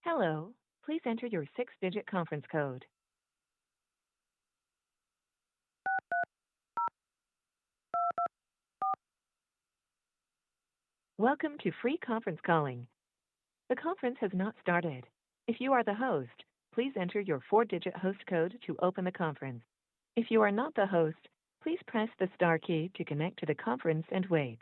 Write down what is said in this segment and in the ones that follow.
Hello, please enter your 6-digit conference code. Welcome to free conference calling. The conference has not started. If you are the host, please enter your 4-digit host code to open the conference. If you are not the host, please press the star key to connect to the conference and wait.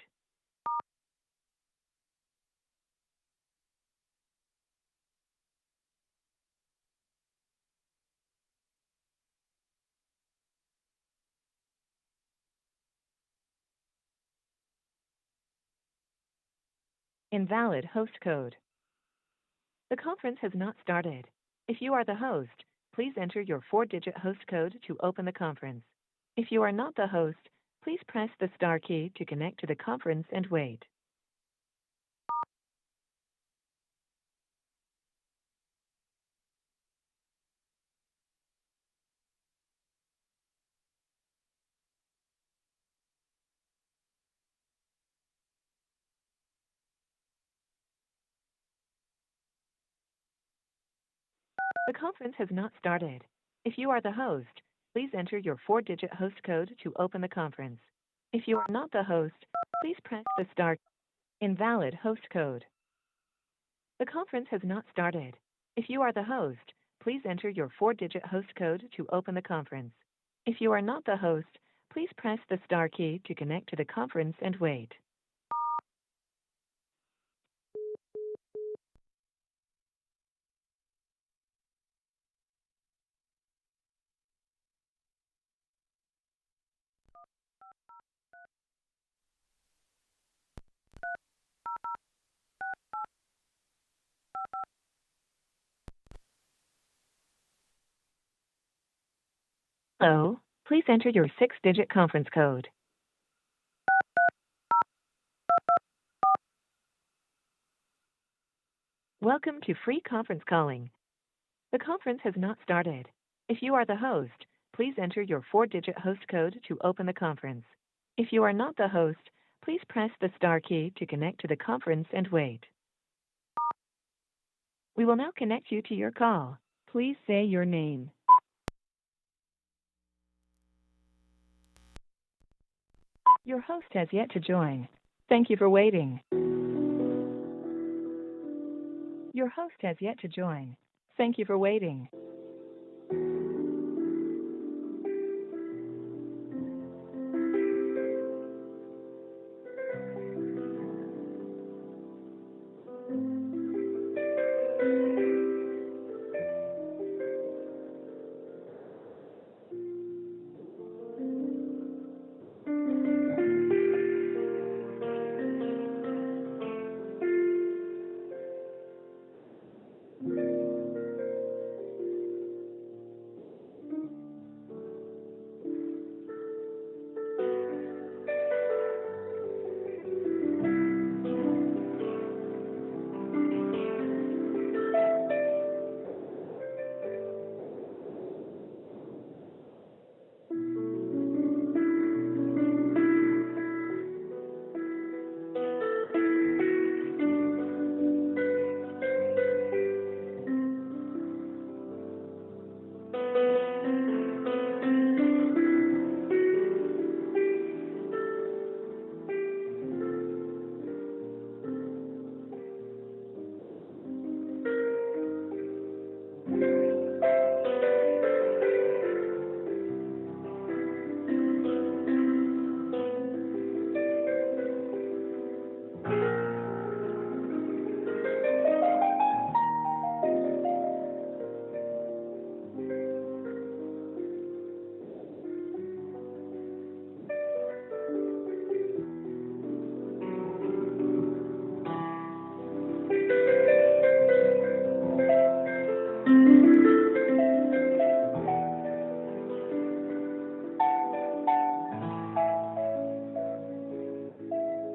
Invalid host code. The conference has not started. If you are the host, please enter your 4-digit host code to open the conference. If you are not the host, please press the star key to connect to the conference and wait. The conference has not started. If you are the host, please enter your 4-digit host code to open the conference. If you are not the host, please press the star. Invalid host code. The conference has not started. If you are the host, please enter your 4-digit host code to open the conference. If you are not the host, please press the star key to connect to the conference and wait. Hello, please enter your 6-digit conference code. Welcome to free conference calling. The conference has not started. If you are the host, please enter your 4-digit host code to open the conference. If you are not the host, please press the star key to connect to the conference and wait. We will now connect you to your call. Please say your name. Your host has yet to join. Thank you for waiting. Your host has yet to join. Thank you for waiting.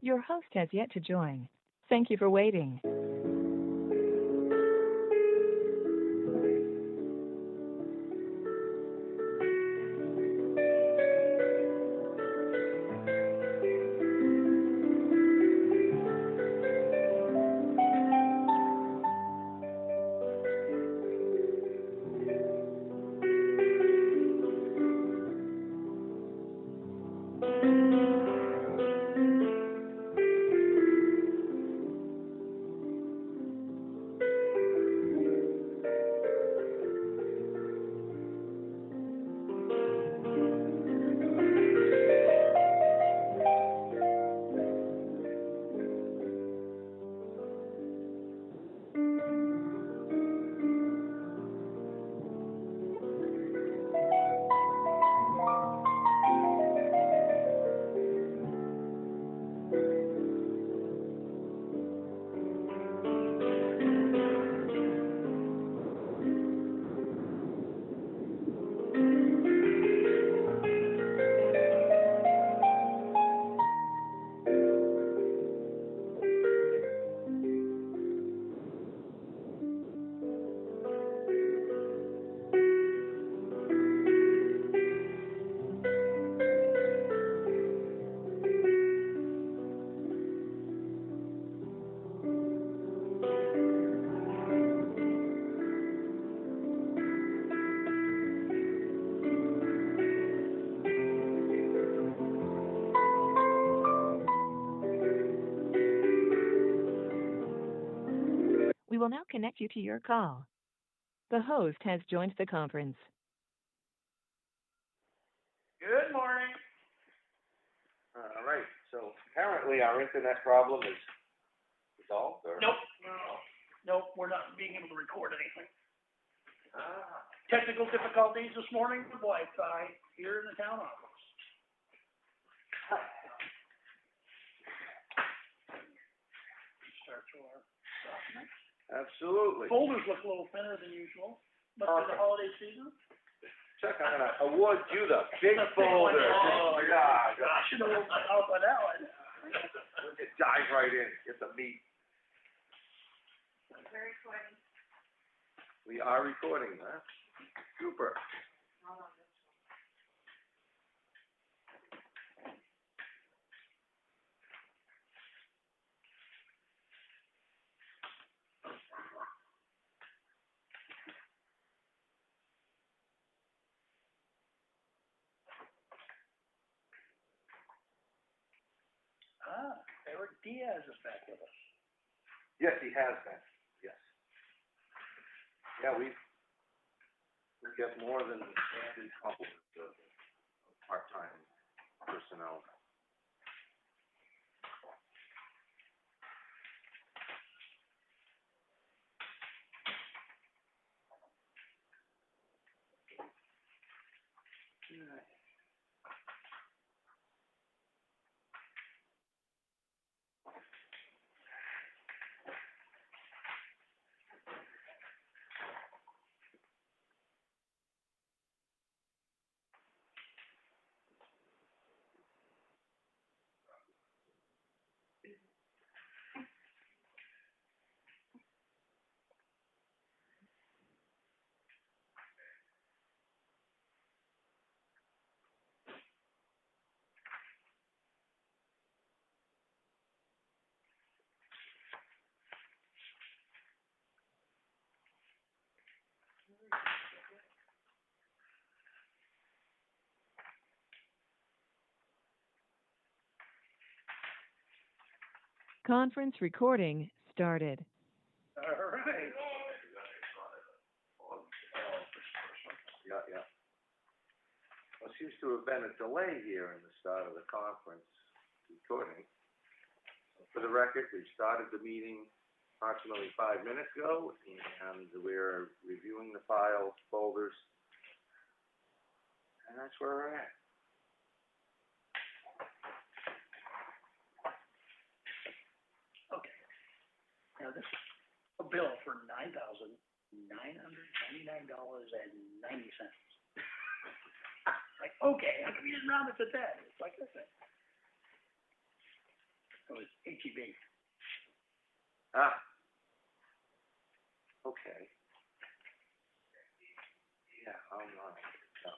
Your host has yet to join. Thank you for waiting. will now connect you to your call. The host has joined the conference. Good morning. All right, so apparently our internet problem is resolved, or? Nope, we're not being able to record anything. Technical difficulties this morning with Wi-Fi here in the town office. Start to our documents. Absolutely. Folders look a little thinner than usual, but for the holiday season. Chuck, I'm gonna award you the big folder. Oh, God. I should have opened out by that one. We'll just dive right in, get the meat. We're recording. We are recording, huh? Super. Eric Diaz is back with us. Yes, he has been, yes. Yeah, we get more than a standard complement of part-time personnel. Conference recording started. All right. Yeah. Well, seems to have been a delay here in the start of the conference recording. For the record, we started the meeting approximately 5 minutes ago, and we're reviewing the files, folders, and that's where we're at. Okay. Now this is a bill for $9,999.90. Like, okay, how come you didn't round it to 10? It's like this thing. It was HEB. Okay. Yeah, I'm not. No.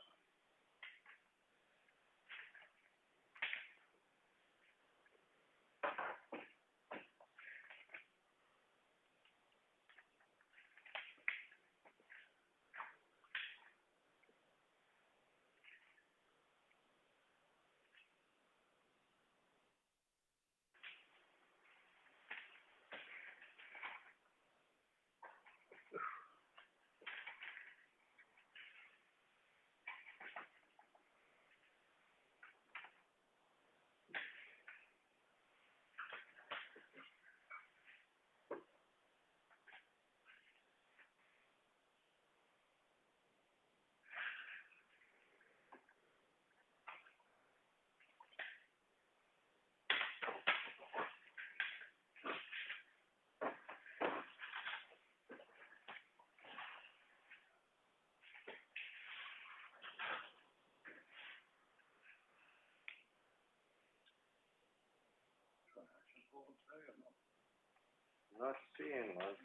Not seeing one.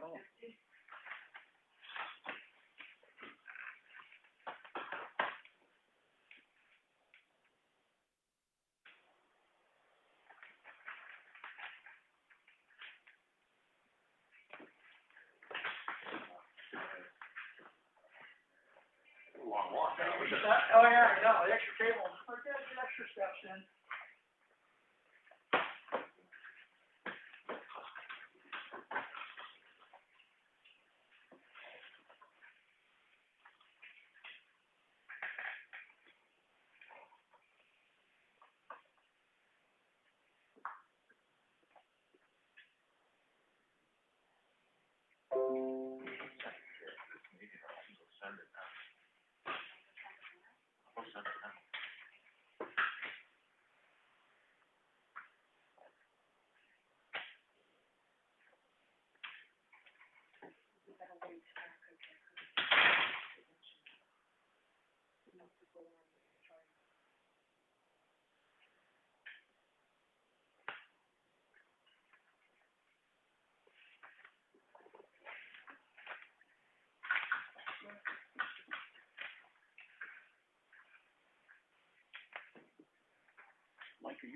Oh. Long walk. Oh, yeah, I know, the extra table, get extra steps in.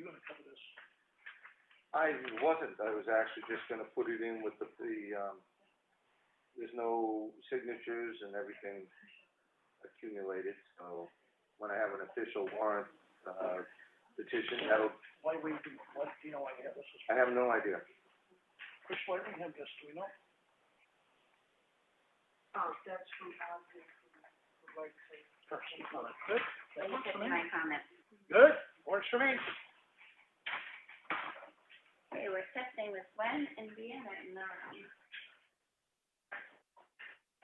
gonna cover this? I wasn't, I was actually just gonna put it in with there's no signatures and everything accumulated, so when I have an official warrant, petition, Why do you know why we have this? I have no idea. Chris, why do we have this, do we know? Oh, that's from Good, I that works looked for at me. my comments. Good, works for me. Okay, we're testing with Gwen and Vienna in the room.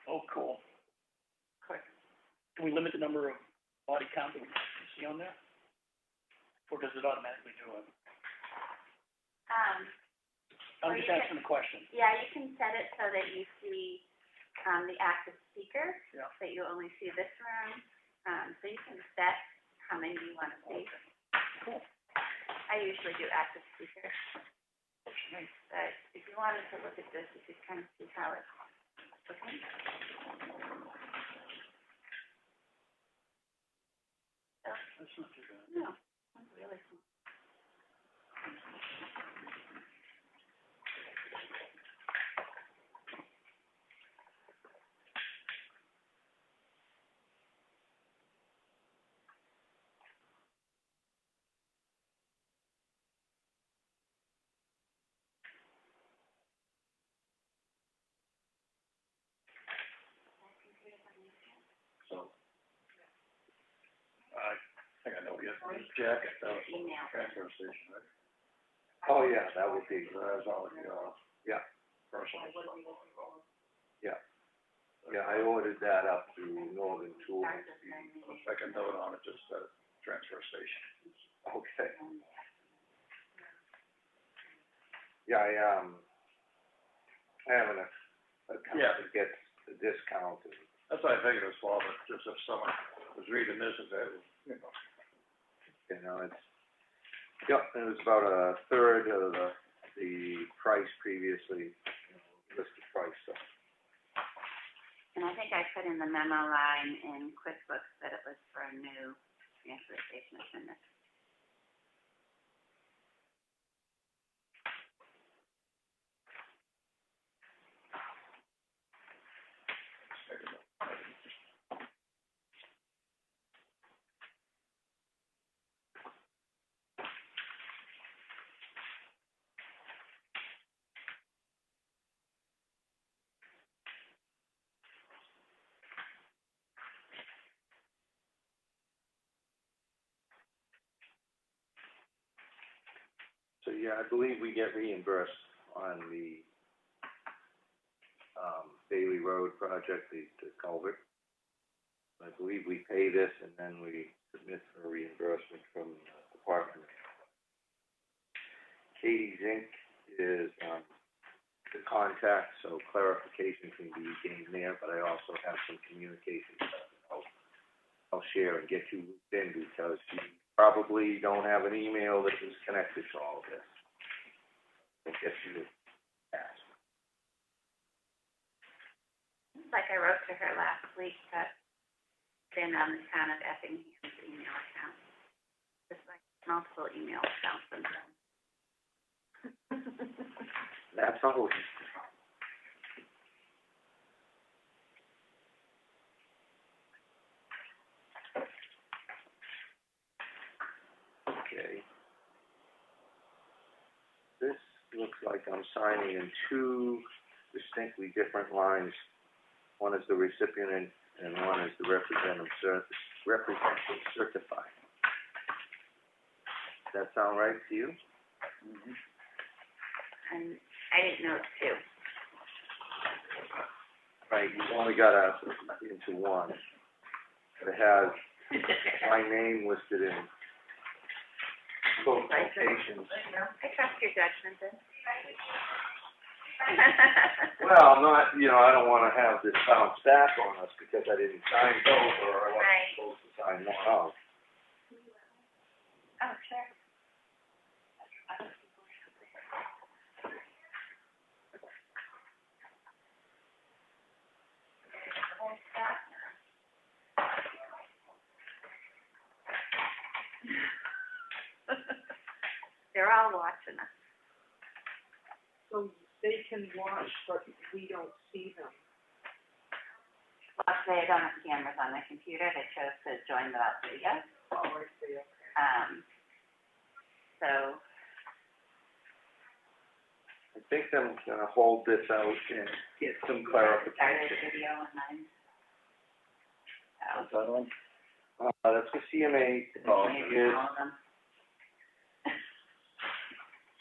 Oh, cool. Okay. Can we limit the number of body count that we see on there? Or does it automatically do it? I'm Or just you can- asking a question. Yeah, you can set it so that you see, the active speaker, Yeah. that you only see this room. So you can set how many you want to see. Cool. I usually do active speaker, Works for me. but if you wanted to look at this, you could kind of see how it's looking. So, That's not too bad. no, it's really small. So, I think I know, yes, jacket, that was Email. transfer station, right? Oh, yeah, that would be, That's all, yeah, personal. yeah, I ordered that up through Northern Tools. Second note on it, just transfer station. Okay. Yeah, I have an account Yeah. that gets the discount and, That's what I figured it was for, but just if someone was reading this and that, you know, it's, yep, it was about a third of the price previously, listed price, so. And I think I put in the memo line in QuickBooks that it was for a new transfer station attendant. So, yeah, I believe we get reimbursed on the, Bailey Road project, the culvert. I believe we pay this and then we submit for reimbursement from the department. Katie's Inc. is, the contact, so clarification can be gained there, but I also have some communication stuff that I'll share and get you looped in because you probably don't have an email that is connected to all of this. I'll get you to ask. Like I wrote to her last week, but then on the town of Effingham's email account. Just like multiple email accounts and That's all. Okay. This looks like I'm signing in two distinctly different lines. One is the recipient and one is the representative certified. Does that sound right to you? Mm-hmm. And I didn't know too. Right, you've only got into one. It has my name listed in both locations. I trust your judgment then. Well, I'm not, I don't wanna have this bounce back on us because I didn't sign both or I wasn't Right. supposed to sign one of. Oh, sure. They're all watching us. So they can watch, but we don't see them. Well, they don't have cameras on their computer. They chose to join without video. Oh, I see, okay. So, I think I'm gonna hold this out and get some started clarification. video and then. What's that one? That's the CMA, is, All of them.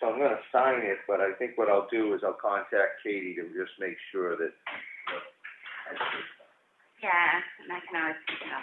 so I'm gonna sign it, but I think what I'll do is I'll contact Katie to just make sure that, Yeah, and I can always pick it up.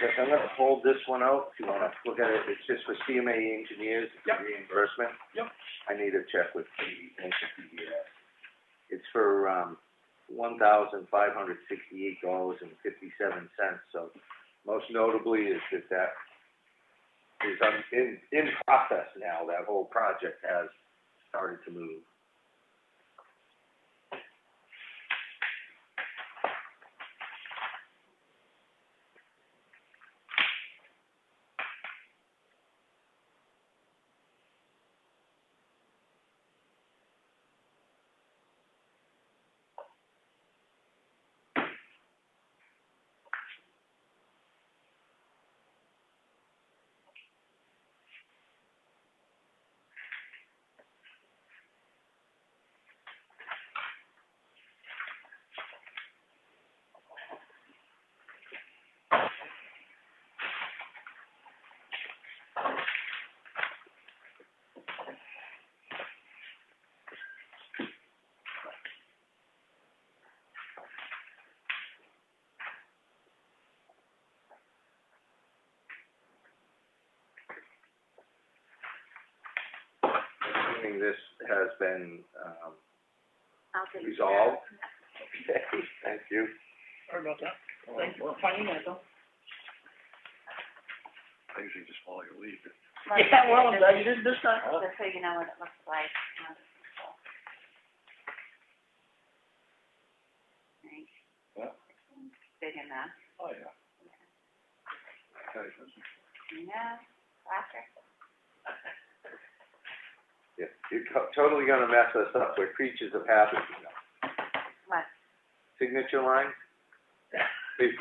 I'm gonna hold this one out, if you wanna look at it, it's just for CMA engineers, it's Yep. reimbursement. Yep. I need to check with Katie, thank you, PBS. It's for, $1,568.57, so most notably is that is in process now, that whole project has started to move. Assuming this has been, I'll take resolved. Okay, thank you. Sorry about that. Thank you for finding that, though. I usually just follow your lead. Yeah, well, I'm glad you did this time. Just so you know what it looks like. Yeah. Big enough. Oh, yeah. Yeah, faster. Yeah, you're totally gonna mess us up, we're creatures of habit, you know. What? Signature lines?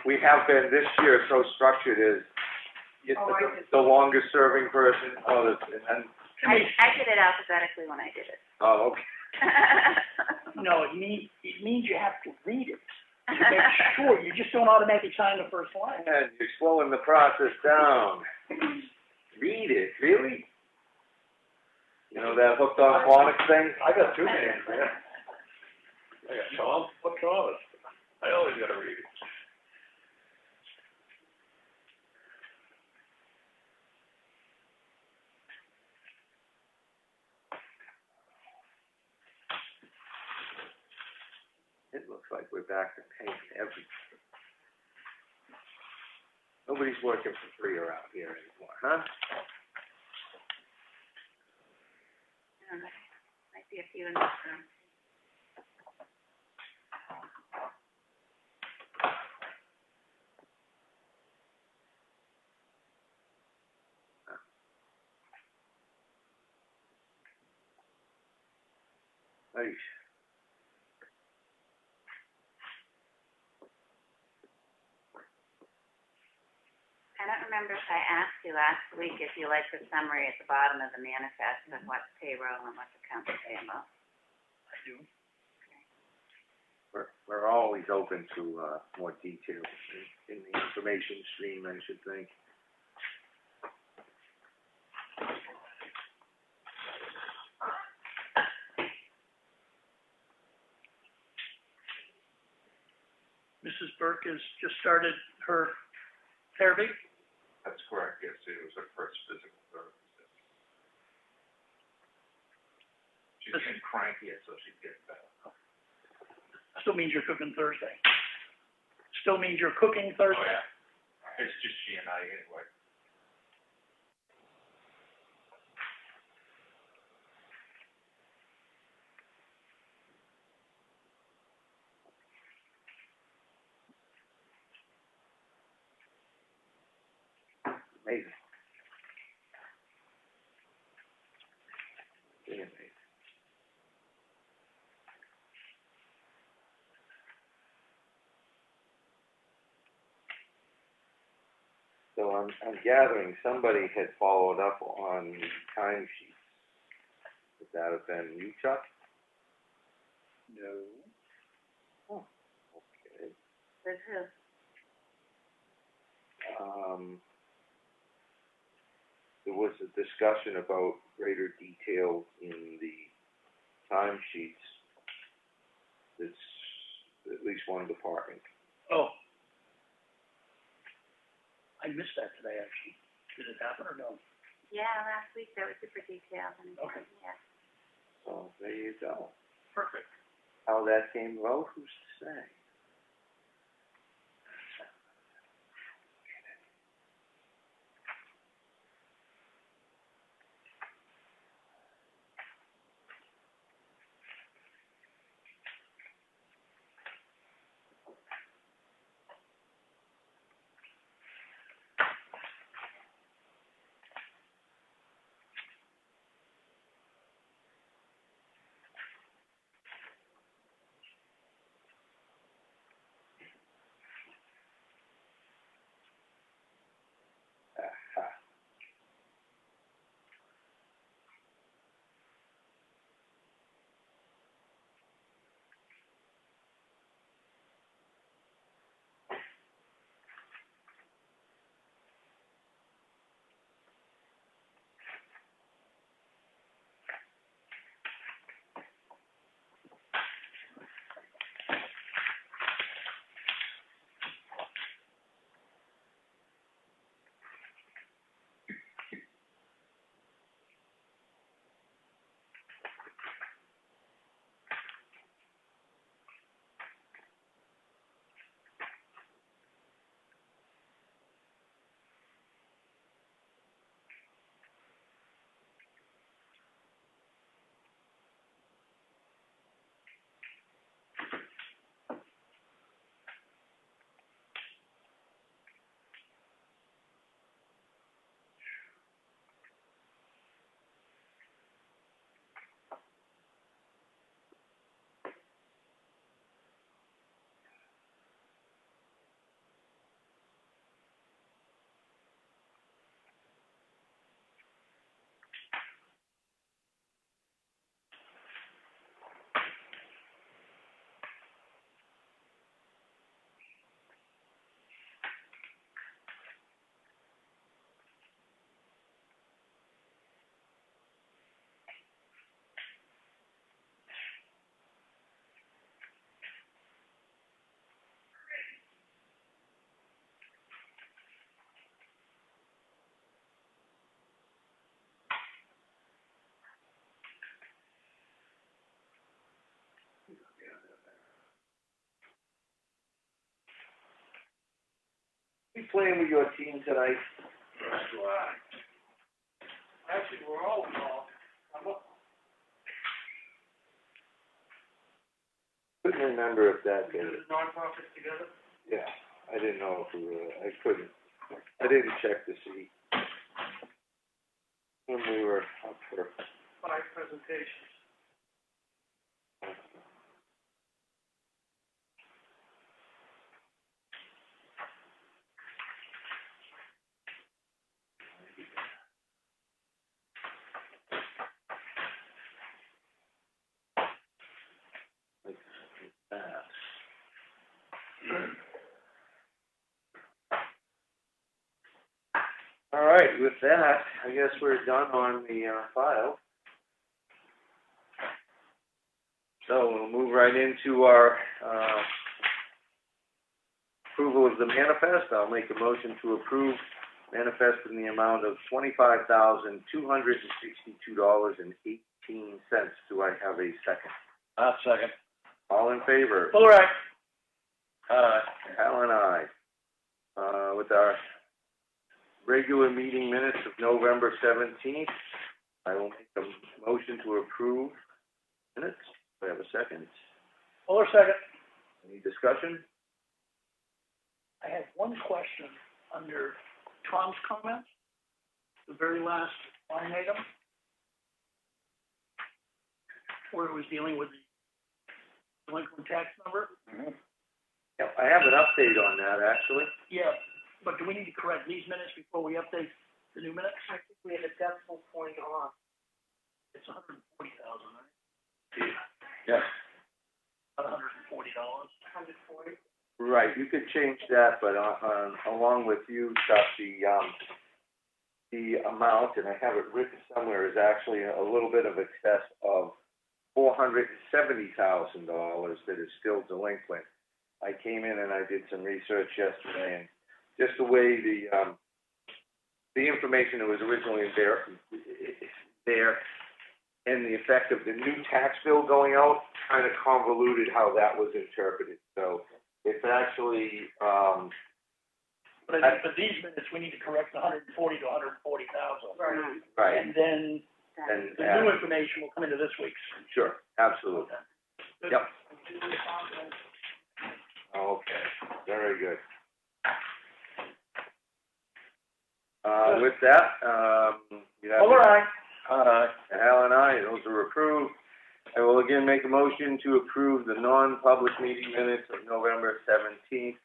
We have been, this year, so structured is, the longest serving person, and then, I did it alphabetically when I did it. oh, okay. No, it means you have to read it. To make sure, you just don't automatically sign the first line. And you're slowing the process down. Read it, really? You know that hooked on phonics thing? I got two names, man. I got Tom, what's Thomas? I always gotta read it. It looks like we're back to paying everything. Nobody's working for free around here anymore, huh? Might be a few in this room. Nice. I don't remember if I asked you last week if you like the summary at the bottom of the manifest of what's payroll and what's accounts payable. I do. We're always open to, more details in the information stream, I should think. Mrs. Burke has just started her therapy? That's correct, yes, it was her first physical therapy session. She's been cranky, so she's getting better. Still means you're cooking Thursday. Still means you're cooking Thursday. Oh, yeah. It's just she and I anyway. Amazing. Really amazing. So I'm gathering somebody had followed up on the timesheets. Would that have been you, Chuck? No. Oh, okay. With who? There was a discussion about greater detail in the timesheets. It's at least one department. Oh. I missed that today, actually. Did it happen or no? Yeah, last week that was super detailed and, Okay. yeah. So there you go. Perfect. How that came about, who's to say? Aha. You playing with your team tonight? Actually, we're all involved. Couldn't remember if that We did. did the nonprofits together. Yeah, I didn't know if we were, I couldn't. I didn't check to see when we were up for. 5 presentations. Like that. All right, with that, I guess we're done on the file. So we'll move right into our approval of the manifest. I'll make a motion to approve manifest in the amount of $25,262.18. Do I have a second? Second. All in favor? All right. Al and I. With our regular meeting minutes of November 17th, I will make a motion to approve minutes. Do I have a second? Fuller, second. Any discussion? I have one question under Tom's comments, the very last line item, where it was dealing with the delinquent tax number. Mm-hmm. Yeah, I have an update on that, actually. Yeah, but do we need to correct these minutes before we update the new minutes? I think we had a decimal point off. It's $140,000, right? Yes. $140. 140. Right, you could change that, but along with you, Chuck, the amount, and I have it written somewhere, is actually a little bit of excess of $470,000 that is still delinquent. I came in and I did some research yesterday, and just the way the information that was originally there, and the effect of the new tax bill going out kind of convoluted how that was interpreted. So it's actually, But these minutes, we need to correct the 140 to 140,000. Right. right. And then And the new information will come into this week's. sure, absolutely. Good. Yep. Okay, very good. With that, you have. All right. Al and I, those are approved. I will again make a motion to approve the non-public meeting minutes of November 17th.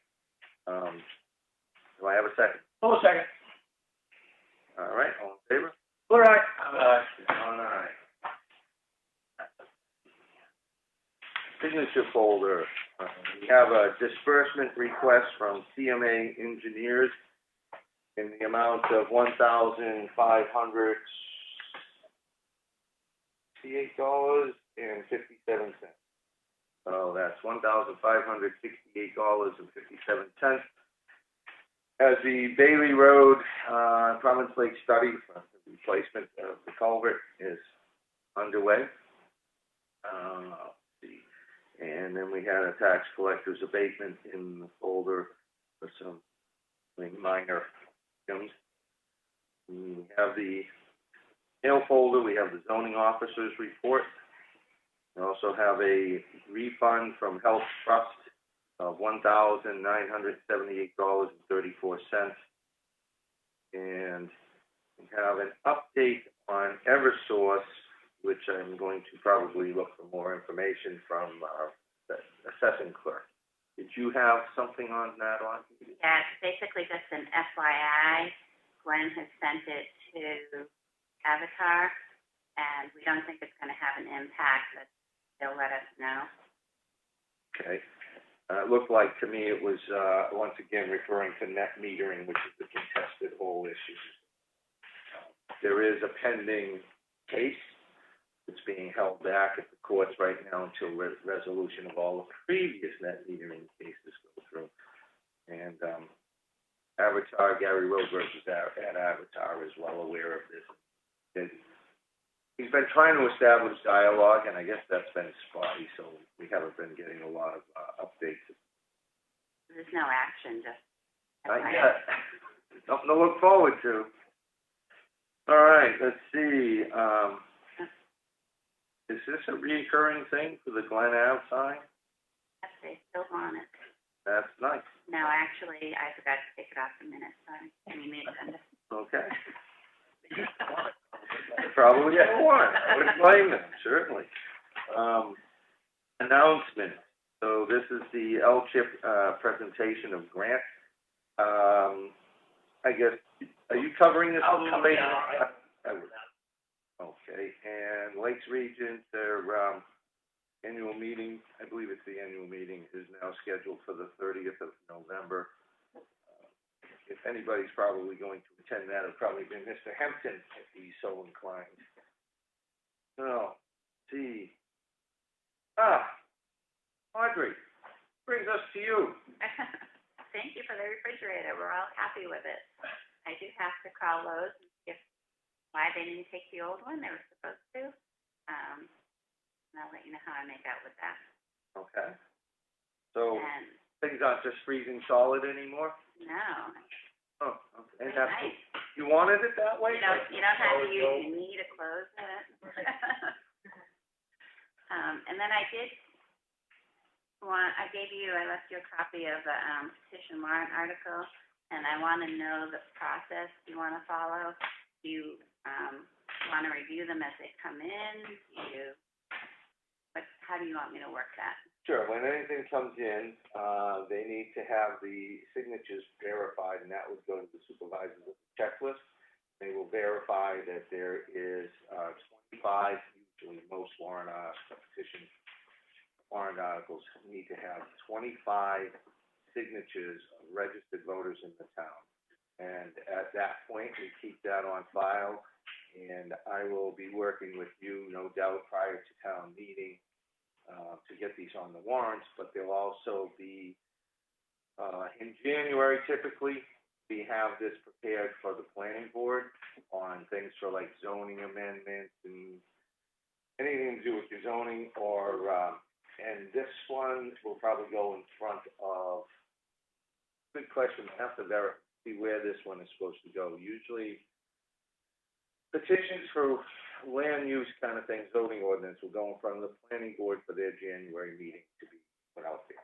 Do I have a second? Fuller, second. All right, all in favor? All right. All right. Signature folder. We have a disbursement request from CMA Engineers in the amount of $1,568.57. So that's $1,568.57. As the Bailey Road, Province Lake study for the replacement of the culvert is underway. Let's see. And then we had a tax collector's abatement in the folder for some minor items. We have the mail folder, we have the zoning officer's report. We also have a refund from Health Trust of $1,978.34. And we have an update on Eversource, which I'm going to probably look for more information from the assessing clerk. Did you have something on that on? Yeah, it's basically just an FYI. Glenn has sent it to Avatar, and we don't think it's going to have an impact, but they'll let us know. Okay. It looked like to me it was once again referring to net metering, which is the contested whole issue. There is a pending case. It's being held back at the courts right now until resolution of all the previous net metering cases go through. And Avatar, Gary Roberts is at Avatar, is well aware of this. He's been trying to establish dialogue, and I guess that's been spotty, so we haven't been getting a lot of updates. There's no action, just Not FYI. yet. Something to look forward to. All right, let's see. Is this a recurring thing for the Glen Ave sign? Yes, they still want it. That's nice. No, actually, I forgot to take it off the minutes, sorry. Can you make it? Okay. Probably don't want it. I wouldn't blame them, certainly. Announcement. So this is the LCHIP presentation of grant. I guess, are you covering this? I'll cover it. I would. Okay, and Lakes Region, their annual meeting, I believe it's the annual meeting, is now scheduled for the 30th of November. If anybody's probably going to attend that, it'll probably be Mr. Hempton, if he's so inclined. So, let's see. Audrey, brings us to you. thank you for the refrigerator. We're all happy with it. I do have to call Lowe's and see why they didn't take the old one. They were supposed to. And I'll let you know how I make out with that. Okay. So And things aren't just freezing solid anymore? no, Oh, okay. And it's that's, nice. you wanted it that way? You don't have to use your knee to close it. And then I left you a copy of a petition warrant article, and I want to know the process you want to follow. Do you want to review them as they come in? How do you want me to work that? Sure, when anything comes in, they need to have the signatures verified, and that would go to the supervisor's checklist. They will verify that there is 25, usually most petition warrant articles need to have 25 signatures of registered voters in the town. And at that point, we keep that on file, and I will be working with you, no doubt, prior to town meeting, to get these on the warrants, but they'll also be, in January typically, we have this prepared for the planning board on things for like zoning amendments and anything to do with your zoning or, and this one will probably go in front of, good question, I have to see where this one is supposed to go. Usually, petitions for land use kind of things, zoning ordinance will go in front of the planning board for their January meeting to be put out there.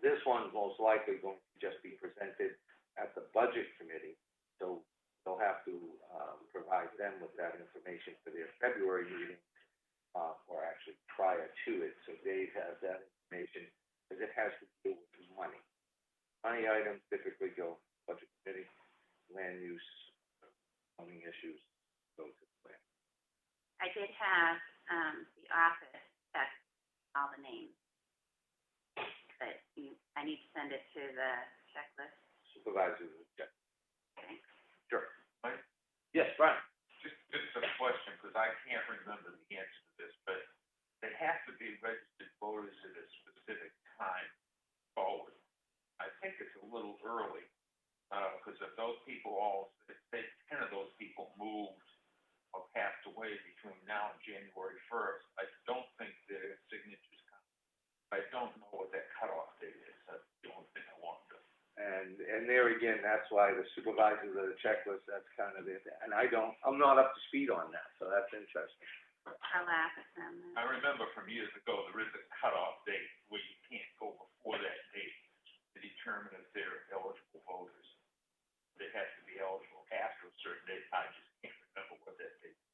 This one most likely going to just be presented at the budget committee, so they'll have to provide them with that information for their February meeting, or actually prior to it, so Dave has that information, because it has to do with money. Money items typically go budget committee, land use, zoning issues. I did have the office check all the names, but I need to send it to the checklist. Supervisors, check. Okay. Sure. Right? Yes, Brian. Just a question, because I can't remember the answer to this, but they have to be registered voters at a specific time forward. I think it's a little early, because if those people say 10 of those people moved or passed away between now and January 1st, I don't think their signatures count. I don't know what that cutoff date is. That's the only thing I want to. And there again, that's why the supervisors of the checklist, that's kind of it. And I'm not up to speed on that, so that's interesting. I'll ask them. I remember from years ago, there is a cutoff date where you can't go before that date to determine if they're eligible voters. They have to be eligible after a certain date. I just can't remember what that date is.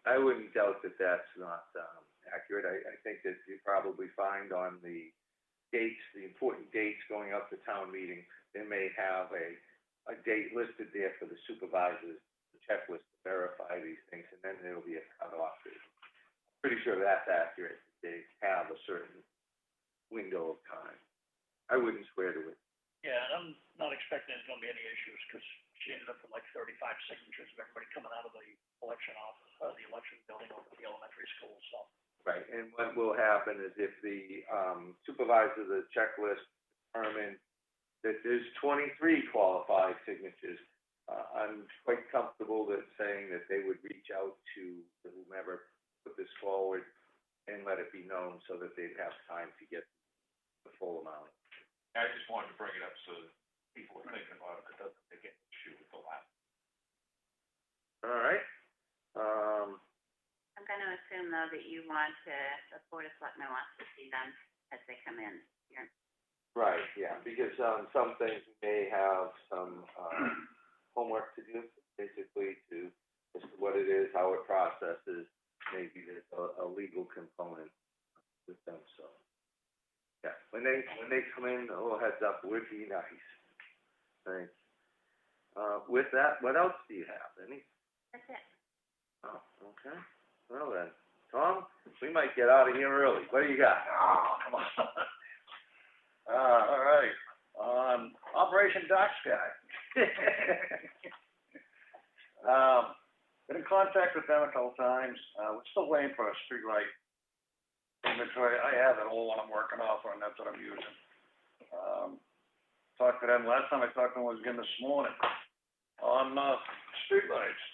I wouldn't doubt that that's not accurate. I think that you probably find on the dates, the important dates going up to town meeting, they may have a date listed there for the supervisors, the checklist to verify these things, and then there'll be a cutoff date. I'm pretty sure that's accurate. They have a certain window of time. I wouldn't swear to it. Yeah, and I'm not expecting there's gonna be any issues, because she ended up with like 35 signatures of everybody coming out of the election office, the election building over at the elementary school, so. Right, and what will happen is if the supervisor of the checklist determines that there's 23 qualified signatures, I'm quite comfortable that saying that they would reach out to whomever put this forward and let it be known so that they'd have time to get the full amount. I just wanted to bring it up so that people are thinking about it. It doesn't make an issue with the last. All right. I'm going to assume, though, that the Board of Selectmen wants to see them as they come in here. Right, yeah, because some things may have some homework to do, basically to as to what it is, how it processes. Maybe there's a legal component with them. So, yeah, when they come in, a little heads up would be nice. Thanks. With that, what else do you have? Any? That's it. Oh, okay. Well then, Tom, we might get out of here early. What do you got? Oh, come on. All right. Operation Dark Sky. Been in contact with them a couple times. We're still waiting for a streetlight inventory. I have it all I'm working off on. That's what I'm using. talked to them, last time I talked to them was again this morning, on, streetlights.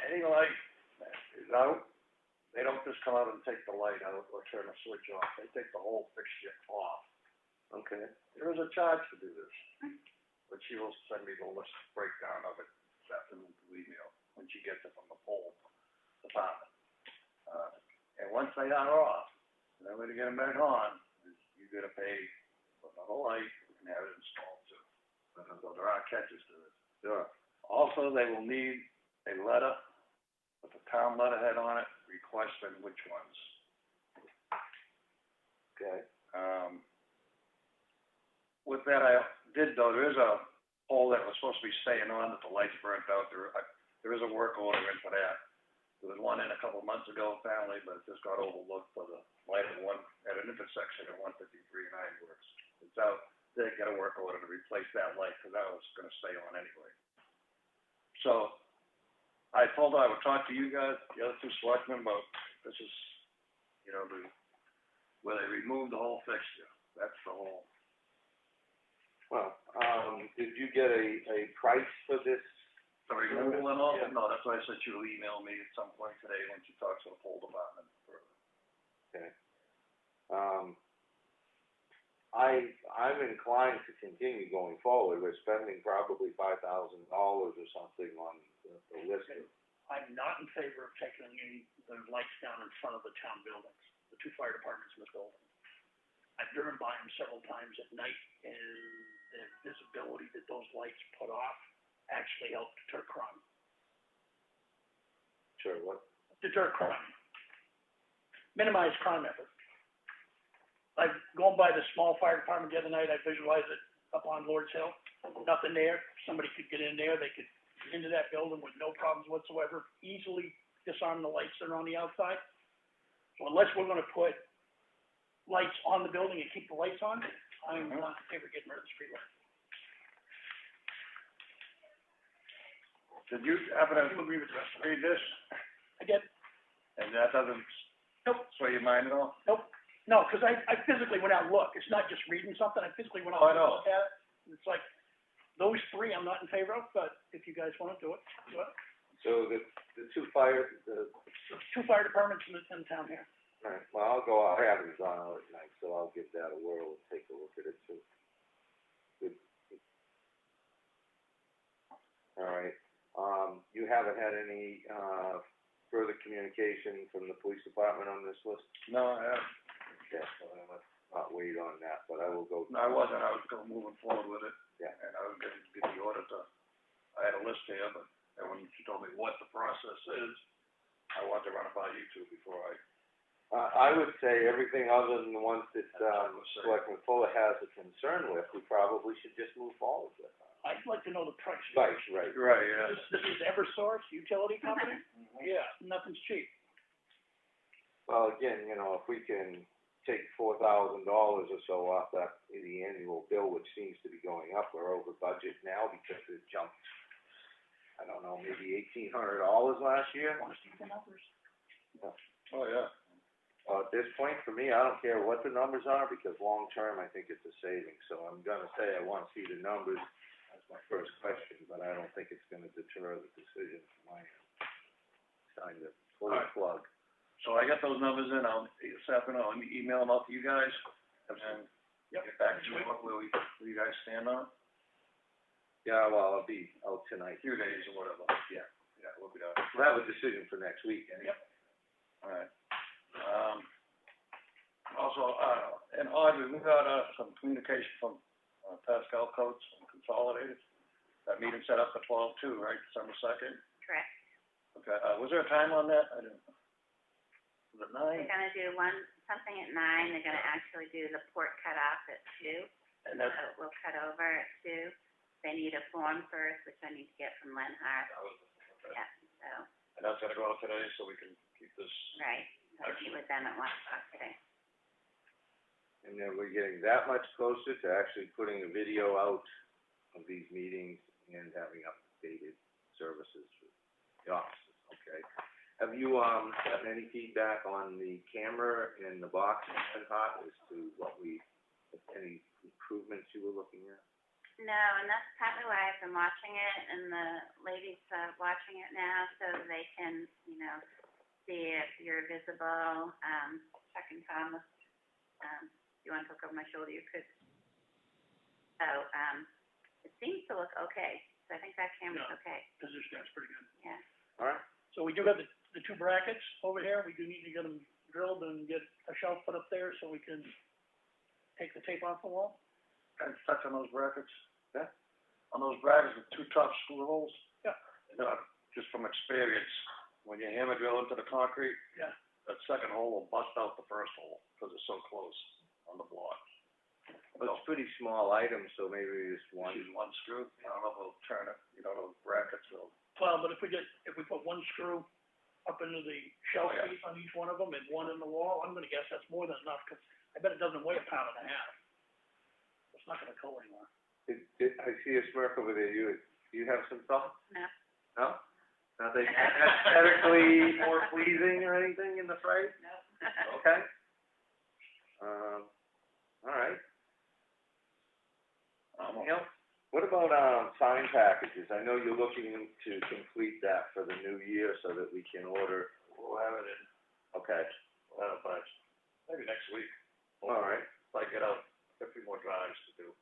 Any light is out, they don't just come out and take the light out or turn the switch off, they take the whole fixture off. Okay. There is a charge to do this, but she will send me the list breakdown of it this afternoon through email, when she gets it from the pole department. And once they are off, then when you get them back on, you gotta pay for another light, and have it installed too. So there are catches to this. Sure. Also, they will need a letter with a town letterhead on it, requesting which ones. Okay. With that, I did though, there is a pole that was supposed to be staying on, that the lights burnt out, there is a work order in for that. There was one in a couple of months ago apparently, but it just got overlooked for the light at an intersection at 153 and Ironworks. It's out, they got a work order to replace that light, because that was gonna stay on anyway. So, I told her I would talk to you guys, the other two selectmen, about this is, you know, where they removed the whole fixture, that's the whole. Well, did you get a price for this? The removal and all? Yeah. No, that's why I said you'll email me at some point today when she talks to the pole department further. Okay. I'm inclined to continue going forward. We're spending probably $5,000 or something on the list. I'm not in favor of taking the lights down in front of the town buildings, the two fire departments in the building. I've driven by them several times at night, and the visibility that those lights put off actually help deter crime. Sure, what? Deter crime. Minimize crime effort. I've gone by the small fire department the other night, I visualized it up on Lord's Hill, nothing there, somebody could get in there, they could get into that building with no problems whatsoever, easily disarm the lights that are on the outside. So unless we're gonna put lights on the building and keep the lights on, I'm not in favor of getting rid of the street lights. Did you happen to Agree with the rest of it. read this? I did. And that doesn't sway your mind at all? Nope. No, because I physically went out and looked. It's not just reading something. I physically went out Oh, I and know. looked at it. It's like, those three I'm not in favor of, but if you guys want to do it, do it. So the two fire, Two fire departments in the town here. all right, well, I'll go, I haven't gone out at night, so I'll give that a whirl and take a look at it too. Good. All right, you haven't had any, further communication from the police department on this list? No, I haven't. Yeah, well, let's not wait on that, but I will go. No, I wasn't, I was moving forward with it. Yeah. And I was gonna give the order to, I had a list here, but, and when she told me what the process is, I wanted to run it by you two before I would say everything other than the ones that, Selectman Fuller has a concern with, we probably should just move forward with. I'd like to know the price. Right, yeah. This is Eversource Utility Company? Yeah, nothing's cheap. Well, again, you know, if we can take $4,000 or so off that, the annual bill, which seems to be going up, we're over budget now because it jumped, I don't know, maybe $1,800 last year. Want to see the numbers? Oh, yeah. At this point, for me, I don't care what the numbers are, because long-term, I think it's a savings. So I'm gonna say I wanna see the numbers, that's my first question, but I don't think it's gonna deter the decision from my end. Time to pull the plug. So I got those numbers in, this afternoon, I'll email them out to you guys, and then get back to me, where you guys stand on it. Yeah, well, I'll be out tonight. A few days or whatever. Yeah, we'll be done. We'll have a decision for next week, anyway. Yep. All right. Also, and oddly, we got, some communication from, Pascal Coates and Consolidated. That meeting set up for 12/2, right, December 2nd? Correct. Okay, was there a time on that? I didn't. Was it 9? They're gonna do something at 9, they're gonna actually do the port cutoff at 2. And that's, So we'll cut over at 2. They need a form first, which I need to get from Lenhart. Yeah, so, and that's gonna go out today, so we can keep this. right, I'll meet with them at 1 o'clock today. And then we're getting that much closer to actually putting a video out of these meetings and having updated services for the offices, okay? Have you, gotten any feedback on the camera in the box in Red Hot as to what any improvements you were looking at? No, and that's partly why I've been watching it, and the ladies are watching it now, so they can, see if you're visible. Chuck and Thomas, if you want to look over my shoulder, you could. So, it seems to look okay. So I think that camera's okay. Position, that's pretty good. Yeah. All right. So we do have the two brackets over here. We do need to get them drilled and get a shelf put up there so we can take the tape off the wall. Can I touch on those brackets? Yeah. On those brackets with two top screw holes? Yeah. Just from experience, when you hammer drill into the concrete, Yeah. that second hole will bust out the first hole, because it's so close on the block. Well, it's pretty small items, so maybe just one. Use one screw, I don't know if it'll turn it, those brackets will. Well, but if we put one screw up into the shelf Oh, yeah. piece on each one of them and one in the wall, I'm gonna guess that's more than enough, because I bet it doesn't weigh 1.5 pounds. It's not gonna go anywhere. I see a smirk over there. Do you have some thoughts? No. No? Nothing aesthetically more pleasing or anything in the frame? No. Okay. All right. What about, sign packages? I know you're looking to complete that for the new year so that we can order. We'll have it in, Okay. by maybe next week. All right. If I get out a few more drives to do.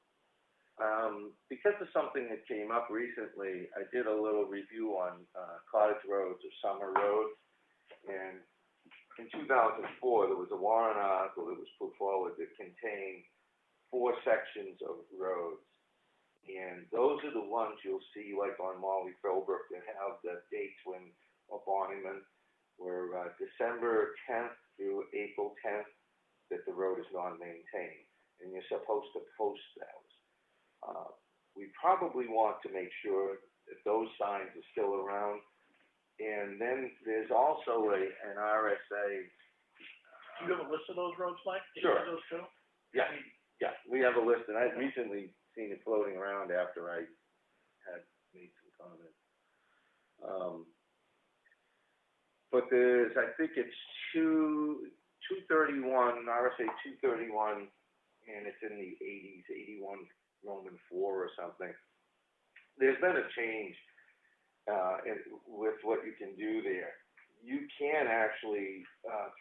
Because of something that came up recently, I did a little review on, cottage roads or summer roads. And in 2004, there was a warrant article that was put forward that contained 4 sections of roads. And those are the ones you'll see, like on Molly Philbrook, that have the dates when, up on them, were December 10th through April 10th, that the road is non-maintained. And you're supposed to post those. We probably want to make sure that those signs are still around. And then there's also an RSA. Do you have a list of those roads, Mike? Do you Sure. have those too? Yeah, yeah, we have a list, and I've recently seen it floating around after I had made some comments. But there's, I think it's 231, RSA 231, and it's in the 80s, 81 Roman 4 or something. There's been a change with what you can do there. You can actually,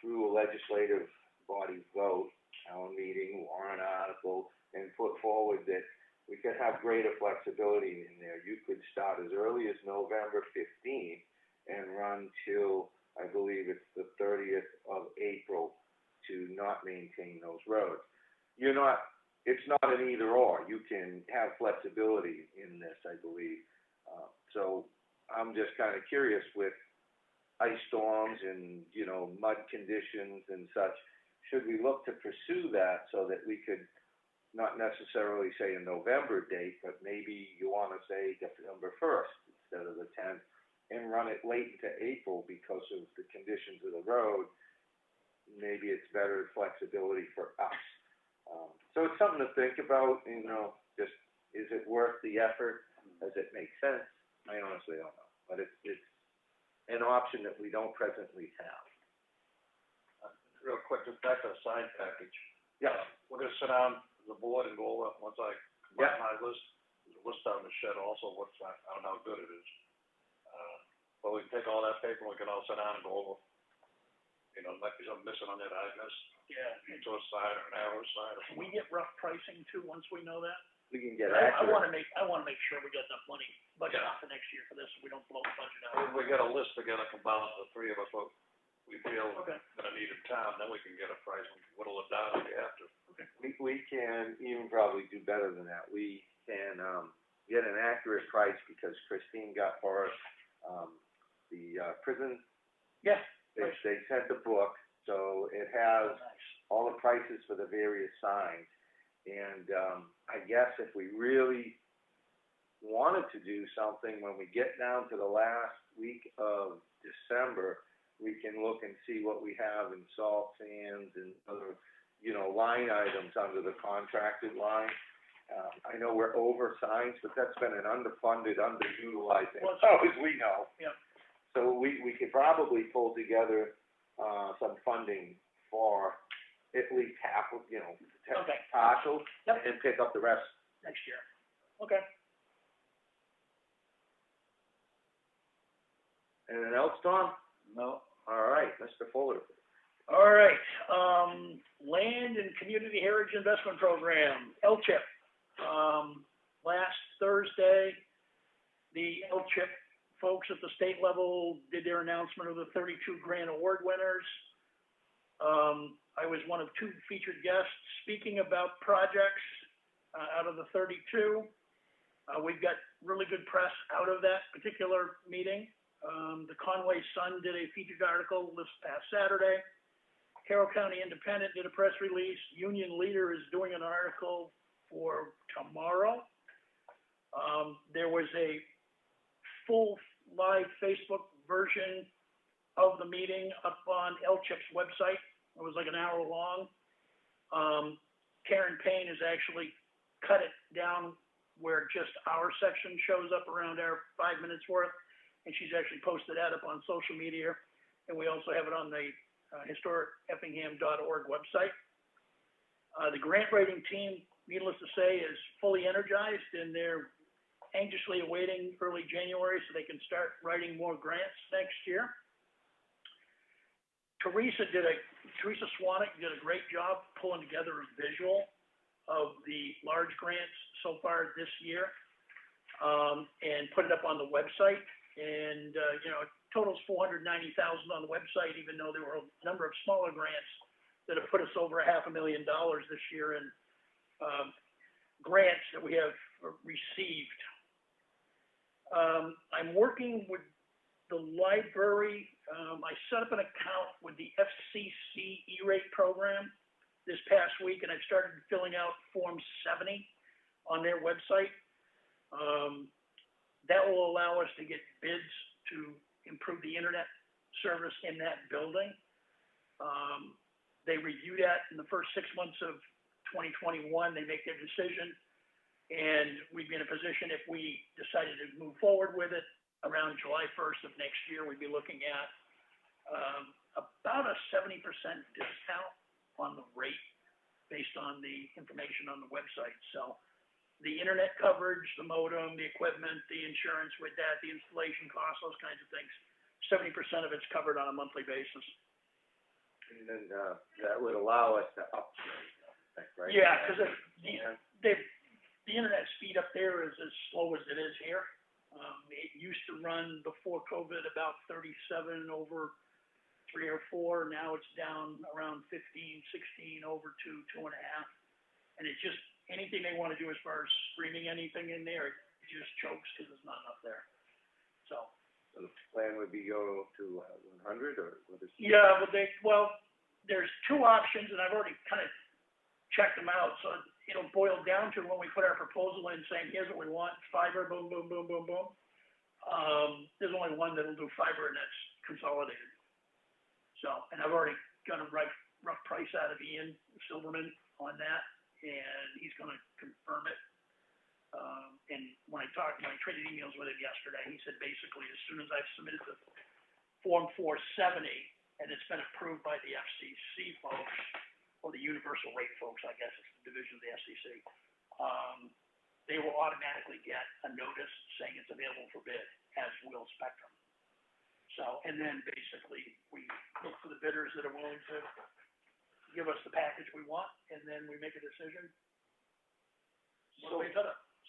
through a legislative body vote, town meeting, warrant article, and put forward that we could have greater flexibility in there. You could start as early as November 15th and run till, I believe it's the 30th of April, to not maintain those roads. It's not an either or. You can have flexibility in this, I believe. So I'm just kind of curious with ice storms and, mud conditions and such, should we look to pursue that so that we could not necessarily say a November date, but maybe you want to say December 1st instead of the 10th, and run it late into April because of the conditions of the road? Maybe it's better flexibility for us. So it's something to think about, just, is it worth the effort? Does it make sense? I honestly don't know, but it's an option that we don't presently have. Real quick, just back to the sign package. Yeah. We're gonna sit down as a board and go over, once I combine my list, there's a list down in the shed also, I don't know how good it is. But we can take all that paper, and we can all sit down and go over, might be something missing on that I missed. Yeah. Into a sign or an arrow sign or Can we get rough pricing too, once we know that? We can get I accurate. wanna make sure we got enough money budgeted out for next year for this, so we don't blow the budget out. If we get a list together, combine the three of us, what we feel Okay. gonna need in town, then we can get a price, we can whittle it down if we have to. We can even probably do better than that. We can, get an accurate price because Christine got for us, the, prison. Yeah. They sent the book, so it has all the prices for the various signs. And, I guess if we really wanted to do something, when we get down to the last week of December, we can look and see what we have in salt, sands, and other, line items under the contracted line. I know we're over signs, but that's been an underfunded, underutilized, as far as we know. Yeah. So we could probably pull together, some funding for at least half of, Okay. partial, Yep. and pick up the rest Next year. Okay. Anything else, Tom? No, All right, Mr. Fuller. All right, Land and Community Heritage Investment Program, LCHIP. Last Thursday, the LCHIP folks at the state level did their announcement of the 32 grant award winners. I was one of 2 featured guests speaking about projects out of the 32. We've got really good press out of that particular meeting. The Conway Sun did a featured article this past Saturday. Carroll County Independent did a press release. Union Leader is doing an article for tomorrow. There was a full live Facebook version of the meeting up on LCHIP's website. It was like an hour long. Karen Payne has actually cut it down where just our section shows up around our 5 minutes worth, and she's actually posted that up on social media, and we also have it on the historic Effingham.org website. The grant writing team, needless to say, is fully energized, and they're anxiously awaiting early January so they can start writing more grants next year. Teresa Swanick did a great job pulling together a visual of the large grants so far this year, and put it up on the website. And it totals $490,000 on the website, even though there were a number of smaller grants that have put us over $500,000 this year in grants that we have received. I'm working with the library. I set up an account with the FCC E-rate program this past week, and I've started filling out Form 70 on their website. That will allow us to get bids to improve the internet service in that building. They review that in the first 6 months of 2021. They make their decision, and we'd be in a position if we decided to move forward with it around July 1st of next year. We'd be looking at about a 70% discount on the rate based on the information on the website. So the internet coverage, the modem, the equipment, the insurance with that, the installation costs, those kinds of things, 70% of it's covered on a monthly basis. And then that would allow us to upgrade, I think, right? Yeah, because the internet speed up there is as slow as it is here. It used to run before COVID about 37 over 3 or 4. Now it's down around 15, 16 over 2, 2.5. And it just, anything they want to do as far as streaming anything in there, it just chokes because there's not enough there. So the plan would be go to 100 or what is? Yeah, but there's 2 options, and I've already kind of checked them out. So it'll boil down to when we put our proposal in saying, here's what we want, fiber, boom, boom, boom, boom, boom. There's only one that'll do fiber, and that's Consolidated. So, and I've already got a rough price out of Ian Silverman on that, and he's going to confirm it. And when I traded emails with him yesterday, he said basically as soon as I've submitted the Form 470 and it's been approved by the FCC folks, or the Universal Rate folks, I guess it's the division of the FCC, they will automatically get a notice saying it's available for bid, as will Spectrum. So, and then basically we look for the bidders that are willing to give us the package we want, and then we make a decision.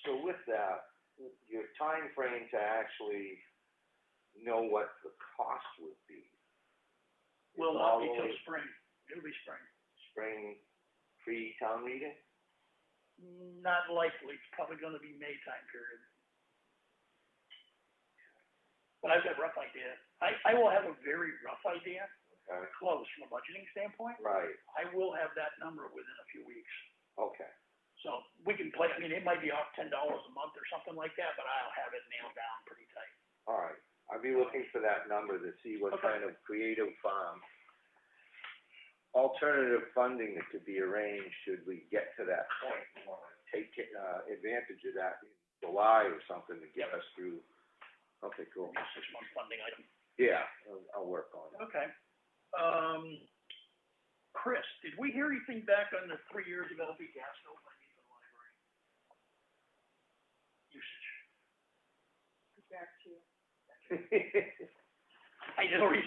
So with that, your time frame to actually know what the cost would be? Will not be till spring. It'll be spring. Spring pre-town meeting? Not likely. It's probably going to be May time period. But I've got a rough idea. I will have a very rough idea, close from a budgeting standpoint. Right. I will have that number within a few weeks. Okay. So we can play, I mean, it might be off $10 a month or something like that, but I'll have it nailed down pretty tight. All right. I'll be looking for that number to see what kind of creative alternative funding that could be arranged should we get to that point. We want to take advantage of that in July or something to get us through. Okay, cool. Maybe a 6-month funding item. Yeah, I'll work on it. Okay. Chris, did we hear anything back on the 3 years of LP gas bill I need for the library? back to you. I know it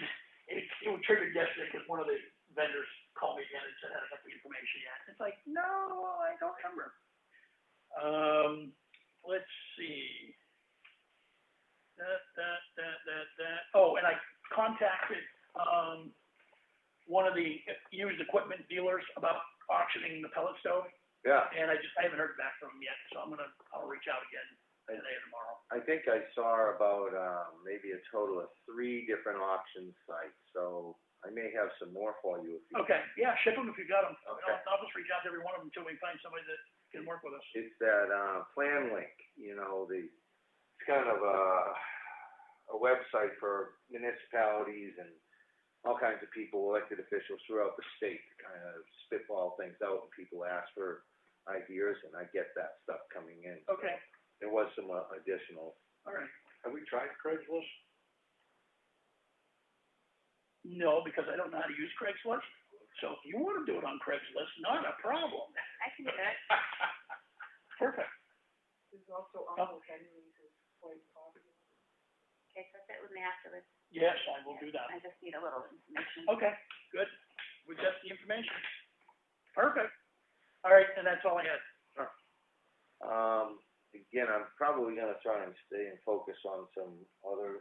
triggered yesterday because one of the vendors called me again and said, I haven't got the information yet. It's like, no, I don't remember. Let's see. Oh, and I contacted, one of the used equipment dealers about auctioning the pellet stove. Yeah, And I haven't heard back from him yet, so I'll reach out again today or tomorrow. I think I saw about, maybe a total of 3 different auction sites, so I may have some more for you if you. Okay, yeah, ship them if you got them. Okay. I'll just reach out to every one of them until we find somebody that can work with us. It's that, Plan Link, it's kind of a website for municipalities and all kinds of people, elected officials throughout the state to kind of spitball things out, and people ask for ideas, and I get that stuff coming in. Okay, There was some additional. all right. Have we tried Craigslist? No, because I don't know how to use Craigslist. So if you want to do it on Craigslist, not a problem. I can do it. Perfect. There's also Uncle Henry's is quite popular. Okay, so sit with me afterwards. Yes, I will do that. I just need a little information. Okay, good. We got the information. Perfect. All right, and that's all I had. Again, I'm probably gonna try and stay and focus on some other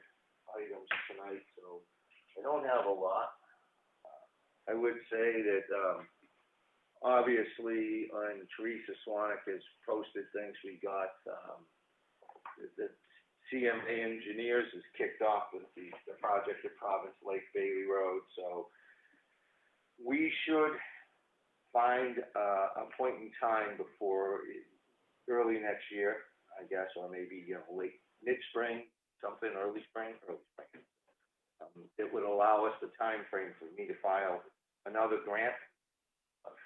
items tonight, so I don't have a lot. I would say that, obviously, on Teresa Swanik has posted things. We got, the CMA Engineers has kicked off with the project at Province Lake Bailey Road, so we should find a point in time before early next year, I guess, or maybe, late, mid-spring, something, early spring. It would allow us the time frame for me to file another grant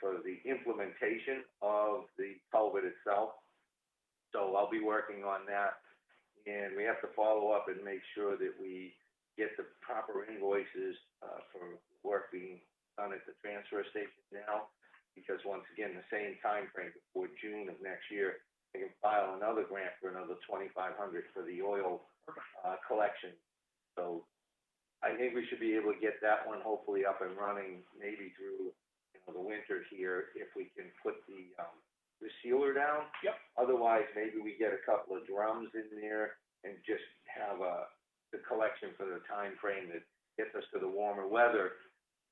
for the implementation of the culvert itself. So I'll be working on that, and we have to follow up and make sure that we get the proper invoices for work being done at the transfer station now, because once again, the same time frame before June of next year, I can file another grant for another $2,500 for the oil collection. So I think we should be able to get that one hopefully up and running, maybe through the winter here, if we can put the sealer down. Yep. Otherwise, maybe we get a couple of drums in there and just have the collection for the time frame that gets us to the warmer weather.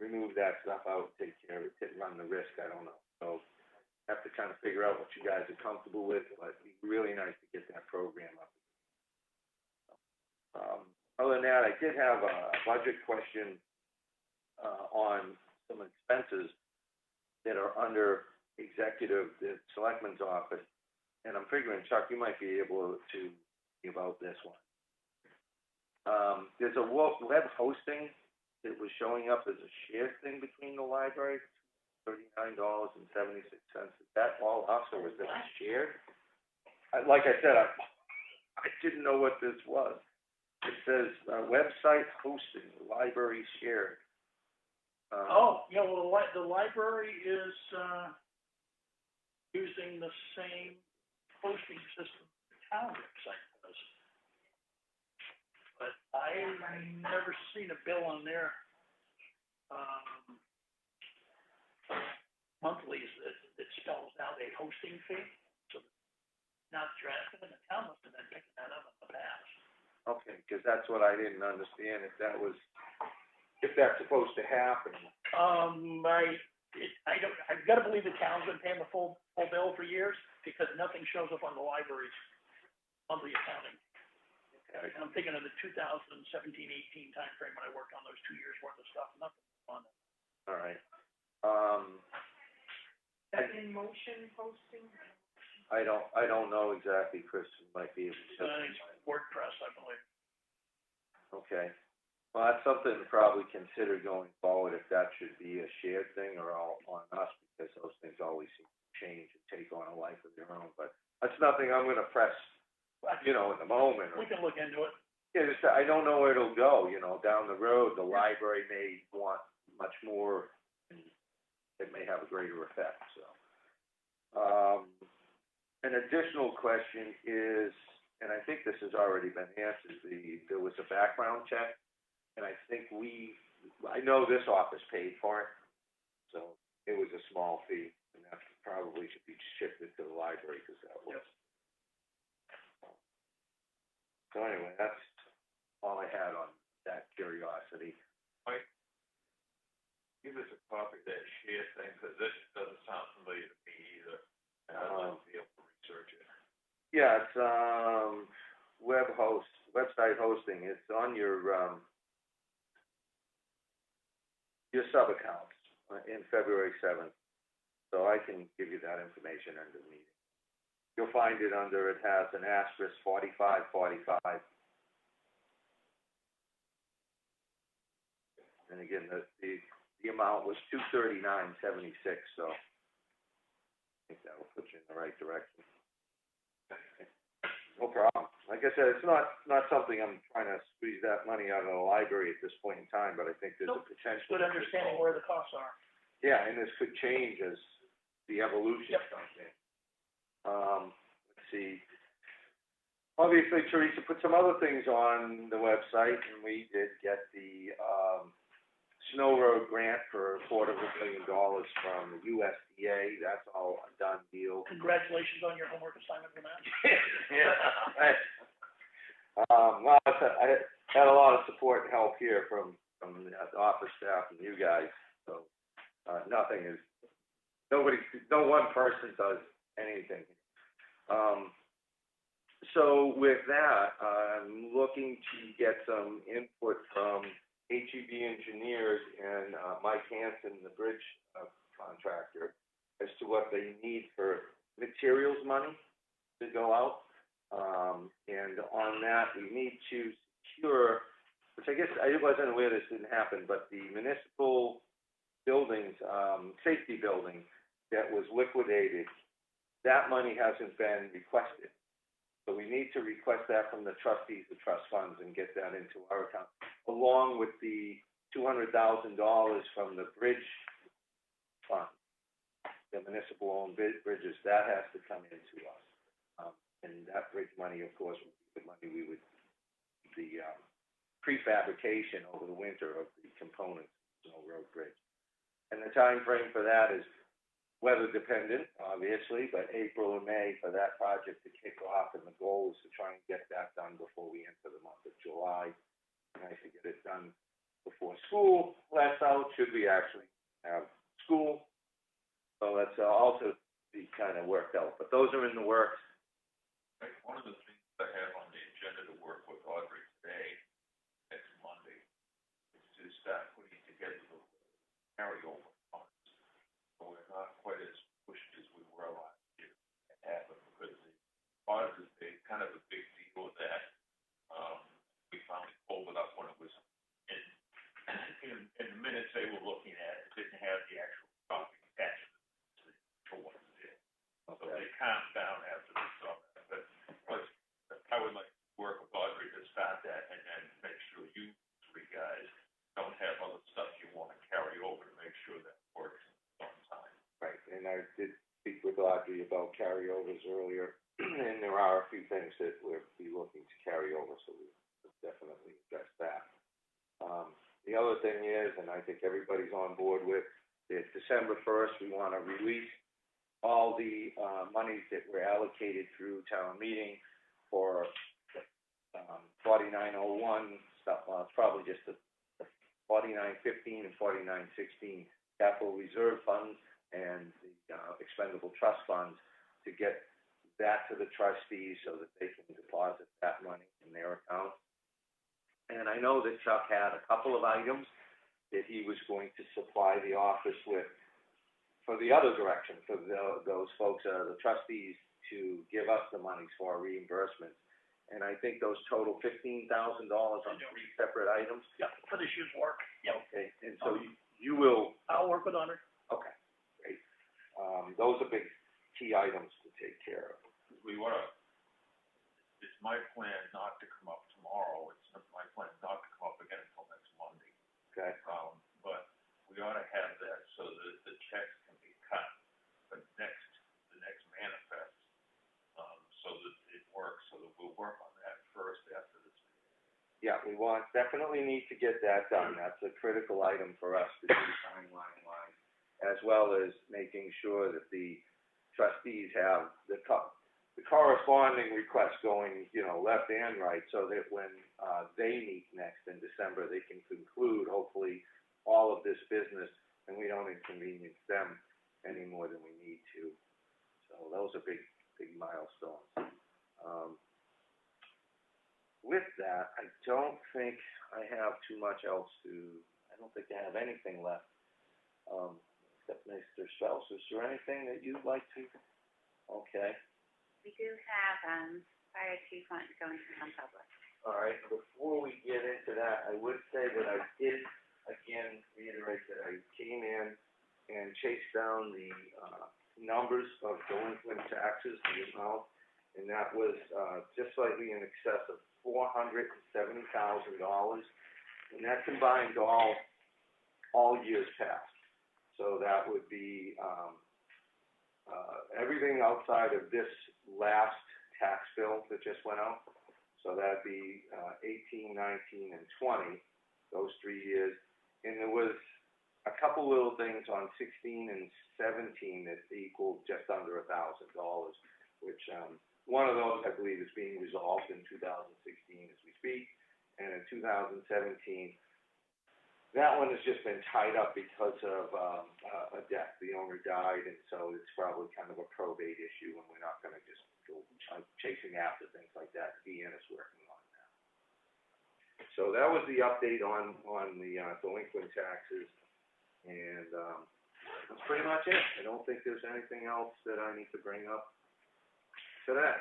Remove that stuff out, take care of it, didn't run the risk, I don't know. So have to kind of figure out what you guys are comfortable with, but it'd be really nice to get that program up. Other than that, I did have a budget question on some expenses that are under executive, the Selectmen's office, and I'm figuring, Chuck, you might be able to think about this one. There's a web hosting that was showing up as a shared thing between the library, $39.76. Is that all us, or is that shared? Like I said, I didn't know what this was. It says website hosting, library shared. Well, the library is using the same hosting system the town website does. But I've never seen a bill on there. Monthlies that spells out a hosting fee, so not drafted, and the town must have been picking that up in the past. Okay, because that's what I didn't understand, if that's supposed to happen. I've got to believe the town's been paying the full bill for years, because nothing shows up on the library's monthly accounting. Okay. And I'm thinking of the 2017-18 timeframe when I worked on those 2 years worth of stuff, nothing on it. All right. That in motion posting? I don't know exactly, Chris might be able to. It's WordPress, I believe. Okay. Well, that's something to probably consider going forward, if that should be a shared thing or all on us, because those things always seem to change and take on a life of their own. But that's nothing I'm gonna press, in the moment. We can look into it. Yeah, just, I don't know where it'll go, down the road. The library may want much more, and it may have a greater effect, so. An additional question is, and I think this has already been answered, there was a background check, and I think I know this office paid for it, so it was a small fee, and that probably should be shifted to the library, because that was. Yep. So anyway, that's all I had on that curiosity. Mike, give us a copy of that share thing, because this doesn't sound familiar to me either, and I'd like to be able to research it. Yeah, it's, website hosting. It's on your sub-accounts in February 7th. So I can give you that information under the meeting. You'll find it it has an asterisk 4545. And again, the amount was $239.76, so I think that will put you in the right direction. No problem. Like I said, it's not something I'm trying to squeeze that money out of the library at this point in time, but I think there's a potential. Good understanding where the costs are. Yeah, and this could change as the evolution comes in. Let's see. Obviously, Teresa put some other things on the website, and we did get the Snow Road grant for $250,000 from the USDA. That's all a done deal. Congratulations on your homework assignment for that. Yeah. Well, I had a lot of support and help here from the office staff and you guys. So no one person does anything. So with that, I'm looking to get some input from HEB Engineers and Mike Hansen, the bridge contractor, as to what they need for materials money to go out. And on that, we need to secure, which I guess I wasn't aware this didn't happen, but the municipal buildings, safety building that was liquidated, that money hasn't been requested. So we need to request that from the trustees of trust funds and get that into our account, along with the $200,000 from the bridge fund, the municipal-owned bridges. That has to come into us. And that bridge money, of course, would be the money we would, the prefabrication over the winter of the components of the Snow Road Bridge. And the time frame for that is weather dependent, obviously, but April or May for that project to kick off, and the goal is to try and get that done before we enter the month of July. Nice to get it done before school lets out, should we actually have school. So that's also be kind of worked out, but those are in the works. One of the things I have on the agenda to work with Audrey today, next Monday, is to start putting together the carryover funds. So we're not quite as pushed as we were last year to happen, because the audit is kind of a big deal with that. We finally pulled it up when it was in the minutes they were looking at, it didn't have the actual copy attached to what it did. Okay. So they calmed down after they saw that. But I would like to work with Audrey to start that, and then make sure you three guys don't have other stuff you want to carry over, to make sure that works on time. Right, and I did speak with Audrey about carryovers earlier, and there are a few things that we'll be looking to carry over, so we'll definitely address that. The other thing is, and I think everybody's on board with, is December 1st, we want to release all the monies that were allocated through town meeting for 4901 stuff. Well, it's probably just the 4915 and 4916 capital reserve funds and the expendable trust funds, to get that to the trustees so that they can deposit that money in their account. And I know that Chuck had a couple of items that he was going to supply the office with for the other direction, for those folks, the trustees, to give us the monies for our reimbursements. And I think those total $15,000 on 3 separate items. Yeah, for this year's work. Yeah. Okay, and so you will. I'll work with Honor. Okay, great. Those are big key items to take care of. We want to. It's my plan not to come up tomorrow. It's my plan not to come up again until next Monday. Okay. But we ought to have that so that the checks can be cut for the next manifest, so that it works, so that we'll work we definitely need to get that done. That's a critical item for us to do timeline-wise, as well as making sure that the trustees have the corresponding requests going, left and right, so that when they meet next in December, they can conclude, hopefully, all of this business, and we don't inconvenience them any more than we need to. So those are big milestones. With that, I don't think I have too much else I don't think I have anything left. Except Mr. Strauss, is there anything that you'd like to? Okay. We do have, fire chief want to go into non-public. All right, before we get into that, I would say that I did, again, reiterate that I came in and chased down the numbers of delinquent taxes, the amount, and that was just slightly in excess of $470,000, and that combined all years past. So that would be everything outside of this last tax bill that just went out. So that'd be 18, 19, and 20, those 3 years. And there was a couple little things on 16 and 17 that equaled just under $1,000, which one of those, I believe, is being resolved in 2016 as we speak, and in 2017, that one has just been tied up because of a death. The owner died, and so it's probably kind of a probate issue, and we're not going to just go chasing after things like that. Deanna's working on that. So that was the update on the delinquent taxes, and that's pretty much it. I don't think there's anything else that I need to bring up today.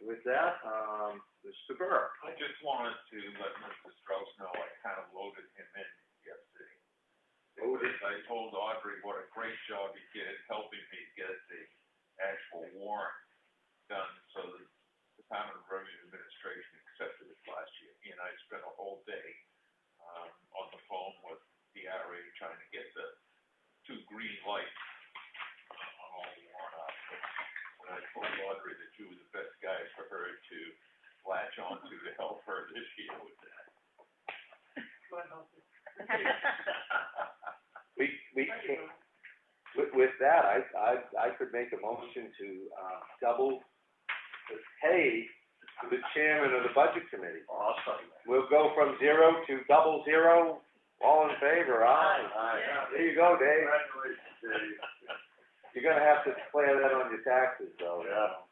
With that, Mr. Burke. I just wanted to let Mr. Strauss know I kind of loaded him in yesterday. I told Audrey what a great job he did helping me get the actual warrant done so that the Department of Revenue Administration accepted it last year. He and I spent a whole day on the phone with DRA trying to get the 2 green lights on all the warrant articles. And I told Audrey that you were the best guy for her to latch onto to help her this year with that. With that, I could make a motion to double the pay to the chairman of the budget committee. Awesome. We'll go from 0 to 00. All in favor? Aye. There you go, Dave. Congratulations, Dave. You're gonna have to declare that on your taxes, though. Yeah.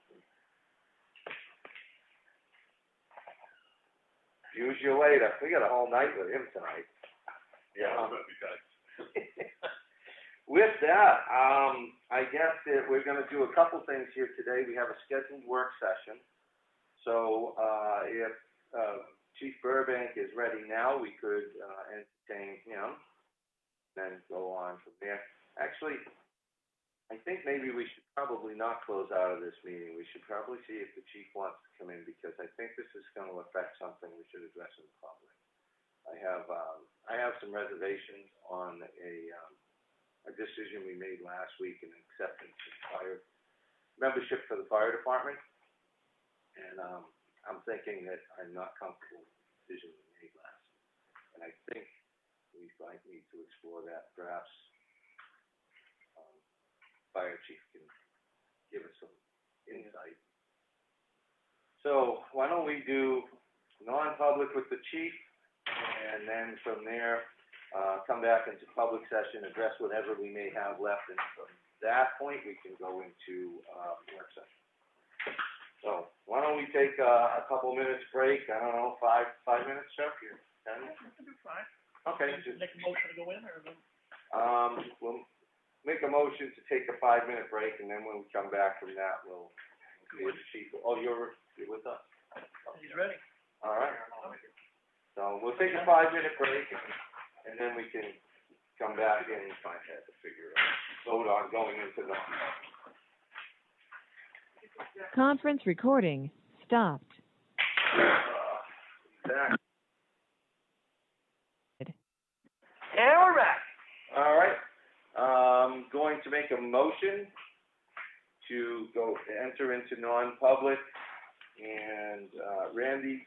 Use you later. We got a whole night with him tonight. Yeah, I'm gonna be done. With that, I guess that we're gonna do a couple things here today. We have a scheduled work session. So, if Chief Burbank is ready now, we could entertain him, then go on from there. Actually, I think maybe we should probably not close out of this meeting. We should probably see if the chief wants to come in, because I think this is going to affect something we should address in the public. I have some reservations on a decision we made last week in acceptance of fire membership for the fire department, and I'm thinking that I'm not comfortable with the decision we made last week, and I think we might need to explore that. Perhaps fire chief can give us some insight. So why don't we do non-public with the chief, and then from there, come back into public session, address whatever we may have left, and from that point, we can go into work session. So why don't we take a couple minutes break? I don't know, 5 minutes, Chuck? 10? Yeah, we can do 5. Okay. Make a motion to go in, or? We'll make a motion to take a 5-minute break, and then when we come back from that, we'll see what the chief. Oh, you're with us. He's ready. All right. So we'll take a 5-minute break, and then we can come back and find out to figure out, vote on going into the. Conference recording stopped. Back. And we're back. All right. Going to make a motion to enter into non-public, and Randy,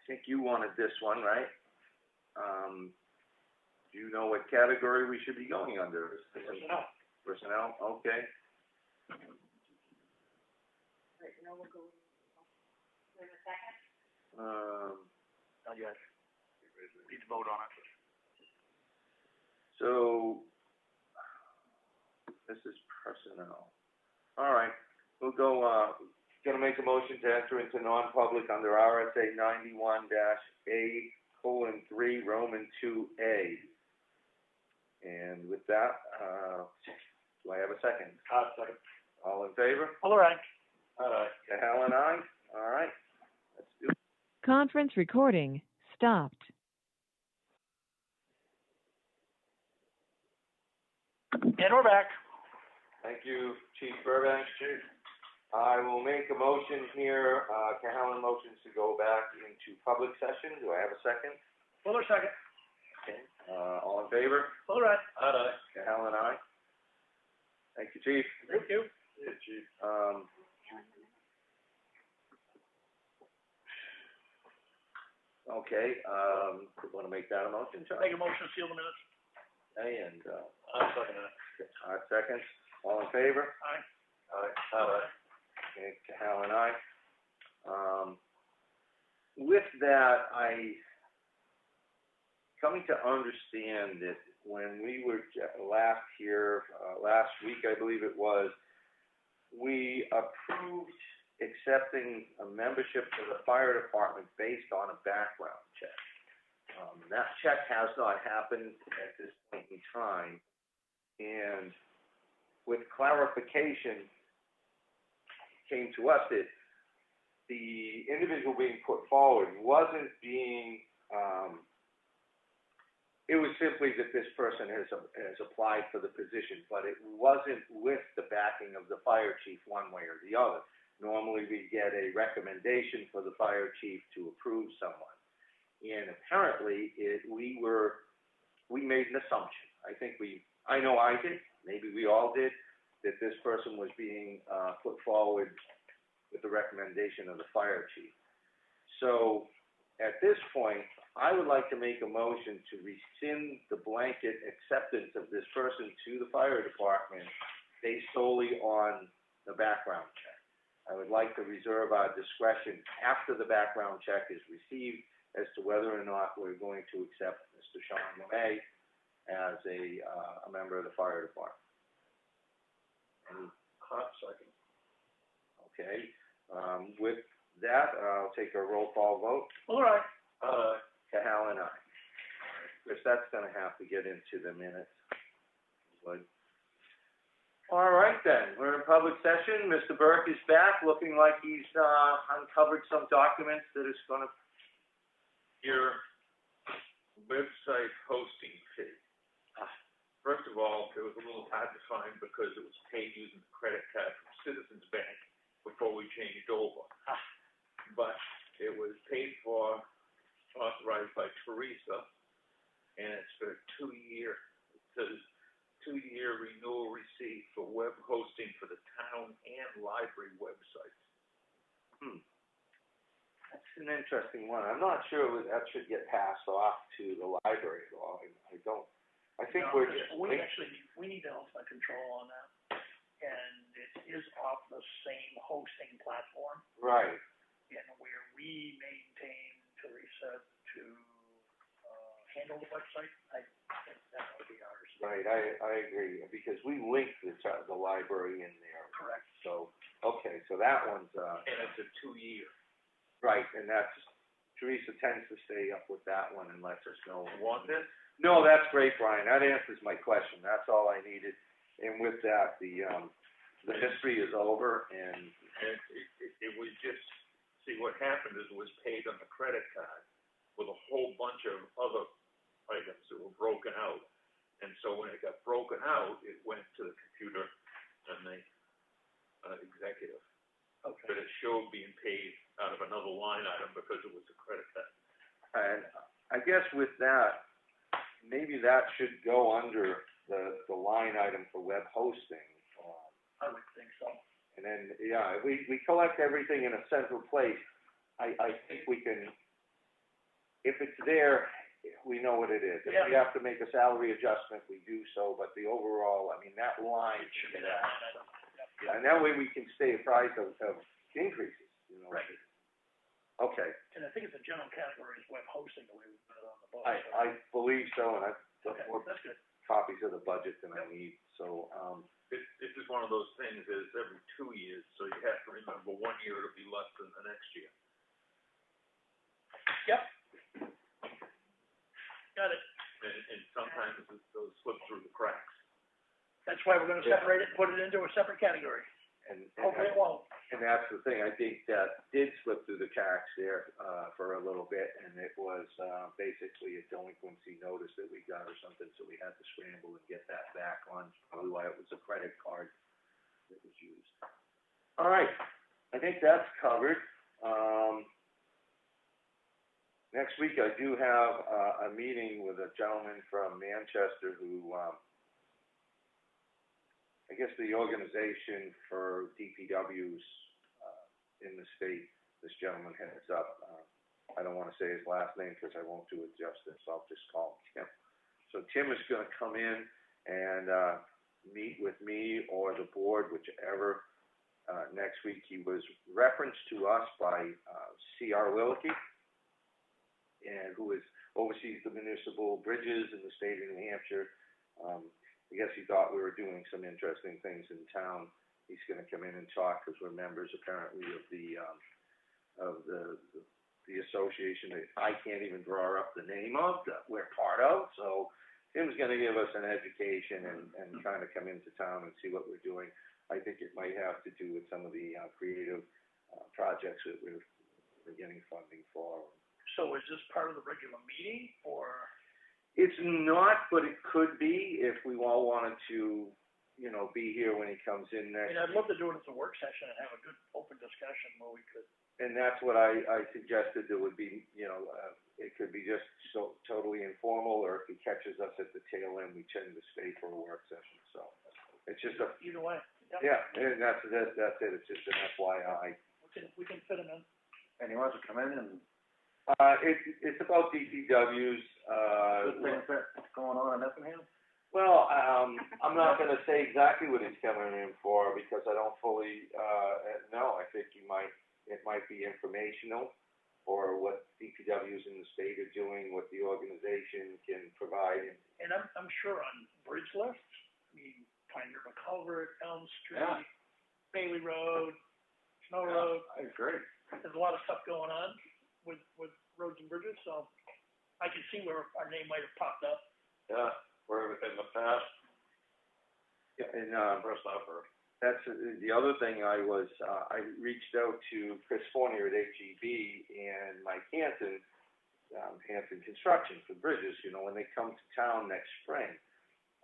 think you wanted this one, right? Do you know what category we should be going under? Personnel. Personnel, okay. Right, now we'll go. Wait a second. Not yet. Need to vote on it. So, this is personnel. All right, we'll go, gonna make a motion to enter into non-public under RSA 91-A:3, Roman 2A. And with that, do I have a second? Second. All in favor? All right. Hal and I? All right, let's do it. Conference recording stopped. And we're back. Thank you, Chief Burbank. Chief. I will make a motion here, Cahalan motions to go back into public session. Do I have a second? Fuller second. Okay. All in favor? All right. Cahalan, aye. Thank you, Chief. Thank you. Yeah, Chief. Okay, want to make that a motion, Chuck? Make a motion to seal the minutes. Okay, and, I'll second that. seconds. All in favor? Aye. Okay, Cahalan, aye. With that, coming to understand that when we were last here, last week, I believe it was, we approved accepting a membership to the fire department based on a background check. That check has not happened at this point in time, and with clarification, came to us that the individual being put forward wasn't being, it was simply that this person has applied for the position, but it wasn't with the backing of the fire chief one way or the other. Normally we get a recommendation for the fire chief to approve someone. And apparently we made an assumption. I know I did, maybe we all did, that this person was being put forward with the recommendation of the fire chief. So at this point, I would like to make a motion to rescind the blanket acceptance of this person to the fire department based solely on the background check. I would like to reserve our discretion after the background check is received as to whether or not we're going to accept Mr. Sean LeMay as a member of the fire department. Any second? Okay. With that, I'll take a roll call vote. All right. Cahalan, aye. Chris, that's gonna have to get into the minutes. Good. All right then, we're in public session. Mr. Burke is back, looking like he's uncovered some documents that is gonna. Your website hosting fee. First of all, it was a little hard to find because it was paid using the credit card from Citizens Bank before we changed over. But it was paid for, authorized by Teresa, and it's for a 2-year, it says 2-year renewal receipt for web hosting for the town and library websites. That's an interesting one. I'm not sure that should get passed off to the library at all. I don't. I think No, we're just. we need ultimate control on that. And it is off the same hosting platform. Right. And where we maintain Teresa to handle the website, I think that would be ours. Right, I agree, because we link the library in there. Correct. So, okay, so that one's, And it's a 2-year. right, and that's, Teresa tends to stay up with that one and lets us know. Want this? No, that's great, Brian, that answers my question, that's all I needed. And with that, the history is over, and it was just, see, what happened is it was paid on the credit card with a whole bunch of other items that were broken out. And so when it got broken out, it went to the computer and the executive. Okay. But it showed being paid out of another line item because it was a credit card. And I guess with that, maybe that should go under the line item for web hosting. I would think so. And then, yeah, we collect everything in a central place. I think we can if it's there, we know what it is. If we Yeah. have to make a salary adjustment, we do so, but the overall, I mean, that line It should be should that that. line item. Yep. Yeah, and that way we can stay apprised of increases, you know. Right. Okay, And I think it's a general category is web hosting, the way we put it on the book. I believe so, and I've got Okay, more that's good. copies of the budget than I need, so, It's just one of those things, is every 2 years, so you have to remember 1 year it'll be less than the next year. Yep. Got it. And sometimes those slip through the cracks. That's why we're gonna separate it and put it into a separate category. and. Hopefully it won't. And that's the thing, I think that did slip through the cracks there, for a little bit, and it was, basically a delinquency notice that we got or something, so we had to scramble and get that back on, probably why it was a credit card that was used. All right, I think that's covered. Next week I do have, a meeting with a gentleman from Manchester who, I guess the organization for DPWs, in the state, this gentleman heads up. I don't wanna say his last name because I won't do it justice, I'll just call him Tim. So Tim is gonna come in and, meet with me or the board, whichever, next week. He was referenced to us by, C.R. Wilkie, and who oversees the municipal bridges in the state of New Hampshire. I guess he thought we were doing some interesting things in town. He's gonna come in and talk, because we're members apparently of the association that I can't even draw up the name of, that we're part of. So Tim's gonna give us an education and kind of come into town and see what we're doing. I think it might have to do with some of the, creative, projects that we're getting funding for. So is this part of the regular meeting, or? It's not, but it could be if we all wanted to, you know, be here when he comes in I next. mean, I'd love to do it as a work session and have a good open discussion where we could. And that's what I suggested. There would be, you know, it could be just so totally informal, or if he catches us at the tail end, we tend to stay for a work session. So it's just a, Either way. Yep. yeah, and that's it. It's just an FYI. We can fit him in. And he wants to come in and, It's about DPWs. good things that's going on in Effingham? Well, I'm not gonna say exactly what he's coming in for, because I don't fully, know. I think it might be informational, or what DPWs in the state are doing, what the organization can provide. And I'm sure on bridge lists, I mean, Pine River Culvert, Elm Street, Yeah. Bailey Road, Snow Road, I agree. there's a lot of stuff going on with roads and bridges, so I can see where our name might have popped up. Yeah, where in the past, Yeah, and, first I've heard. that's the other thing. I reached out to Chris Fournier at HEB and Mike Hanson, Hanson Construction for bridges. You know, when they come to town next spring,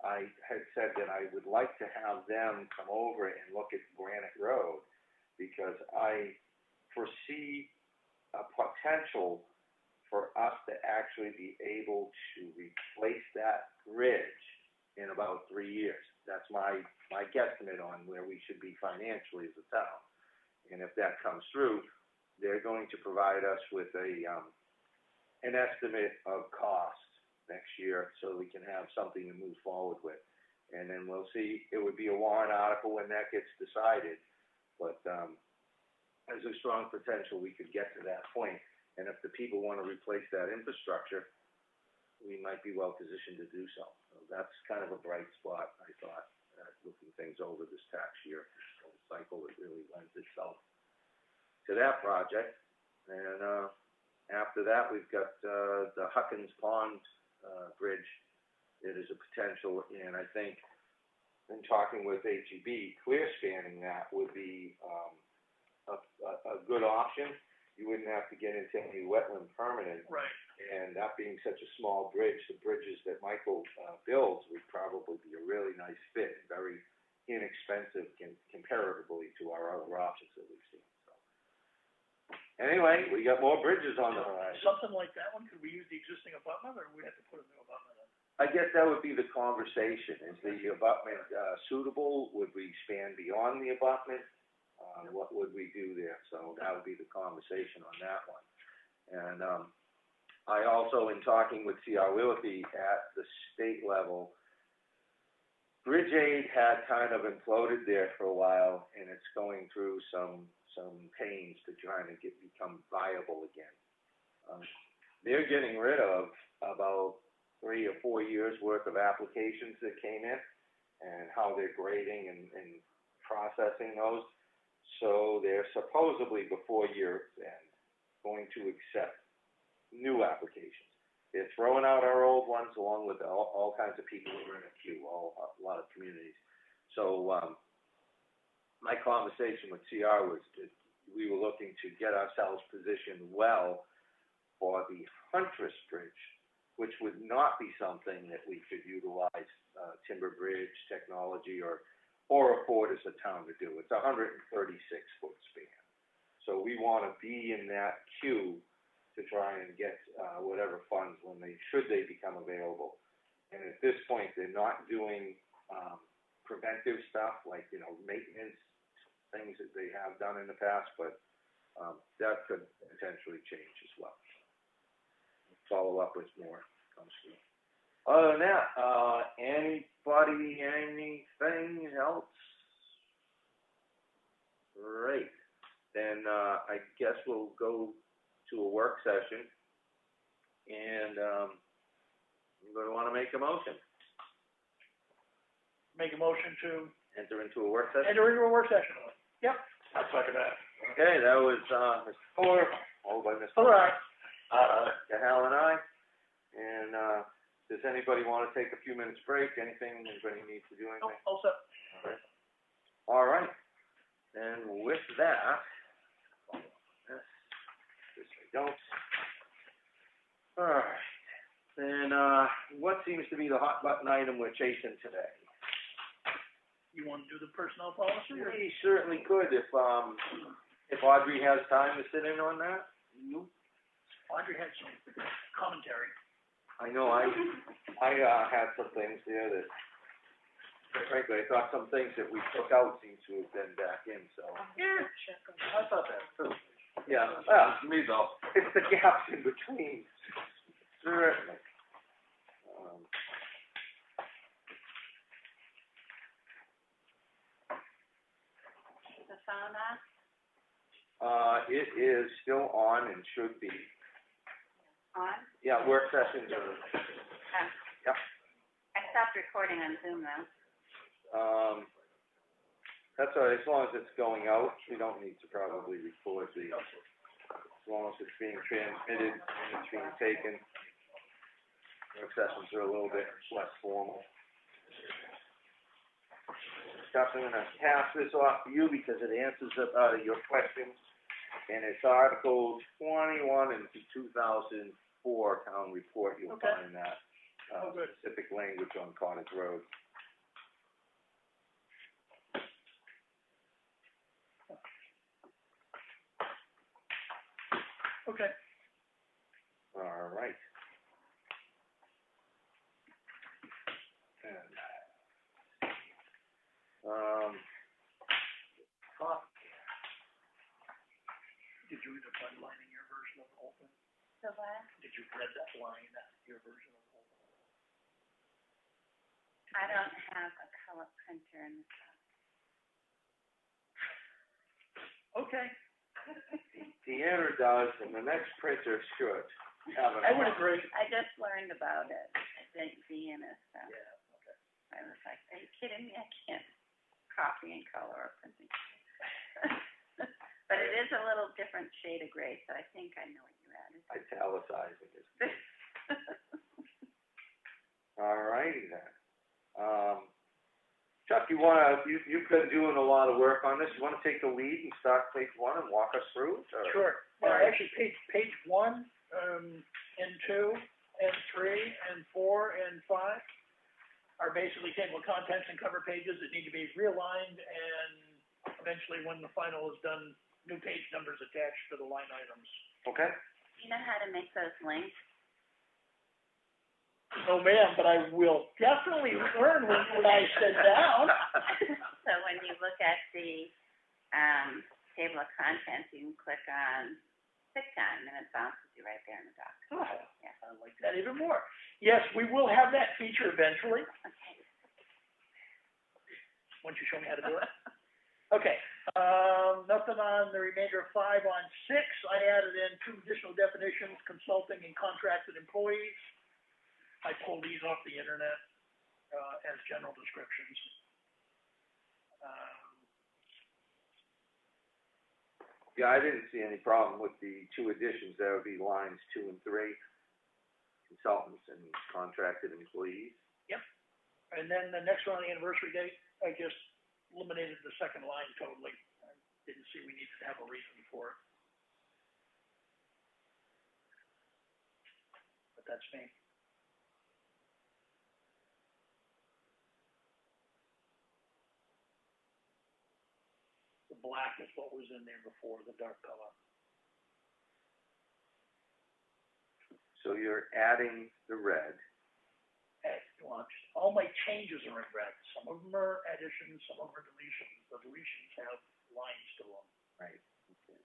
I had said that I would like to have them come over and look at Granite Road, because I foresee a potential for us to actually be able to replace that bridge in about 3 years. That's my guesstimate on where we should be financially as a town. And if that comes through, they're going to provide us with an estimate of cost next year, so we can have something to move forward with. And then we'll see, it would be a warrant article when that gets decided, but, there's a strong potential we could get to that point. And if the people want to replace that infrastructure, we might be well positioned to do so. So that's kind of a bright spot, I thought, looking things over this tax year, this whole cycle, it really lends itself to that project. And, after that, we've got, the Huckins Pond, bridge. It is a potential, and I think, in talking with HEB, clear spanning that would be, a good option. You wouldn't have to get into any wetland permitting. Right. And that being such a small bridge, the bridges that Michael, builds would probably be a really nice fit, and very inexpensive comparatively to our other options that we've seen. So, anyway, we got more bridges on the horizon. Something like that one, could we use the existing abutment, or we have to put a new abutment in? I guess that would be the conversation. Is the abutment, suitable? Would we span beyond the abutment? What would we do there? So that would be the conversation on that one. And, I also, in talking with C.R. Willoughby at the state level, Bridge Aid had kind of imploded there for a while, and it's going through some pains to try to become viable again. They're getting rid of about 3 or 4 years worth of applications that came in, and how they're grading and processing those. So they're supposedly, before year's end, going to accept new applications. They're throwing out our old ones along with all kinds of people who are in a queue, a lot of communities. So my conversation with CR was that we were looking to get ourselves positioned well for the Huntress Bridge, which would not be something that we could utilize timber bridge technology or afford as a town to do. It's a 136-foot span. So we want to be in that queue to try and get whatever funds should they become available. And at this point, they're not doing preventive stuff like, maintenance things that they have done in the past, but that could potentially change as well. Follow up with more comes through. Other than that, anybody, anything else? Great. Then I guess we'll go to a work session, and I'm going to want to make a motion. Make a motion to Enter into a work session? enter into a work session. Yep. I'll second that. Okay, that was Mr. Fuller, followed by Mr. All right. Hal and I. And does anybody want to take a few minutes break? Anything? Anybody needs to do anything? All set. All right. All right. And with that, this I don't. All right. Then what seems to be the hot button item we're chasing today? You want to do the personnel policy? Or? We certainly could if Audrey has time to sit in on that. Audrey had some commentary. I know I had some things there that, frankly, I thought some things that we took out seem to have been back in, so. Yeah. I thought that too. Yeah, Me though. it's the gaps in between. Certainly. Is the phone on? It is still on and should be. On? Yeah, work sessions are, Yep. I stopped recording on Zoom though. That's all right, as long as it's going out, we don't need to probably record as long as it's being transmitted and it's being taken. Work sessions are a little bit less formal. Chuck, I'm gonna pass this off to you because it answers your questions. And it's Article 21 in the 2004 town report. You'll find that specific language on Cottage Road. Okay. All right. And, Did you read that line in your version of the whole thing? So what? Did you read that line in your version of the whole thing? I don't have a color printer in this house. Okay. Deanna does, and the next printer should have it. I would agree. I just learned about it. I think Vienna stuff. Yeah, okay. I was like, are you kidding me? I can't copy and color or printing. But it is a little different shade of gray, so I think I know what you added. Italicizing it. All righty then. Chuck, you've been doing a lot of work on this. You want to take the lead and start page 1 and walk us through it? Or? Sure. Actually, page 1, and 2, and 3, and 4, and 5 are basically table of contents and cover pages that need to be realigned, and eventually, when the final is done, new page numbers attached to the line items. Okay. You know how to make those links? No, ma'am, but I will definitely learn when I sit down. So when you look at the table of contents, you can click on sick time, and it bounces you right there in the dock. Oh, Yeah. I like that even more. Yes, we will have that feature eventually, Okay. once you show me how to do it. Okay, nothing on the remainder of 5. On 6, I added in 2 additional definitions, consulting and contracted employees. I pulled these off the internet, as general descriptions. Yeah, I didn't see any problem with the 2 additions. That would be lines 2 and 3, consultants and contracted employees. Yep. And then the next one on the anniversary date, I just eliminated the second line totally. I didn't see we needed to have a reason for it. But that's me. The black is what was in there before, the dark color. So you're adding the red. Hey, watch. All my changes are in red. Some of them are additions, some of them are deletions. The deletions have lines to them. Right. Okay.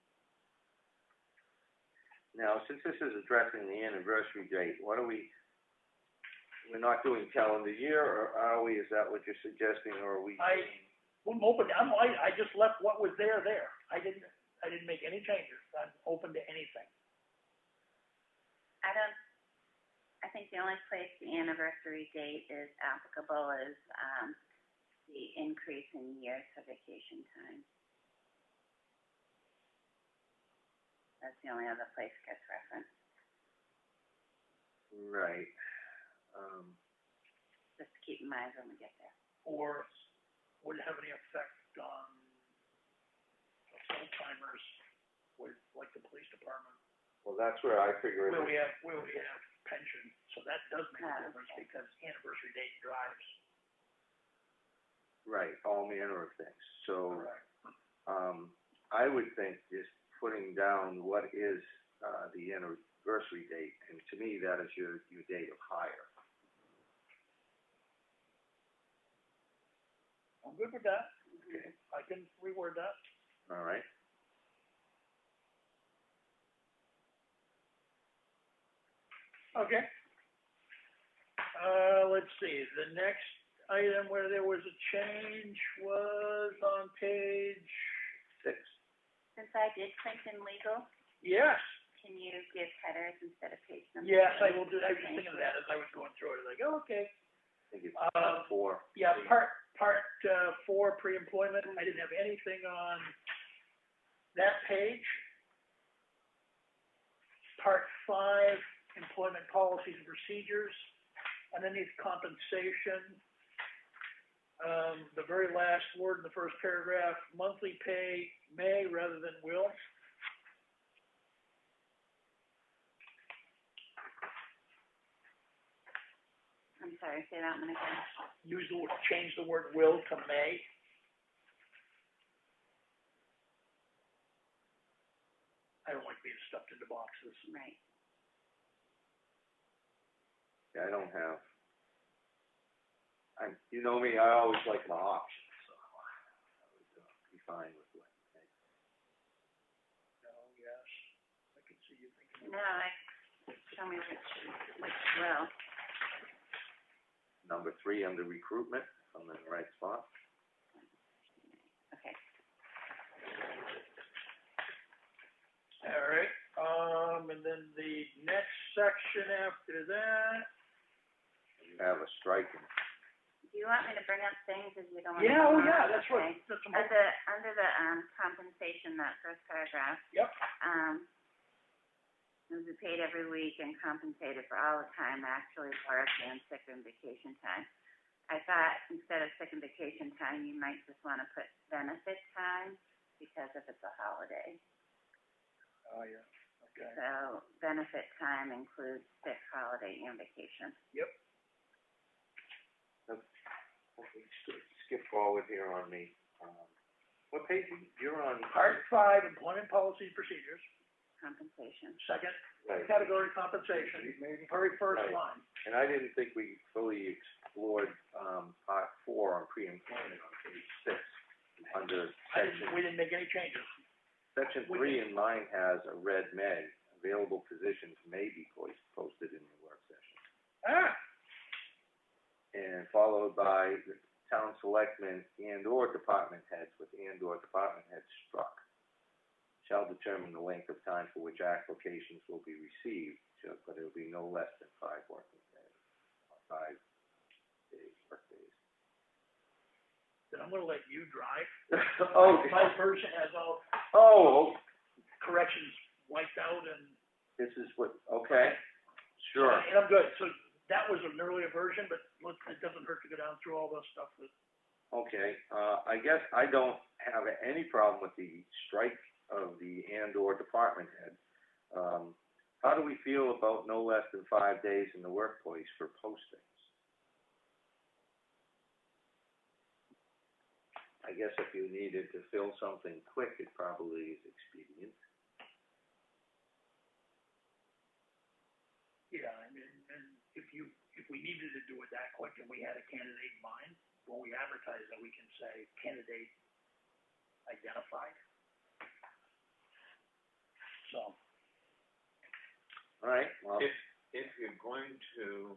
Now, since this is addressing the anniversary date, what are we're not doing calendar year, or are we? Is that what you're suggesting, or are we? I'm open. I just left what was there. I didn't make any changes. I'm open to anything. I think the only place the anniversary date is applicable is, the increase in years for vacation time. That's the only other place it gets referenced. Right. Just to keep in mind when we get there. Or would it have any effect on full-timers with, like, the police department? Well, that's where I figure it. Where we have pension, so that does make a difference because anniversary date drives. Right, all manner of things. So, Correct. I would think just putting down what is, the anniversary date, and to me, that is your date of hire. I'm good with that. Okay. I can reword that. All right. Okay. Let's see, the next item where there was a change was on page 6. Since I did print in legal, yes. can you give headers instead of page numbers? Yes, I will do, I was just thinking of that as I was going through it, like, oh, okay. I think it's part 4. Yeah, part 4, pre-employment, I didn't have anything on that page. Part 5, employment policies and procedures, underneath compensation, the very last word in the first paragraph, monthly pay may rather than will. I'm sorry, say that one again. Change the word will to may. I don't like being stuffed into boxes. Right. Yeah, I don't have. You know me, I always like my options, so I would be fine with what you think. No, yes, I can see you thinking. No, show me which will. Number 3 under recruitment, if I'm in the right spot. Okay. All right, and then the next section after that. You have a striking. Do you want me to bring up things if you don't want Yeah, to? oh yeah, that's what, Okay. that's what. Under the compensation, that first paragraph. Yep. Is paid every week and compensated for all the time actually worked and sick and vacation time. I thought instead of sick and vacation time, you might just want to put benefit time because if it's a holiday. Oh, yeah, okay. So benefit time includes sick, holiday, and vacation. Yep. Skip forward here on me. What page you're on? Part 5, employment policies, procedures. Compensation. Second Right. category, compensation. Very first Right. line. And I didn't think we fully explored, part 4 on pre-employment on page 6, under section We didn't make any changes. Section 3 in mine has a red May. Available positions may be posted in the work session. And followed by the town selectmen and/or department heads with and/or department heads struck shall determine the length of time for which applications will be received, but it will be no less than 5 working days, or 5 days, work days. Then I'm gonna let you drive. Oh, My version has all oh, corrections wiped out and. this is what, okay, sure. And I'm good, so that was an earlier version, but look, it doesn't hurt to go down through all the stuff that. Okay, I guess I don't have any problem with the strike of the and/or department head. How do we feel about no less than 5 days in the workplace for postings? I guess if you needed to fill something quick, it probably is expedient. Yeah, I mean, and if we needed to do it that quick and we had a candidate in mind, when we advertise that, we can say candidate identified. So. All right, well, If you're going to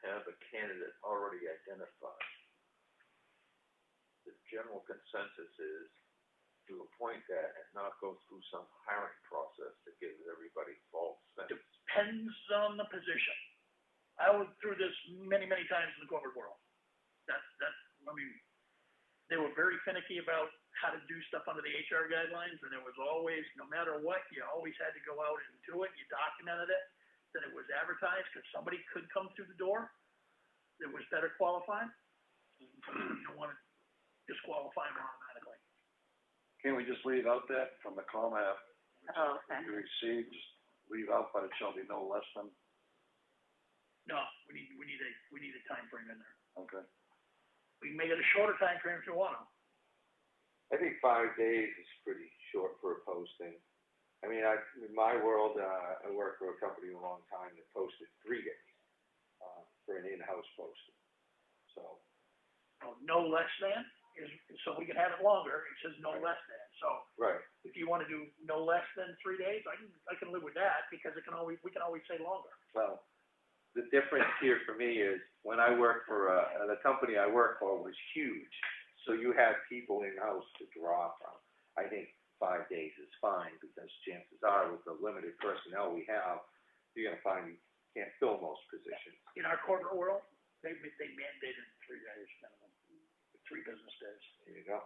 have a candidate already identified, the general consensus is to appoint that and not go through some hiring process that gives everybody false sense. Depends on the position. I went through this many, many times in the corporate world. I mean, they were very finicky about how to do stuff under the HR guidelines, and there was always, no matter what, you always had to go out and do it, you documented it, that it was advertised, because somebody could come through the door that was better qualified. You don't want to disqualify them automatically. Can't we just leave out that from the Comeau? Oh, okay. You receive, just leave out, but it shall be no less than, No, we need a time frame in there. okay. We can make it a shorter time frame if you want to. I think 5 days is pretty short for a posting. I mean, in my world, I worked for a company a long time that posted 3 days for an in-house posting. So. No less than is, so we can have it longer. It says no less than. So. Right. If you want to do no less than 3 days, I can live with that because we can always say longer. Well, the difference here for me is when I worked for the company I worked for was huge, so you had people in-house to draw from. I think 5 days is fine because chances are with the limited personnel we have, you're going to find you can't fill most positions. In our corporate world, they mandated 3 days minimum, 3 business days. There you go.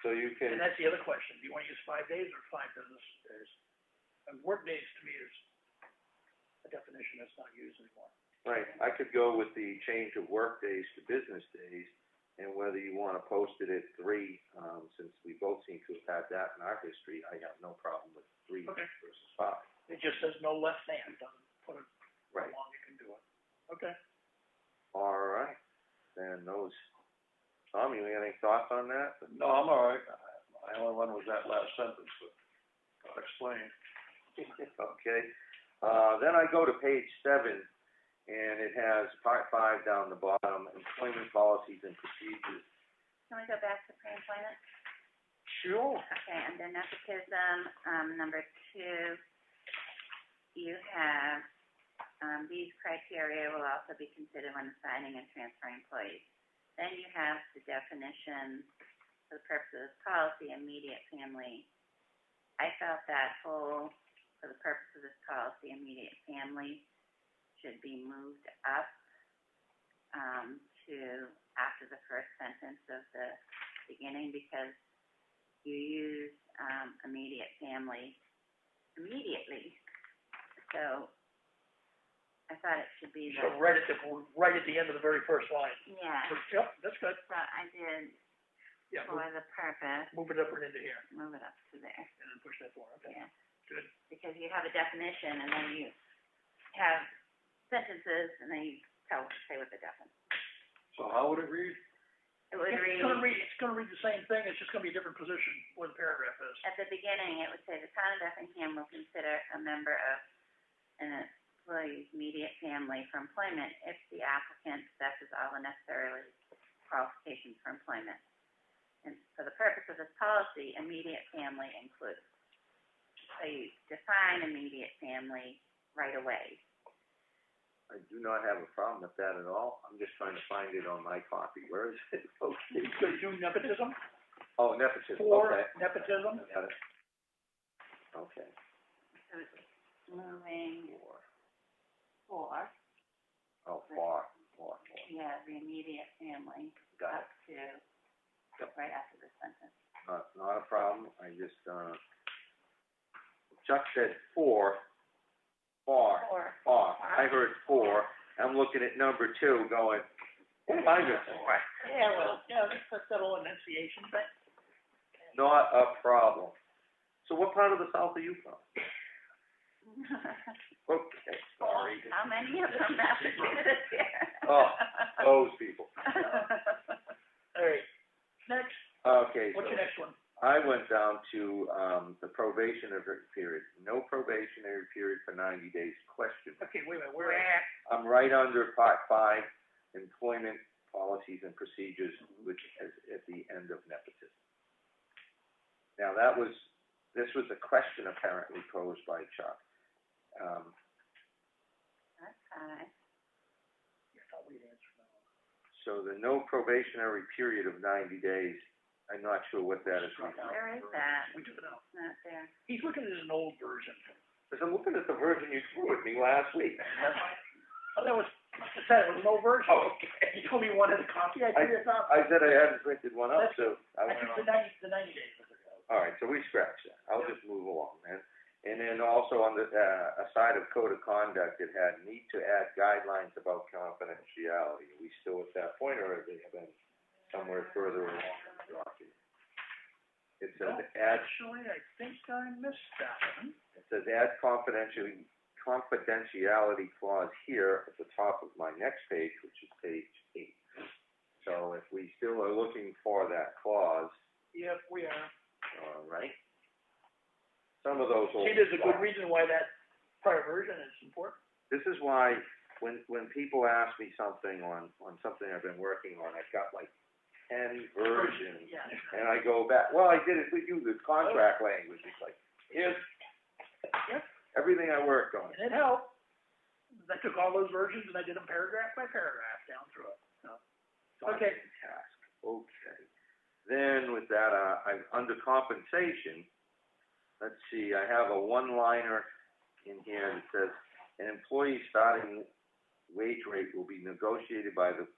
So you can. And that's the other question. Do you want to use 5 days or 5 business days? And work days to me is a definition that's not used anymore. Right. I could go with the change of work days to business days, and whether you want to post it at 3, since we both seem to have had that in our history, I have no problem with 3 versus 5. It just says no less than. It doesn't put it Right. how long you can do it. Okay. All right. Then those. Tom, you have any thoughts on that? No, I'm all right. My only one was that last sentence, but I'll explain. Okay. Then I go to page 7, and it has part 5 down the bottom, employment policies and procedures. Can we go back to pre-employment? Sure. Okay, under nepotism, number 2, you have, these criteria will also be considered when assigning and transferring employees. Then you have the definition for the purpose of this policy, immediate family. I felt that whole, for the purpose of this policy, immediate family should be moved up to after the first sentence of the beginning, because you use immediate family immediately. So I thought it should be So right at the end of the very first line. yeah. Yep, that's good. So I did Yeah, for the purpose, move it up and into here, move it up to there. and then push that forward. Okay. Yeah. Good. Because you have a definition and then you have sentences and then you say what the definition. So how would it read? It would read, It's gonna read the same thing. It's just gonna be a different position where the paragraph is. at the beginning, it would say the town of Effingham will consider a member of an employee's immediate family for employment if the applicant possesses all the necessary qualifications for employment. and for the purpose of this policy, immediate family includes. So you define immediate family right away. I do not have a problem with that at all. I'm just trying to find it on my copy. Where is it? Okay. You could do nepotism, Oh, nepotism, for okay. nepotism. I got it. Okay. So it's moving Four. for, Oh, far. yeah, the immediate family Got up to, right after the sentence. Not a problem. I just, Chuck said far. Or, I heard four. I'm looking at number 2 going, what am I missing? Yeah, well, yeah, that's that little enunciation thing. Not a problem. So what part of the South are you from? Okay, sorry. how many of them Massachusetts here? Oh, those people. All right, next, Okay, what's so your next one? I went down to, the probationary period. No probationary period for 90 days, question. Okay, wait a minute, where? Where, I'm right under part 5, employment policies and procedures, which is at the end of nepotism. Now, this was a question apparently posed by Chuck. that's fine. I thought we'd answer that one. So the no probationary period of 90 days, I'm not sure what that is. Where is that? We took it out. It's not there. He's looking at an old version. Because I'm looking at the version you threw at me last week. Oh, that was, like I said, it was an old version. Oh, okay. You told me you wanted a copy, I threw it out. I said I hadn't printed one up, so I I went took on. the 90 days. All right, so we scratched that. I'll just move along then. And then also on the, aside of code of conduct, it had need to add guidelines about confidentiality. Are we still at that point, or have they been somewhere further along in the document? It says add, Actually, I think I missed that one. it says add confidentiality clause here at the top of my next page, which is page 8. So if we still are looking for that clause, Yep, we are. all right. Some of those will. See, there's a good reason why that prior version is important. This is why when people ask me something on something I've been working on, I've got like 10 versions, Yeah. and I go back, well, I did it with you, the contract language. It's like, here's Yep. everything I worked on. And it helped. I took all those versions and I did them paragraph by paragraph down through it. So, okay. Task. Okay. Then with that, I'm under compensation. Let's see, I have a one-liner in here that says, an employee starting wage rate will be negotiated by the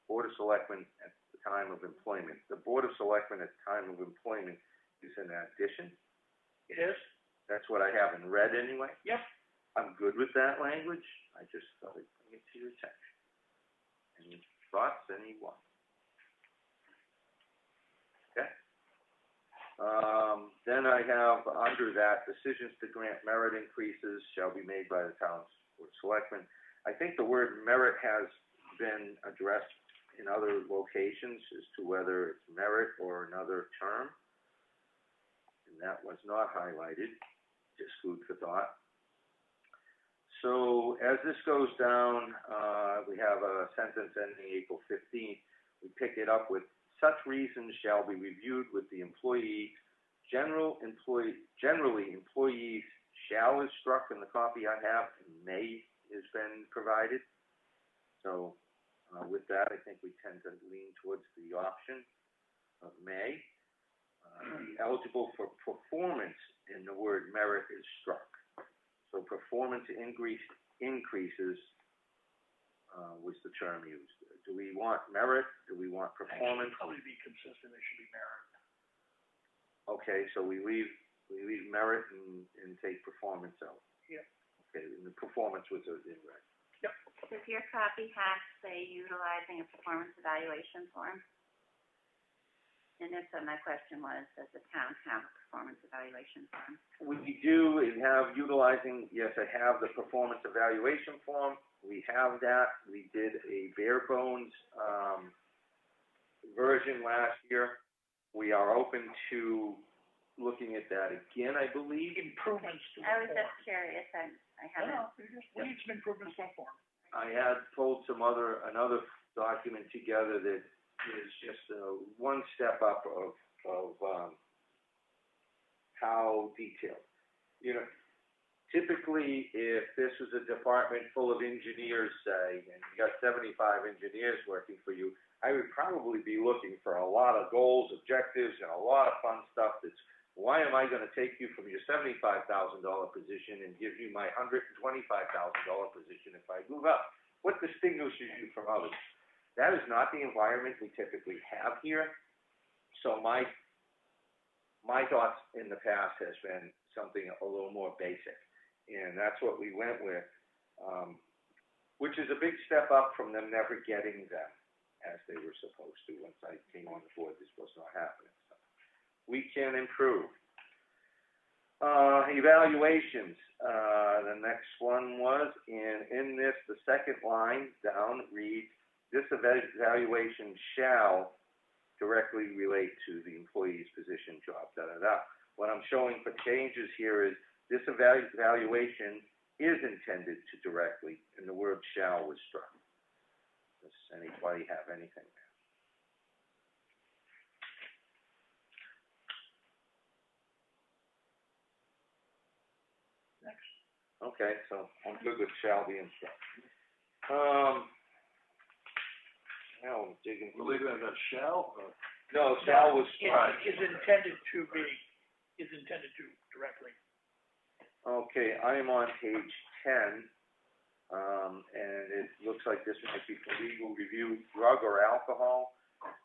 Board of Selectmen at the time of employment. The Board of Selectmen at the time of employment is an addition. It is? That's what I have in red anyway. Yep. I'm good with that language. I just thought I'd bring it to your attention. Any thoughts, anyone? Okay. Then I have under that, decisions to grant merit increases shall be made by the town's Board of Selectmen. I think the word merit has been addressed in other locations as to whether it's merit or another term. And that was not highlighted, just food for thought. So as this goes down, we have a sentence ending April 15th. We pick it up with, such reasons shall be reviewed with the employee. Generally, employees shall is struck in the copy I have, and may has been provided. So with that, I think we tend to lean towards the option of may. Eligible for performance in the word merit is struck. So performance increases was the term used. Do we want merit? Do we want performance? Probably be consistent, it should be merit. Okay, so we leave merit and take performance out. Yep. Okay, and the performance was in red. Yep. Does your copy have, say, utilizing a performance evaluation form? And if so, my question was, does the town have a performance evaluation form? We do have utilizing, yes, I have the performance evaluation form. We have that. We did a bare bones version last year. We are open to looking at that again, I believe. Improvements to the I was form. just curious, I haven't. No, we need some improvements to the form. I had pulled another document together that is just one step up of how detailed. You know, typically, if this was a department full of engineers, say, and you got 75 engineers working for you, I would probably be looking for a lot of goals, objectives, and a lot of fun stuff that's, why am I going to take you from your $75,000 position and give you my $125,000 position if I move up? What distinguishes you from others? That is not the environment we typically have here. So my thoughts in the past has been something a little more basic. And that's what we went with, which is a big step up from them never getting them as they were supposed to. Once I came on the board, this was not happening. So we can improve. Evaluations. The next one was, in this, the second line down reads, this evaluation shall directly relate to the employee's position, job, da-da-da. What I'm showing for changes here is this evaluation is intended to directly, and the word shall was struck. Does anybody have anything there? Next. Okay, so I'm good with shall be instructed. Now I'm digging. We're leaving it at shall, or? No, shall was struck. Is intended to directly. Okay, I am on page 10, and it looks like this might be for legal review, drug or alcohol.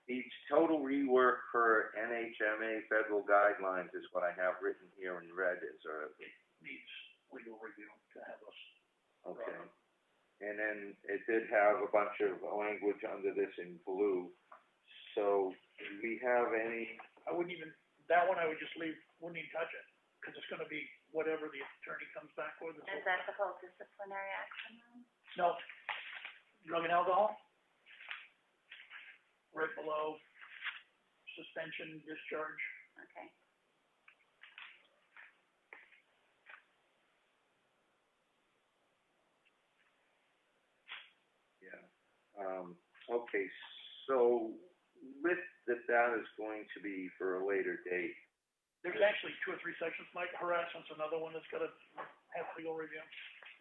Each total rework per NHMA federal guidelines is what I have written here in red as Needs legal review to have us. okay. And then it did have a bunch of language under this in blue. So, do we have any? I wouldn't even, that one I would just leave, wouldn't even touch it, because it's gonna be whatever the attorney comes back with. Is that the whole disciplinary action one? No, drug and alcohol, right below suspension, discharge. Okay. Yeah. Okay, so with that is going to be for a later date. There's actually 2 or 3 sections, Mike. Harassment's another one that's gotta have legal review.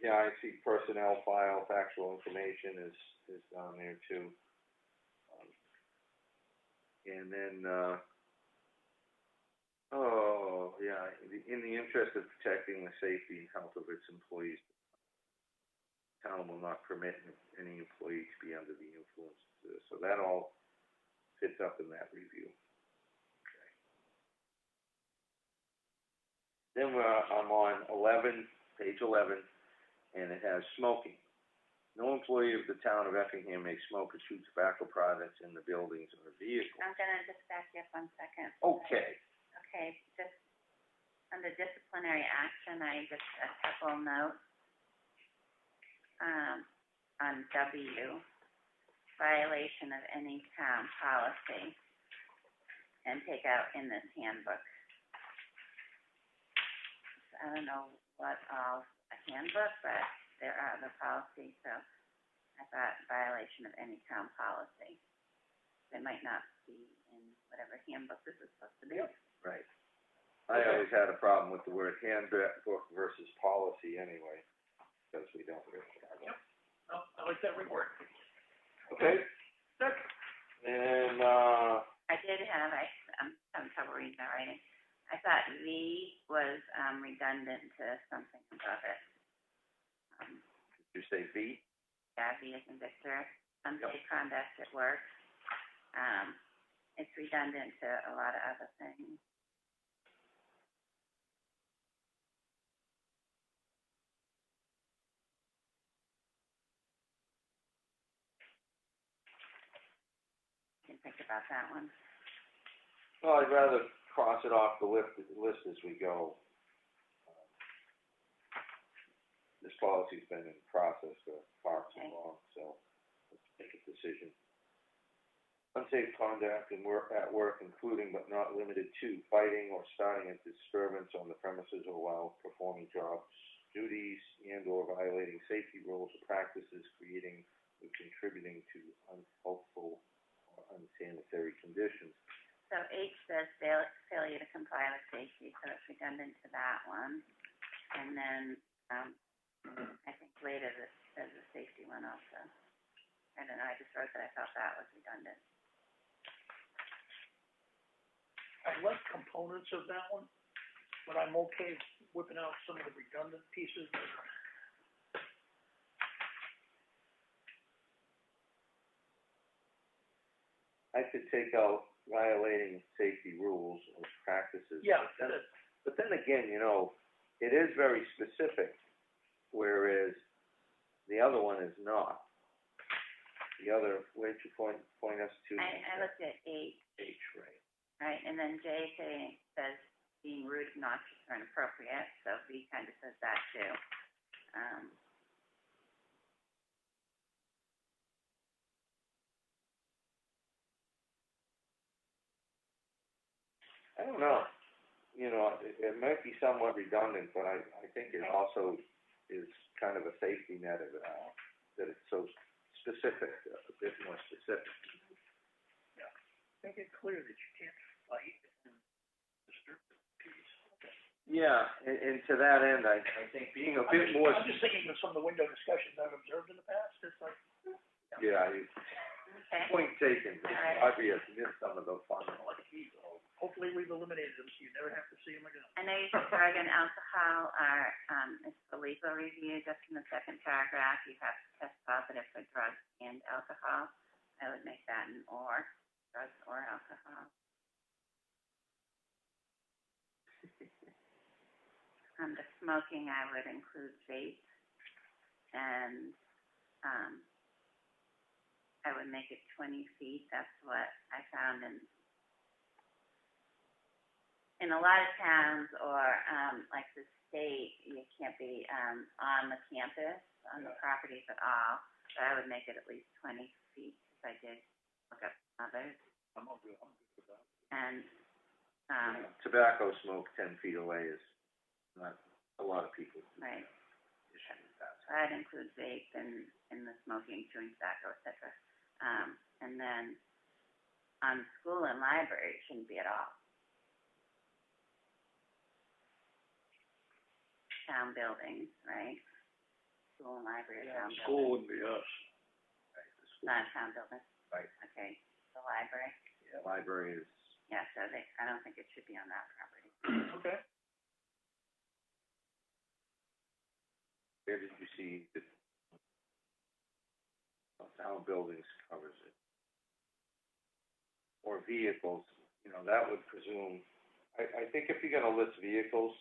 Yeah, I see personnel file, factual information is down there too. And then, in the interest of protecting the safety and health of its employees, the town will not permit any employee to be under the influence. So that all fits up in that review. Okay. Then I'm on 11, page 11, and it has smoking. No employee of the town of Effingham may smoke or chew tobacco products in the buildings or vehicles. I'm gonna just back you up 1 second. Okay. Okay, just under disciplinary action, I just a couple notes. On W, violation of any town policy, and take out in this handbook. I don't know what all a handbook, but there are the policies, so I thought violation of any town policy. It might not be in whatever handbook this is supposed to be. Right. I always had a problem with the word handbook versus policy anyway, because we don't really have it. Yep. No, I like that reword. Okay. Next. And, I did have, I'm having trouble reading my writing. I thought V was, redundant to something above it. did you say V? Yeah, V as in Victor, unsafe conduct at work. It's redundant to a lot of other things. You can think about that one. Well, I'd rather cross it off the list as we go. This policy's been in process for far too long, so let's make a decision. Unsafe conduct at work, including but not limited to fighting or starting a disturbance on the premises or while performing jobs, duties, and/or violating safety rules or practices, creating or contributing to unhelpful or unsafe sanitary conditions. So H says failure to comply with safety, so it's redundant to that one. And then, I think later there's a safety one also. I don't know, I just wrote that I thought that was redundant. I like components of that one, but I'm okay whipping out some of the redundant pieces. I could take out violating safety rules or practices. Yeah, But then again, you know, it is very specific, whereas the other one is not. The other, where'd you point us to? I looked at H, right. right, and then J says being rude, obnoxious, or inappropriate, so B kind of says that too. I don't know. You know, it might be somewhat redundant, but I think it also is kind of a safety net of it, that it's so specific, a bit more specific. Yeah, make it clear that you can't fight and disturb the peace. Okay. Yeah, and to that end, I think being a bit more. I'm just thinking of some of the window discussions I've observed in the past, it's like. Yeah, Okay. point taken. All right. Obvious, missed some of those fun. Hopefully we've eliminated them, so you never have to see them again. I know you said drug and alcohol are, is for legal review, just in the second paragraph, you have to test positive for drugs and alcohol. I would make that an or, drugs or alcohol. The smoking, I would include vape, and, I would make it 20 feet, that's what I found in a lot of towns, or, like the state, you can't be, on the campus, on the properties at all, so I would make it at least 20 feet, because I did look up others. I'm good with that. And, Tobacco smoke 10 feet away is not a lot of people. right, Issue with that. so I'd include vape and the smoking, chewing tobacco, et cetera. And then on school and library, it shouldn't be at all. Town buildings, right? School and library, Yeah, town school buildings. wouldn't be us. Right, the school. Not town buildings. Right. Okay, the library. Yeah, library is. Yeah, so I don't think it should be on that property. Okay. Where did you see the town buildings covers it? Or vehicles, you know, that would presume, I think if you're gonna list vehicles,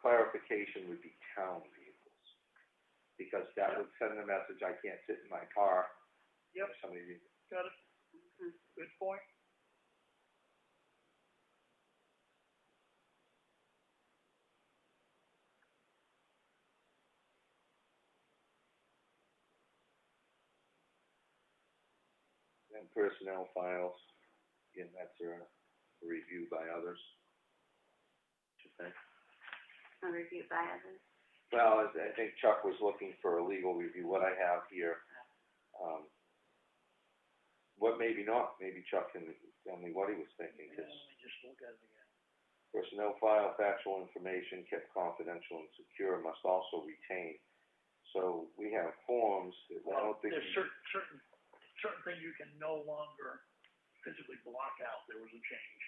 clarification would be town vehicles. Because that would send the message, I can't sit in my car. Yep. Somebody, Got it. Mm-hmm. Good point. and personnel files, again, that's a review by others. What you think? A review by others. Well, I think Chuck was looking for a legal review. What I have here, what maybe not, maybe Chuck can tell me what he was thinking, Yeah, because let me just look at it again. personnel file, factual information kept confidential and secure must also retain. So we have forms that I don't think. There's certain things you can no longer physically block out. There was a change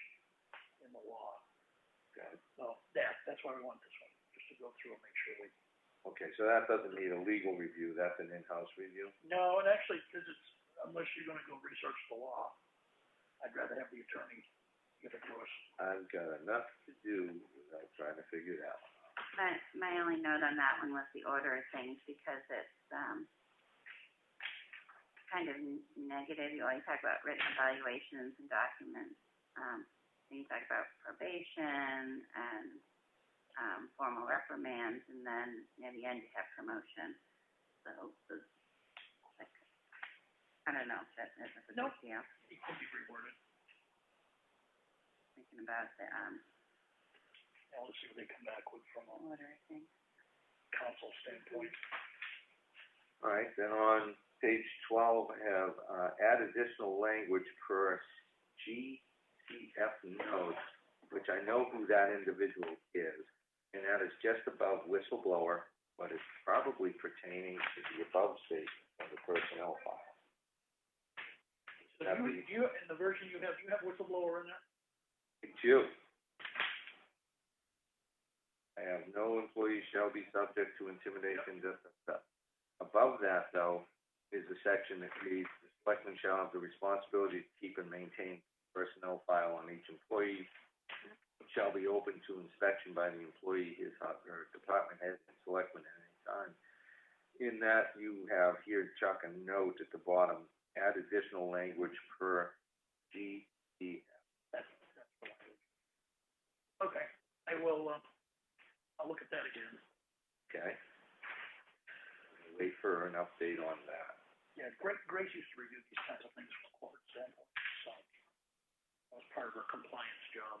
in the law. Okay. So, that's why we want this one, just to go through and make sure we. Okay, so that doesn't need a legal review, that's an in-house review? No, and actually, because it's, unless you're gonna go research the law, I'd rather have the attorney give it to us. I've got enough to do without trying to figure it out. My only note on that one was the order of things, because it's, kind of negative. You always talk about written evaluations and documents. Then you talk about probation and, formal reprimands, and then near the end you have promotion. So, like, I don't know if that is a big Nope. deal. It could be reworded. Thinking about the, Now, let's see what they come back with from a order of things. council standpoint. All right, then on page 12, have, add additional language per GCF notes, which I know who that individual is, and that is just above whistleblower, but it's probably pertaining to the above statement of the personnel file. So you, in the version you have whistleblower in there? I do. I have no employee shall be subject to intimidation, Above that, though, is the section that reads, the selectman shall have the responsibility to keep and maintain personnel file on each employee, which shall be open to inspection by the employee, his or department head, and selectman at any time. In that, you have here, Chuck, a note at the bottom, add additional language per GDF. That's what I would. Okay, I will, I'll look at that again. Okay. Wait for an update on that. Yeah, Grace used to review these kinds of things from a corporate standpoint, so that was part of her compliance job.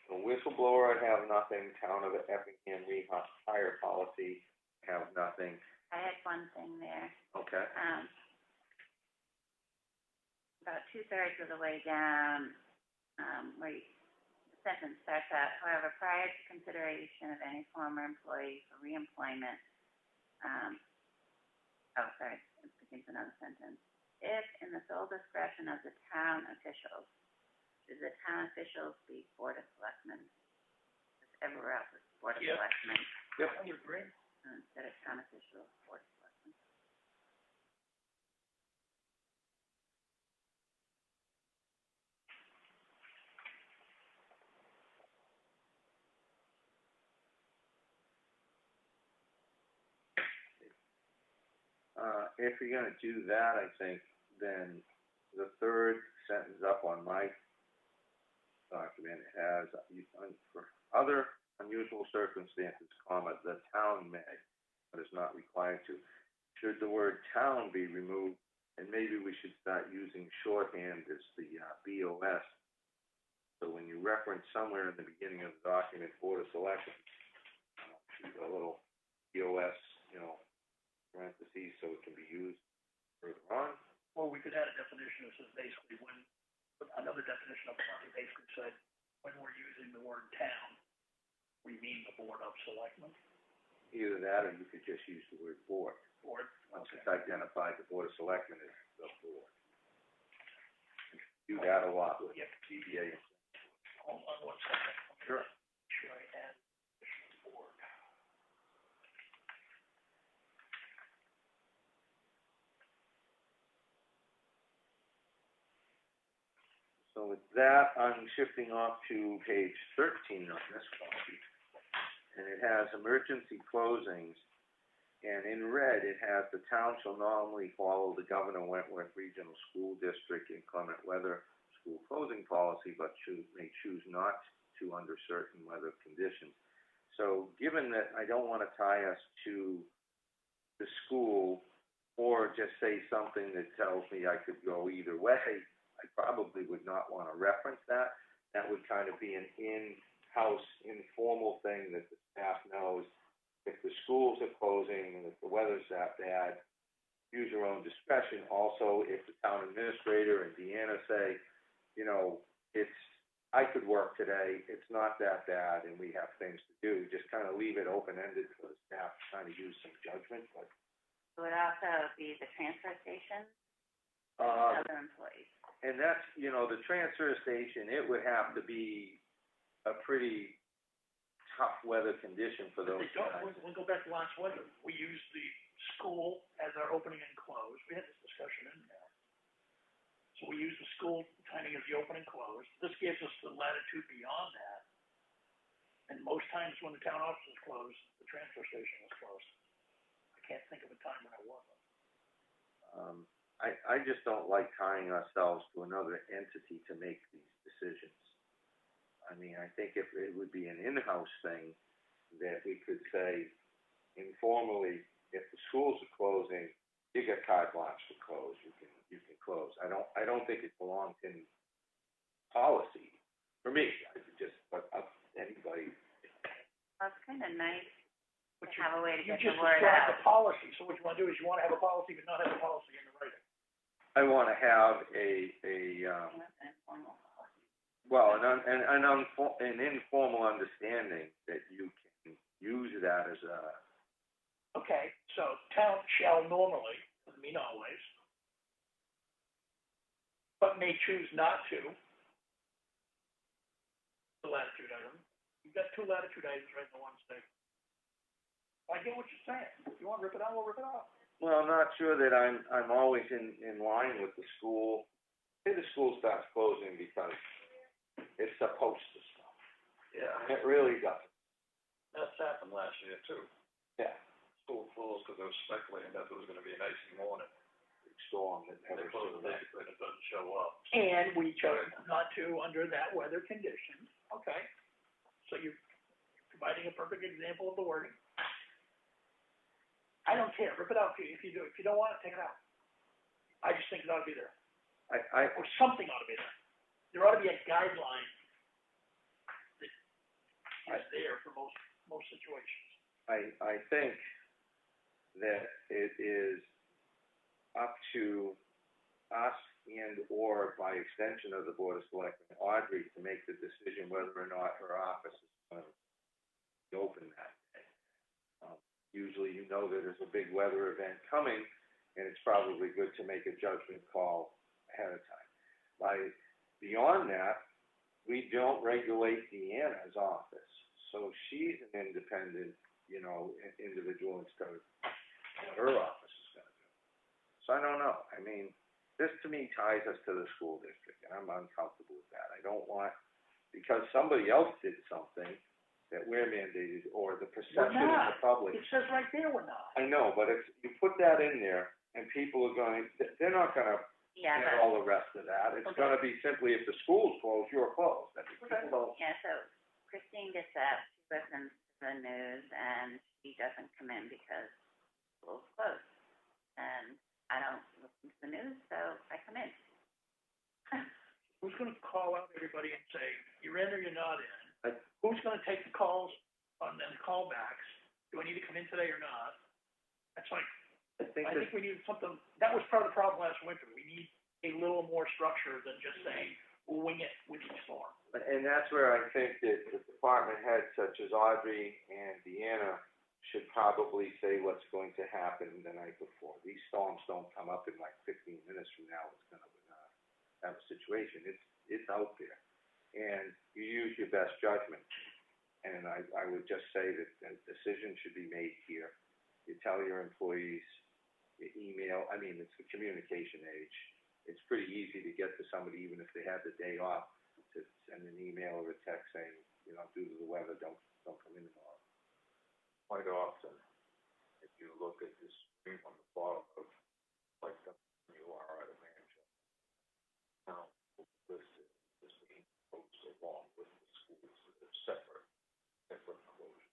So whistleblower, I have nothing. Town of Effingham rehire policy, have nothing. I had one thing there. Okay. About 2/3 of the way down, where the sentence starts out, however, prior to consideration of any former employee for reemployment, it begins another sentence. If, in the sole discretion of the town officials, should the town officials be Board of Selectmen? Because everywhere else is Board of Selectmen. Yep, I would agree. Instead of town officials, Board of Selectmen. If you're gonna do that, I think, then the third sentence up on my document has, for other unusual circumstances, comma, the town may, but is not required to. Should the word town be removed, and maybe we should start using shorthand as the BOS. So when you reference somewhere in the beginning of the document, Board of Selectmen, shoot a little BOS, parentheses, so it can be used further on. Or we could add a definition that says basically when, another definition up front, that basically said, when we're using the word town, we mean the Board of Selectmen. Either that, or you could just use the word board. Board. Once it's identified, the Board of Selectmen is the board. Do that a lot with CBA. Hold on one second. Sure. Sure I add board. So with that, I'm shifting off to page 13 on this copy. And it has emergency closings. And in red, it has the town shall normally follow the Governor Wentworth Regional School District inclement weather school closing policy, but may choose not to under certain weather conditions. So given that I don't want to tie us to the school or just say something that tells me I could go either way, I probably would not want to reference that. That would kind of be an in-house, informal thing that the staff knows. If the schools are closing and if the weather's that bad, use your own discretion. Also, if the town administrator and Deanna say, I could work today, it's not that bad, and we have things to do, just kind of leave it open-ended for the staff to kind of use some judgment. But It would also be the transfer station, and other employees. And that's, the transfer station, it would have to be a pretty tough weather condition for those guys. We'll go back to last winter. We used the school as our opening and close. We had this discussion in there. So we used the school timing as the open and close. This gives us the latitude beyond that. And most times when the town office is closed, the transfer station is closed. I can't think of a time when it wasn't. I just don't like tying ourselves to another entity to make these decisions. I mean, I think if it would be an in-house thing, that we could say informally, if the schools are closing, you get carte blanche to close. You can close. I don't think it belongs in policy for me. I could just, but anybody. Well, it's kind of nice But to have a way to you get just the word described out. the policy, so what you wanna do is you wanna have a policy, but not have a policy in the writing. I wanna have an informal understanding that you can use that as a, Okay, so town shall normally, doesn't mean always, but may choose not to. The latitude item. You've got two latitude items right in the one statement. I get what you're saying. If you wanna rip it out, we'll rip it out. well, I'm not sure that I'm always in line with the school. Say the school starts closing because it's supposed to stop. Yeah, It really doesn't. that's happened last year too. Yeah. School closed because they were speculating that there was gonna be an icy morning. Big storm that And they never closed showed the up. day, but it doesn't show up. And we chose not to under that weather condition. Okay. So you're providing a perfect example of the wording. I don't care. Rip it out if you do. If you don't want it, take it out. I just think it ought to be there. Or something ought to be there. There ought to be a guideline that is there for most situations. I think that it is up to us and or by extension of the Board of Selectmen, Audrey, to make the decision whether or not her office is going to be open that day. Usually you know that there's a big weather event coming, and it's probably good to make a judgment call ahead of time. Beyond that, we don't regulate Deanna's office, so she's an independent, individual instead of what her office is going to do. So I don't know. I mean, this to me ties us to the school district, and I'm uncomfortable with that. I don't want, because somebody else did something that we're mandated, or the perception of the public. It says right there we're not. I know, but if you put that in there, and people are going, they're not gonna Yeah, get all the rest of that. It's gonna be simply, if the school's closed, you're closed. I mean, people don't. Yeah, so Christine gets up, she listens to the news, and she doesn't come in because school's closed. And I don't listen to the news, so I come in. Who's gonna call out everybody and say, you're in or you're not in? Who's gonna take the calls and the callbacks? Do I need to come in today or not? That's like, I think we need something, that was part of the problem last winter. We need a little more structure than just saying, we'll wing it with each storm. And that's where I think that the department heads such as Audrey and Deanna should probably say what's going to happen the night before. These storms don't come up in like 15 minutes from now. It's gonna have a situation. It's out there. And you use your best judgment. And I would just say that the decision should be made here. You tell your employees, you email, it's the communication age. It's pretty easy to get to somebody, even if they had the day off, to send an email or a text saying, due to the weather, don't come in tomorrow. Quite often, if you look at this screen on the bottom of, like, you are at a mansion, now, listed as being closed along with the schools that are separate closures.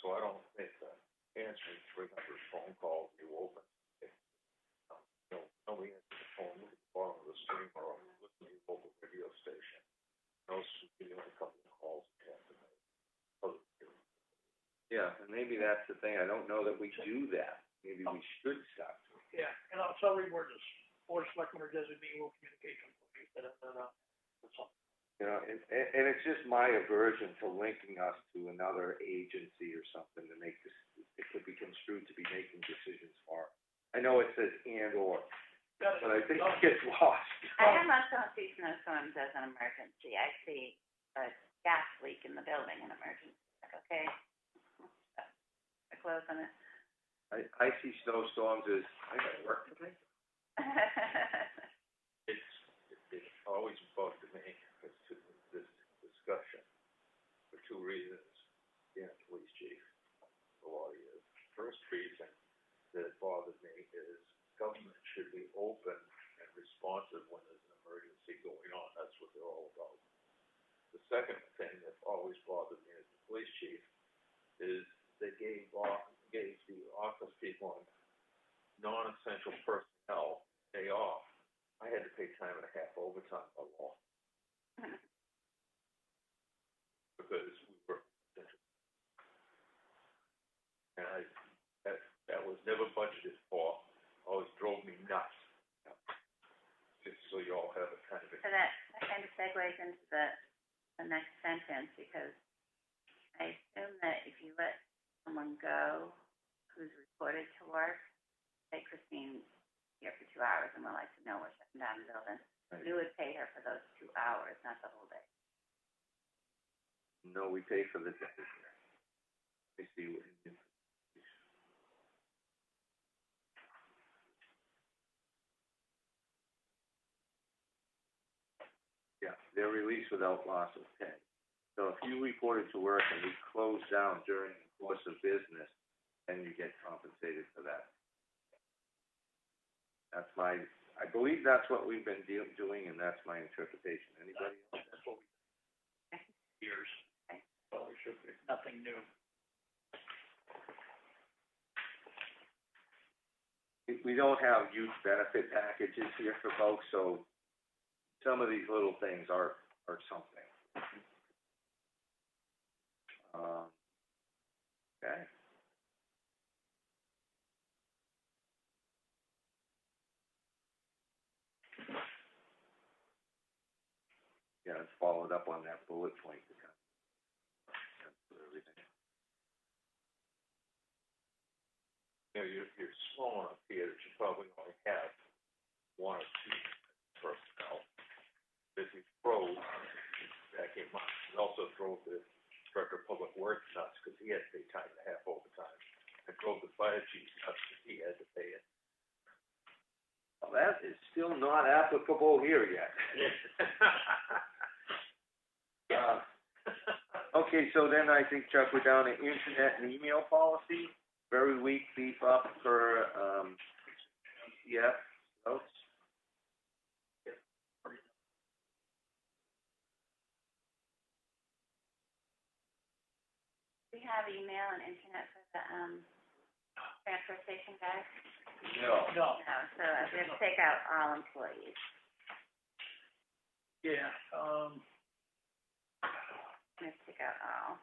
So I don't think that answering 300 phone calls you open, nobody answers the phone, look at the bottom of the screen or listen to your local radio station. Those should be a couple of calls you have to make. Yeah, and maybe that's the thing. I don't know that we do that. Maybe we should stop doing it. Yeah, and I'll tell you where this Board of Selectmen or designee will communicate. That's all. And it's just my aversion to linking us to another agency or something to make this, it could be construed to be making decisions for us. I know it says and or, but I think it gets lost. I almost don't see snowstorms as an emergency. I see a gas leak in the building, an emergency. Like, okay, I close on it. I see snowstorms as, I gotta work today. It always bugged me as to this discussion for two reasons. Yeah, police chief, a lot of years. First reason that bothers me is government should be open and responsive when there's an emergency going on. That's what they're all about. The second thing that always bothered me as the police chief is they gave the office people and non-essential personnel day off. I had to pay time and a half overtime by law. Because we were essential. that kind of segues into the next sentence, because I assume that if you let someone go who's reported to work, say Christine here for 2 hours and would like to know we're shutting down the building, Right. we would pay her for those 2 hours, not the whole day. No, we pay for the day here. Let me see what it is. Yeah, they're released without loss of pay. So if you reported to work and we close down during the course of business, then you get compensated for that. I believe that's what we've been doing, and that's my interpretation. Anybody else? That's what we, years. Okay. Well, it should be nothing new. We don't have huge benefit packages here for folks, so some of these little things are something. Okay. Yeah, it's followed up on that bullet point to kind of for everything. You know, you're small enough here that you probably only have 1 or 2 personnel. If you throw back in mind, it also drove the director of public works nuts because he had to pay time and a half overtime. It drove the fire chief nuts because he had to pay it. Well, that is still not applicable here yet. Okay, so then I think, Chuck, we're down to internet and email policy. Very weak beef up for, yeah, notes. We have email and internet for the, transfer station guys? No. No, No, so we have to take out all employees. yeah, We have to take out all.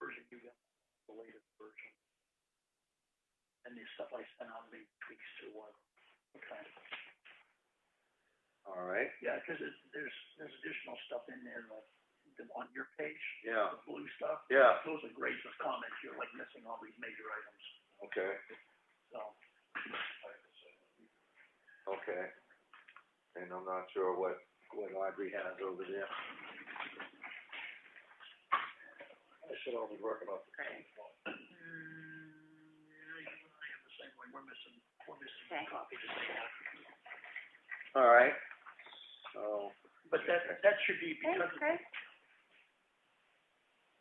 version you got, the latest version. And the stuff I sent out, maybe tweaks to what, okay. All right. Yeah, because there's additional stuff in there, like, on your page. Yeah. The blue stuff. Yeah. Those are great, those comments, you're like missing all these major items, Okay. so. Okay. And I'm not sure what Audrey has over there. I should only work about the Great. Yeah, you and I have the same way, we're missing Okay. copies of that. All right. So. But that should be Thanks, Chris.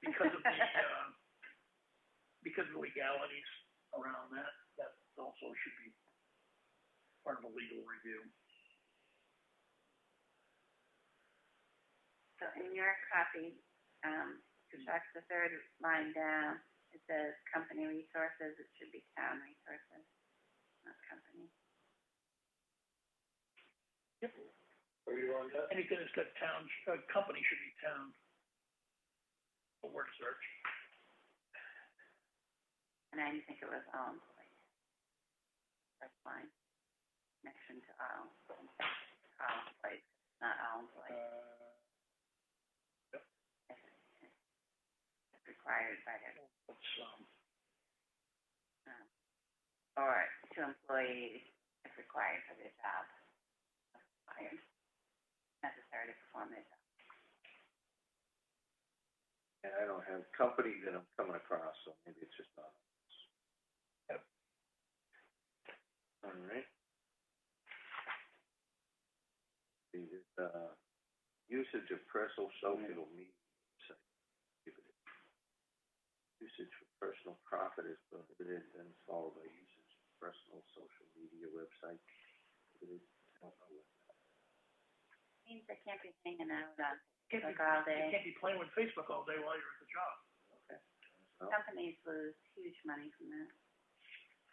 because of the, because of the legalities around that also should be part of a legal review. So in your copy, Chuck, the third line down, it says company resources, it should be town resources, not company. Yep. Are you on that? Anything that's got town, company should be town. A word search. And I think it was all employees. That's fine. Connection to all employees, not all employees. Yep. It's required by their, It's, or to employees, if required for their job. Required. Necessary to perform their job. And I don't have company that I'm coming across, so maybe it's just not. Yep. All right. See, there's, usage of personal social media site. Usage for personal profit is prohibited, then followed by usage of personal social media website. Prohibited. I don't know what that Means they can't be hanging out on can't be, Facebook all you day. can't be playing with Facebook all day while you're at the job. is. So, Companies lose huge money from that.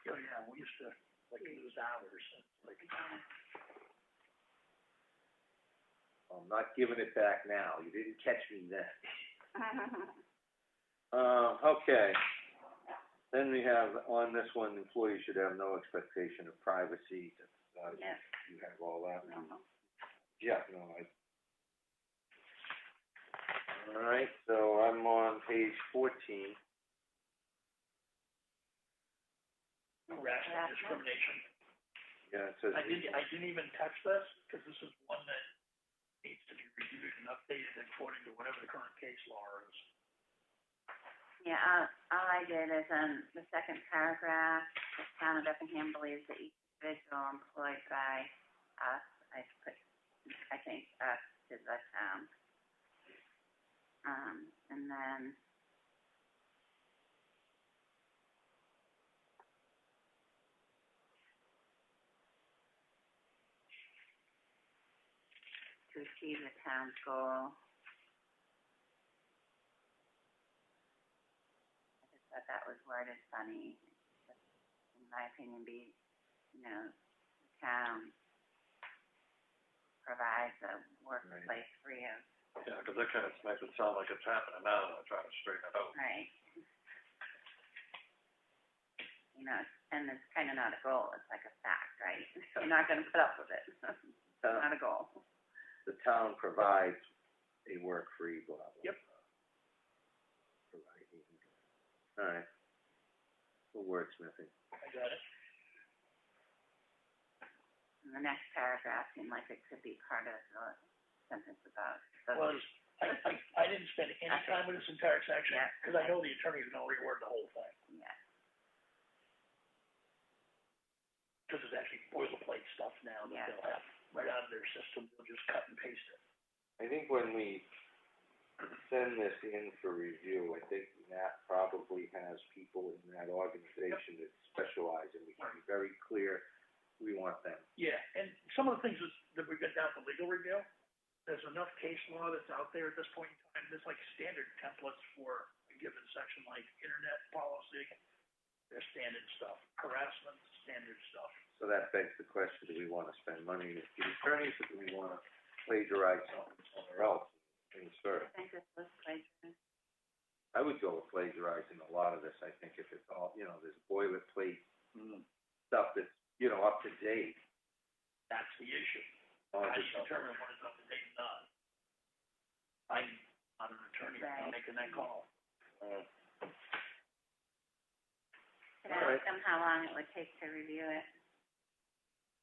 Oh, yeah, we used to, like, lose hours, like, I'm not giving it back now. You didn't catch me then. Okay. Then we have, on this one, employees should have no expectation of privacy. Yes. You have all that. No. Yeah, no, All right, so I'm on page 14. Harassment, discrimination. Yeah, it says. I didn't even touch this, because this is one that needs to be reviewed and updated according to whatever the current case law is. Yeah, all I did is in the second paragraph, the town of Effingham believes that each individual employed by us, I think us is the town. And then to achieve the town's goal. I just thought that was worded funny. In my opinion, the town provides a workplace free of. Yeah, because that kind of makes it sound like it's happening now, and I'm trying to straighten it out. Right. And it's kind of not a goal, it's like a fact, right? You're not gonna put up with it. It's not a goal. The town provides a work-free, blah, blah. Yep. Providing. All right. The wordsmithing. I got it. And the next paragraph seemed like it could be part of the sentence about. Was, I didn't spend any time with this entire section, Yeah. because I know the attorney's gonna reword the whole thing. Yeah. Because it's actually boilerplate stuff now that Yeah. they'll have right out of their system, they'll just cut and paste it. I think when we send this in for review, I think Nat probably has people in that organization that specialize, and we can be very clear, we want them. Yeah, and some of the things that we've got down for legal review, there's enough case law that's out there at this point in time, there's like standard templates for a given section, like internet policy, there's standard stuff, harassment, standard stuff. So that begs the question, do we want to spend money with the attorneys, or do we want to plagiarize something somewhere else and insert it? I think this was plagiarism. I would go with plagiarizing a lot of this. I think if it's all, there's boilerplate stuff that's, up to date. That's the issue. How do you determine what is up to date and not? I'm not an attorney, I'm making that call. Could I ask them how long it would take to review it?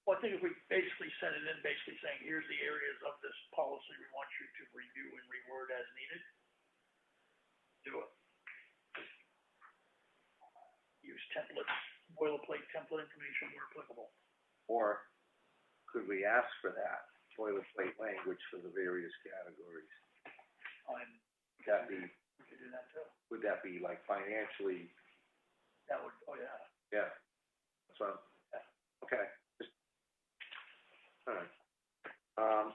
Well, I think if we basically send it in, basically saying, here's the areas of this policy we want you to review and reword as needed, do it. Use templates, boilerplate template information where applicable. Or could we ask for that boilerplate language for the various categories? We could do that too. Would that be like financially? That would, oh yeah. Yeah. That's what okay. All right.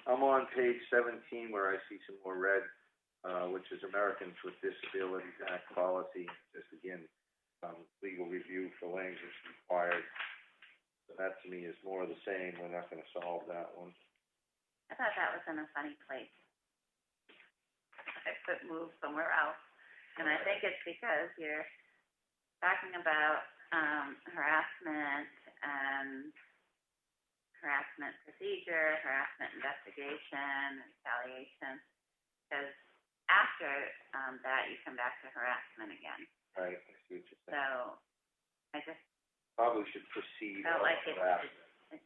I'm on page 17 where I see some more red, which is Americans with Disabilities Act policy. Just again, legal review for language required. So that to me is more of the same. We're not going to solve that one. I thought that was in a funny place. I could move somewhere else. And I think it's because you're talking about harassment and harassment procedure, harassment investigation, retaliation. Because after that, you come back to harassment again. Right, I see what you're saying. So I just probably should proceed. felt like it harassment.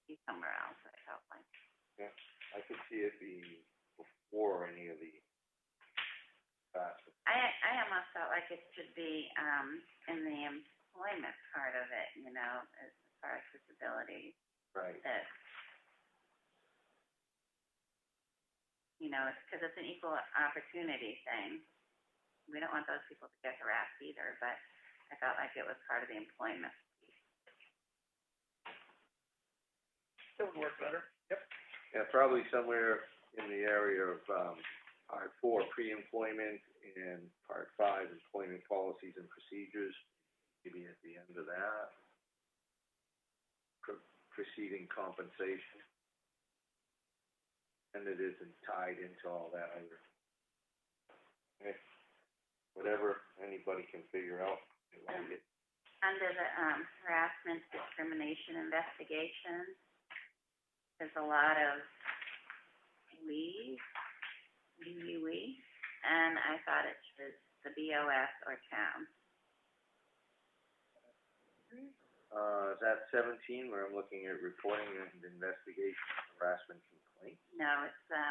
be somewhere else, I felt like. Yeah, I could see it being before any of the harassment. I almost felt like it should be in the employment part of it, as far as disability. Right. That, because it's an equal opportunity thing. We don't want those people to get harassed either, but I felt like it was part of the employment piece. That would work better. Yep. Yeah, probably somewhere in the area of Part 4, pre-employment, and Part 5, employment policies and procedures. Maybe at the end of that. Preceding compensation. And it isn't tied into all that either. Okay. Whatever anybody can figure out, they like it. Under the harassment discrimination investigation, there's a lot of we. and I thought it was the BOS or town. Is that 17 where I'm looking at reporting and investigation of harassment complaint? No, it's, a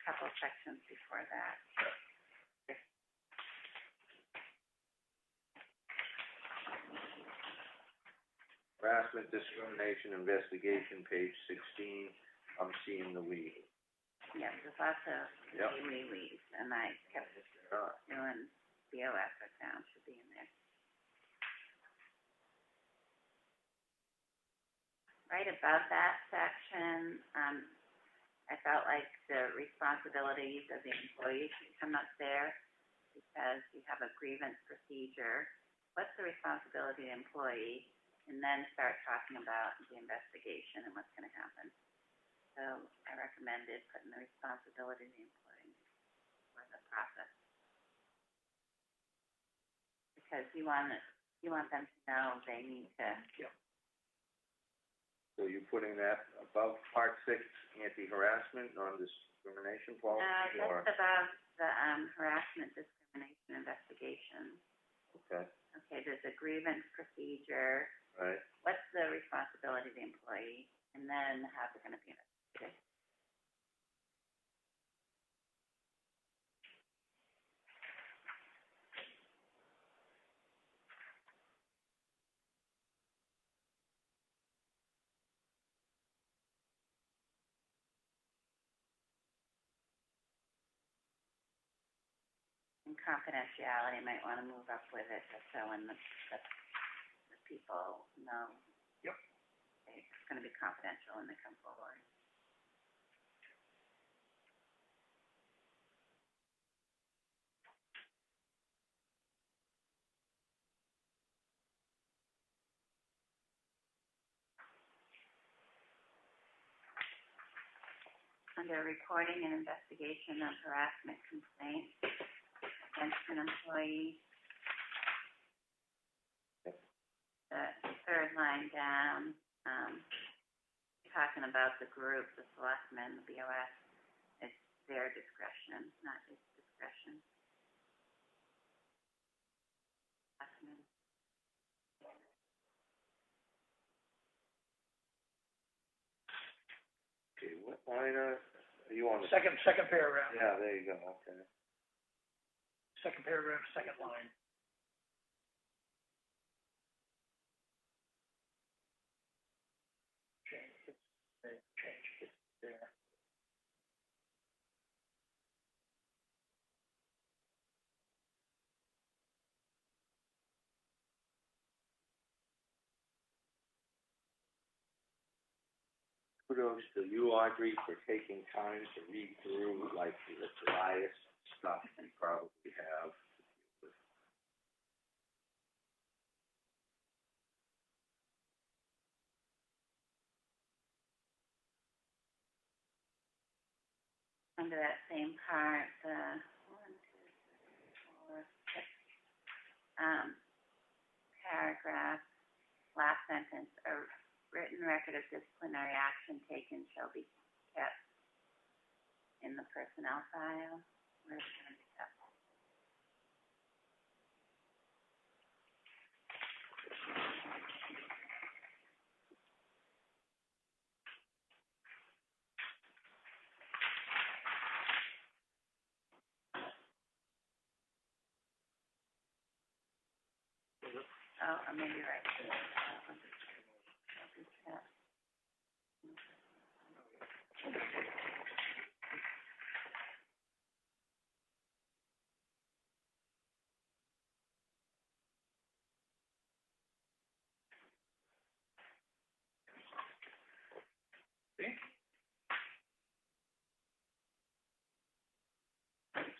couple sections before that. Harassment, discrimination, investigation, page 16, I'm seeing the we. Yeah, there's lots of Yep. we's, and I kept doing BOS or town should be in there. Right above that section, I felt like the responsibilities of the employee should come up there because you have a grievance procedure. What's the responsibility of the employee? And then start talking about the investigation and what's going to happen. So I recommended putting the responsibility of the employee for the process. Because you want them to know they need to. Yep. So you're putting that above part 6, anti-harassment, non-discrimination policy, or? Just above the harassment, discrimination investigation. Okay. Okay, there's a grievance procedure. Right. What's the responsibility of the employee? And then how's it going to be investigated? And confidentiality, might want to move up with it, just so when the people know. Yep. It's going to be confidential when they come forward. Under reporting and investigation of harassment complaints against an employee, the third line down, talking about the group, the selectmen, the BOS, it's their discretion, not his discretion. Selectmen. Okay, what line are you on? The Second paragraph. Yeah, there you go, okay. Second paragraph, second line. Change it there. Kudos to you, Audrey, for taking time to read through, like, the bias stuff you probably have. Under that same part, the 1, 2, 3, 4, 6, paragraph, last sentence, a written record of disciplinary action taken shall be kept in the personnel file. Where's it going to be kept? Oh, or maybe right here.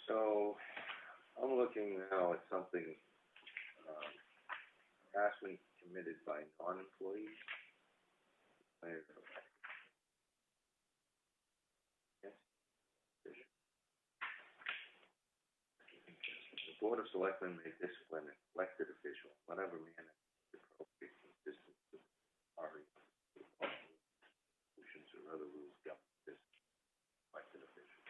So, I'm looking now at something, harassment committed by non-employees. The Board of Selectmen may discipline an elected official, in whatever manner is appropriate, consistent with our resolutions or other rules governing this elected official.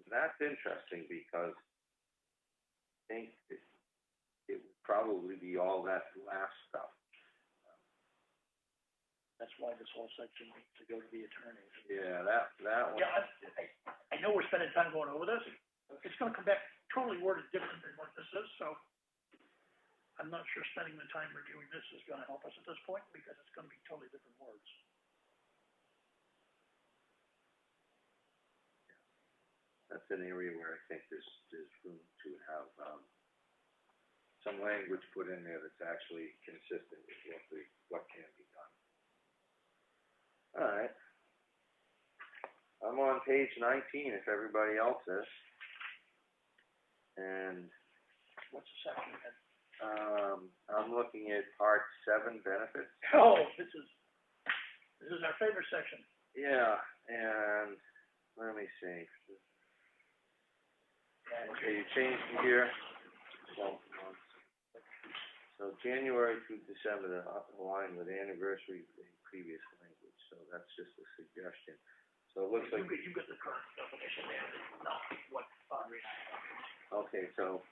that's interesting because I think it would probably be all that last stuff. That's why this whole section needs to go to the attorneys. Yeah, that one. Yeah, I know we're spending time going over this. It's gonna come back totally worded different than what this is, so I'm not sure spending the time reviewing this is gonna help us at this point, because it's gonna be totally different words. That's an area where I think there's room to have, some language put in there that's actually consistent with what can be done. All right. I'm on page 19 if everybody else is. And What's the section again? I'm looking at part 7, benefits. Oh, this is our favorite section. Yeah, and let me see. Okay, you changed here. So January through December, they're aligned with anniversary of the previous language, so that's just a suggestion. So it looks like. You got the current definition there, not what Audrey and I. Okay, so,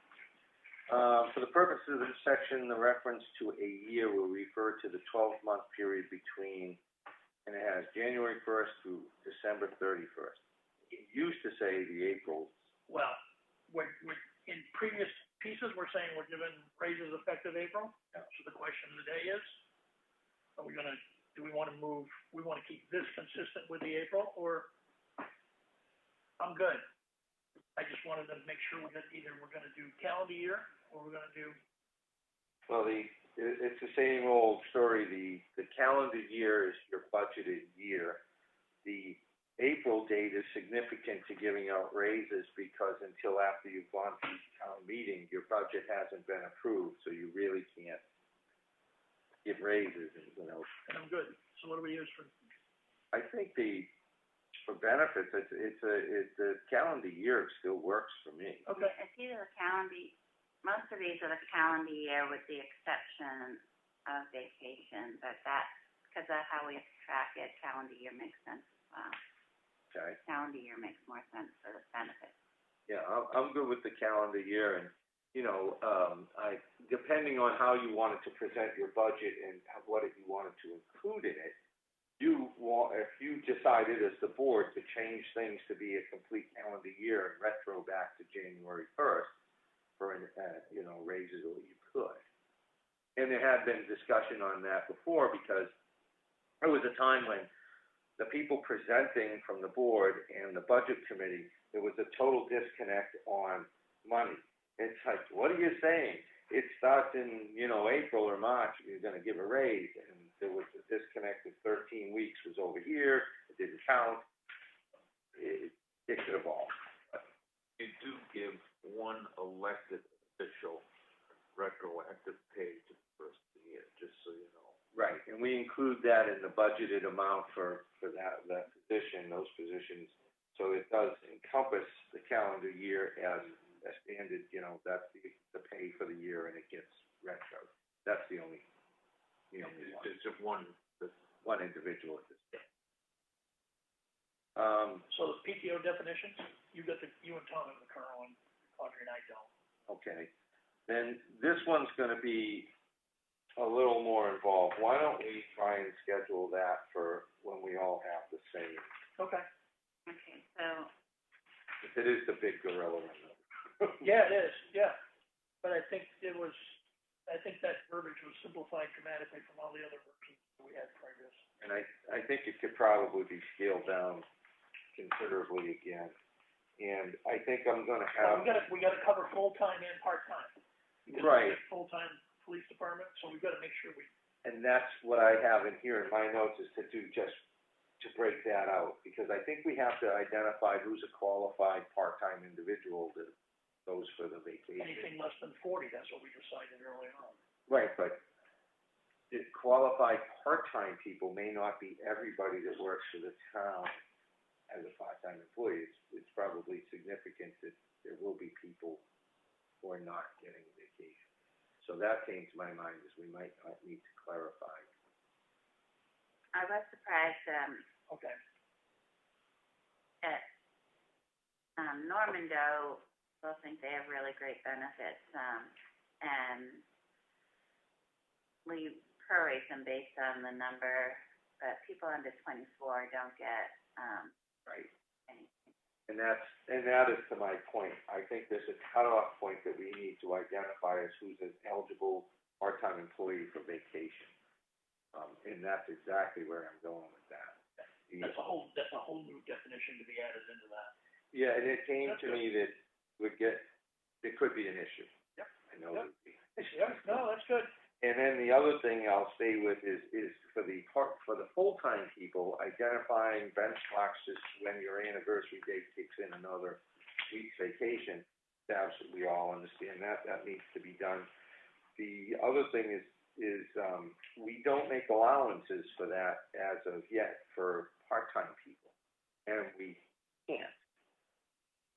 for the purposes of this section, the reference to a year will refer to the 12-month period between, and it has January 1st through December 31st. It used to say the April. Well, we're in previous pieces, we're saying we're giving raises effective April. Yeah. So the question of the day is, do we wanna keep this consistent with the April, or I'm good. I just wanted to make sure either we're gonna do calendar year, or we're gonna do. Well, it's the same old story. The calendar year is your budgeted year. The April date is significant to giving out raises because until after you've gone through town meeting, your budget hasn't been approved, so you really can't give raises, And I'm good. So what do we use for? I think for benefits, the calendar year still works for me. Okay. It's either the calendar, most of these are the calendar year with the exception of vacation, but because of how we track it, calendar year makes sense as well. Okay. Calendar year makes more sense for the benefits. Yeah, I'm good with the calendar year, and depending on how you wanted to present your budget and what you wanted to include in it, if you decided as the board to change things to be a complete calendar year and retro back to January 1st for raises, or you could. And there had been discussion on that before, because there was a time when the people presenting from the board and the budget committee, there was a total disconnect on money. It's like, what are you saying? It starts in, April or March, you're gonna give a raise, and there was a disconnect of 13 weeks was over here, it didn't count. It could evolve. You do give one elected official retroactive pay to the first of the year, just so you know. Right, and we include that in the budgeted amount for that position, those positions, so it does encompass the calendar year as a standard, that's the pay for the year, and it gets retro. That's the only one. It's just one Individual at this point. So the PTO definitions, you and Tom have the current one, Audrey and I don't. Okay, then this one's gonna be a little more involved. Why don't we try and schedule that for when we all have the same? Okay. Okay, so, If it is the big gorilla in the. Yeah, it is, yeah. But I think that verbiage was simplified dramatically from all the other versions we had previous. And I think it could probably be scaled down considerably again. And I think I'm gonna have. We gotta cover full-time and part-time. Right. Full-time police department, so we've gotta make sure we. And that's what I have in here in my notes, is to break that out, because I think we have to identify who's a qualified part-time individual that goes for the vacation. Anything less than 40, that's what we decided early on. Right, but the qualified part-time people may not be everybody that works for the town as a part-time employee. It's probably significant that there will be people who are not getting vacation. So that came to my mind, is we might not need to clarify. I was surprised, Okay. at Norman Doe still think they have really great benefits, and we prorate them based on the number, but people under 24 don't get, Right. anything. And that is to my point. I think there's a cutoff point that we need to identify as who's an eligible part-time employee for vacation. And that's exactly where I'm going with that. That's a whole new definition to be added into that. Yeah, and it came to me that it could be an issue. Yep. I know it would be. Yeah, no, that's good. And then the other thing I'll stay with is for the full-time people, identifying benchmarks just when your anniversary date kicks in another week's vacation. We all understand that needs to be done. The other thing is we don't make allowances for that as of yet for part-time people. And we can't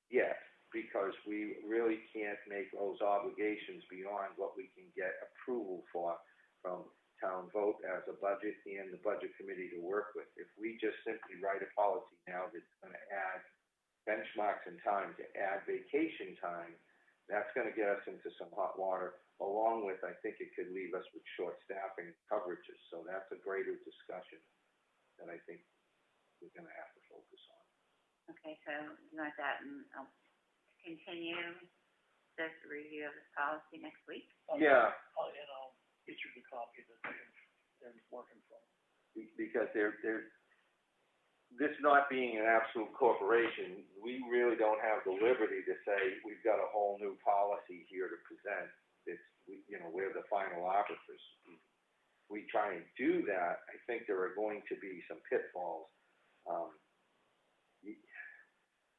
yet, because we really can't make those obligations beyond what we can get approval for from town vote as a budget and the budget committee to work with. If we just simply write a policy now that's gonna add benchmarks in time to add vacation time, that's gonna get us into some hot water, along with, I think it could leave us with short staffing coverages. So that's a greater discussion that I think we're gonna have to focus on. Okay, so you want that, and I'll continue this review of this policy next week? Yeah. I'll get you the copy that they're working from. Because this not being an absolute corporation, we really don't have the liberty to say, we've got a whole new policy here to present. We're the final arbiters. We try and do that. I think there are going to be some pitfalls.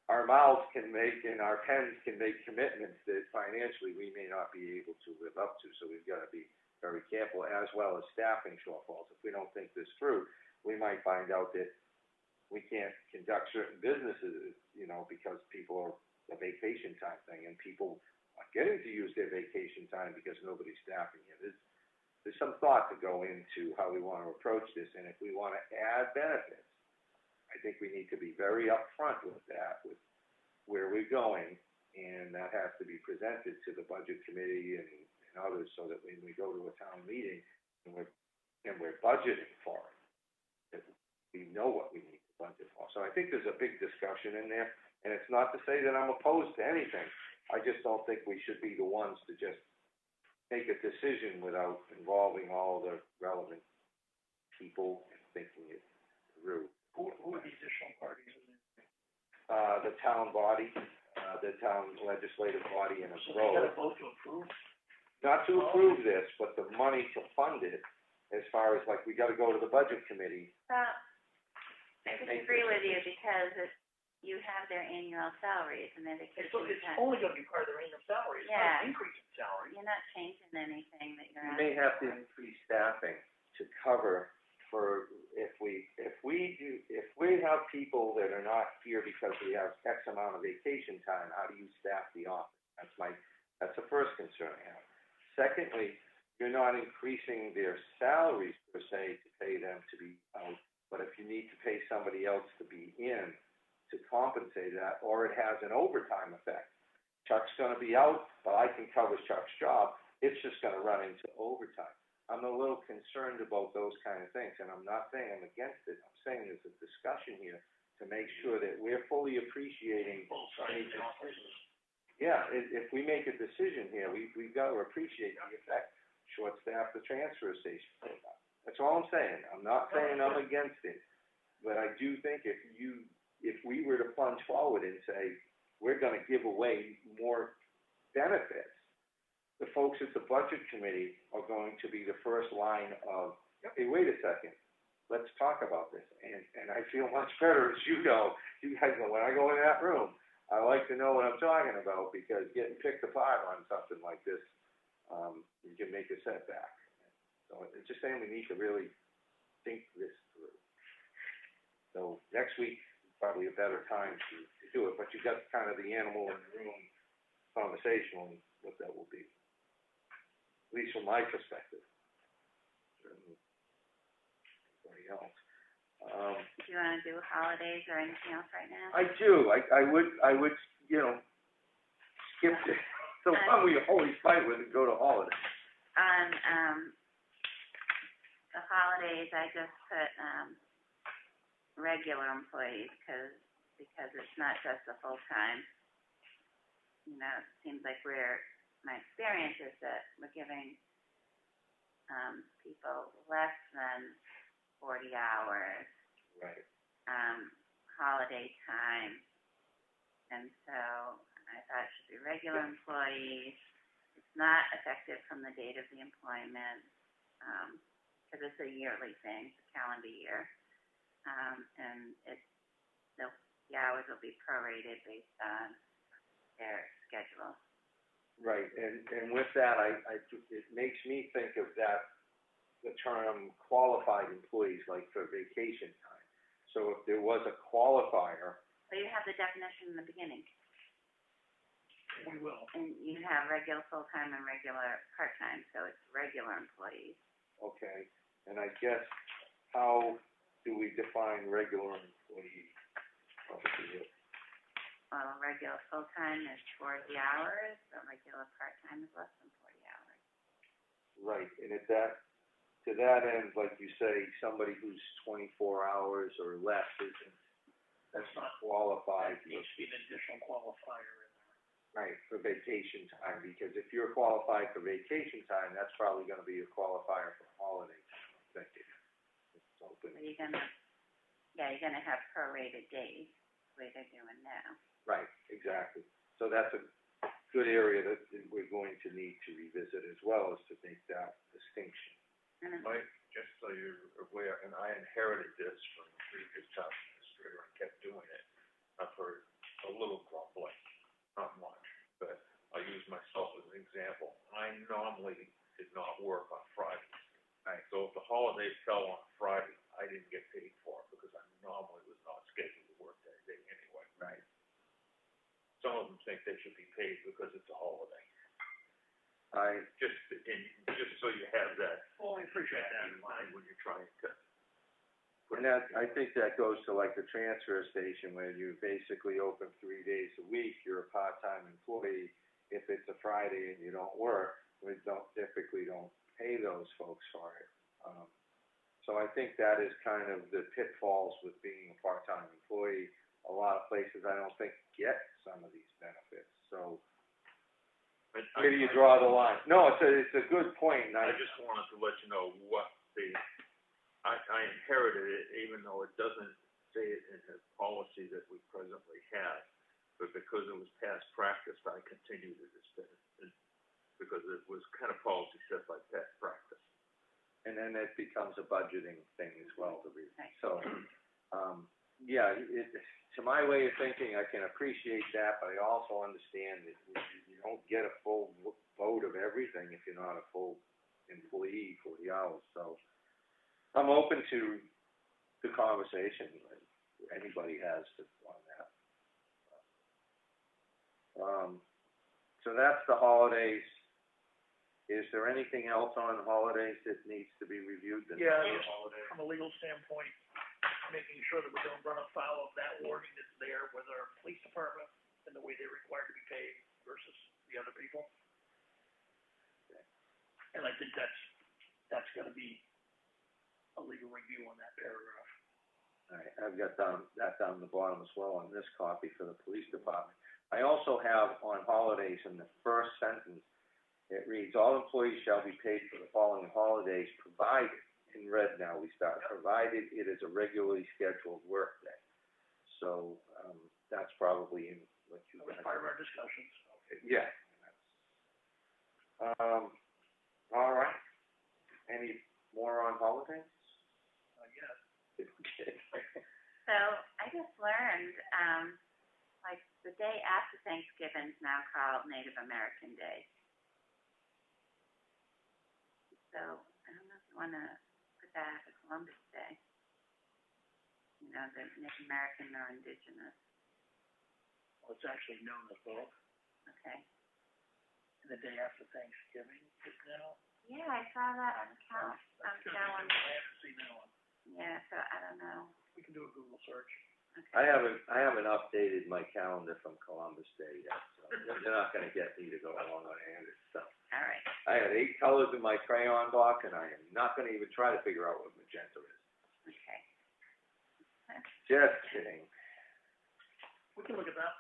Our mouths can make, and our pens can make commitments that financially we may not be able to live up to, so we've got to be very careful, as well as staffing shortfalls. If we don't think this through, we might find out that we can't conduct certain businesses, because people are a vacation time thing, and people are getting to use their vacation time because nobody's staffing it. There's some thought to go into how we want to approach this, and if we want to add benefits, I think we need to be very upfront with that, with where we're going, and that has to be presented to the budget committee and others, so that when we go to a town meeting and we're budgeting for it, that we know what we need to budget for. So I think there's a big discussion in there, and it's not to say that I'm opposed to anything. I just don't think we should be the ones to just make a decision without involving all the relevant people and thinking it through. Who are the additional parties in there? The town body, the town legislative body in a So they row. gotta vote to approve? Not to approve this, but the money to fund it, as far as we gotta go to the budget committee. Well, I disagree with you, because you have their annual salaries and their vacation It's time. only gonna be part of their annual salary, it's not Yeah. an increase in salary. You're not changing anything that you're We asking may have to for. increase staffing to cover for, if we have people that are not here because we have X amount of vacation time, how do you staff the office? That's the first concern I have. Secondly, you're not increasing their salaries per se to pay them to be out, but if you need to pay somebody else to be in to compensate that, or it has an overtime effect. Chuck's gonna be out, but I can cover Chuck's job, it's just gonna run into overtime. I'm a little concerned about those kind of things, and I'm not saying I'm against it. I'm saying there's a discussion here to make sure that we're fully appreciating. Both sides of the office. Yeah, if we make a decision here, we've got to appreciate the effect. Short staff the transfer station. That's all I'm saying. I'm not saying I'm against it, but I do think if we were to plunge forward and say, we're gonna give away more benefits, the folks at the budget committee are going to be the first line of, hey, wait a second, let's talk about this. And I feel much better, as you know, you guys know, when I go in that room, I like to know what I'm talking about, because getting picked apart on something like this, you can make a setback. So it's just saying we need to really think this through. So next week is probably a better time to do it, but you got kind of the animal in the room conversation, what that will be. At least from my perspective. Certainly anybody else. do you wanna do holidays or anything else right now? I do, I would, you know, skip the one we always fight with and go to holidays. On, the holidays, I just put, regular employees, because it's not just the full-time. You know, it seems like my experience is that we're giving, people less than 40 hours, Right. holiday time. And so I thought it should be regular employees. It's not effective from the date of the employment, because it's a yearly thing, it's a calendar year. And the hours will be prorated based on their schedule. Right, and with that, it makes me think of the term qualified employees, like for vacation time. So if there was a qualifier. So you have the definition in the beginning. We will. And you have regular full-time and regular part-time, so it's regular employees. Okay, and I guess, how do we define regular employee? Regular full-time is 40 hours, but regular part-time is less than 40 hours. Right, and to that end, like you say, somebody who's 24 hours or less that's not qualified. That needs to be an additional qualifier in there. Right, for vacation time, because if you're qualified for vacation time, that's probably gonna be a qualifier for holiday time, I'm thinking. It's open. So you're gonna have prorated days, the way they're doing now. Right, exactly. So that's a good area that we're going to need to revisit as well, is to make that distinction. Mike, just so you're aware, and I inherited this from the previous town administrator and kept doing it. I've heard a little grumbling, not much, but I'll use myself as an example. I normally did not work on Fridays. Right. So if the holiday fell on Friday, I didn't get paid for it because I normally was not scheduled to work that day anyway. Right. Some of them think they should be paid because it's a holiday. Just so you have that. Well, I appreciate that. In mind when you're trying to. And I think that goes to like the transfer station, where you're basically open 3 days a week, you're a part-time employee. If it's a Friday and you don't work, we typically don't pay those folks for it. So I think that is kind of the pitfalls with being a part-time employee. A lot of places I don't think get some of these benefits, so where do you draw the line? No, it's a good point. I just wanted to let you know what I inherited it, even though it doesn't say it in the policy that we presently have, but because it was past practice, I continued it because it was kind of policy set by past practice. And then it becomes a budgeting thing as well to read. So, yeah, to my way of thinking, I can appreciate that, but I also understand that you don't get a full vote of everything if you're not a full employee 40 hours. So I'm open to the conversation anybody has on that. So that's the holidays. Is there anything else on holidays that needs to be reviewed? Yeah, just from a legal standpoint, making sure that we don't run afoul of that wording that's there with our police department and the way they're required to be paid versus the other people. Okay. And I think that's gonna be a legal review on that paragraph. All right, I've got that down the bottom as well on this copy for the police department. I also have on holidays in the first sentence, it reads, all employees shall be paid for the following holidays provided, in red now we start, provided it is a regularly scheduled work day. So, that's probably in what you That was part of our discussions. Okay. Yeah. All right. Any more on holidays? Yes. Okay. So I just learned, like the day after Thanksgiving is now called Native American Day. So I don't know if you want to put that after Columbus Day. You know, the Native American or Indigenous. Well, it's actually known as both. Okay. And the day after Thanksgiving is now. Yeah, I saw that on the calendar. I haven't seen that one. Yeah, so I don't know. We can do a Google search. I haven't updated my calendar from Columbus Day yet, so you're not gonna get me to go along on handed stuff. All right. I had 8 colors in my crayon box, and I am not gonna even try to figure out what magenta is. Okay. Just kidding. We can look at that.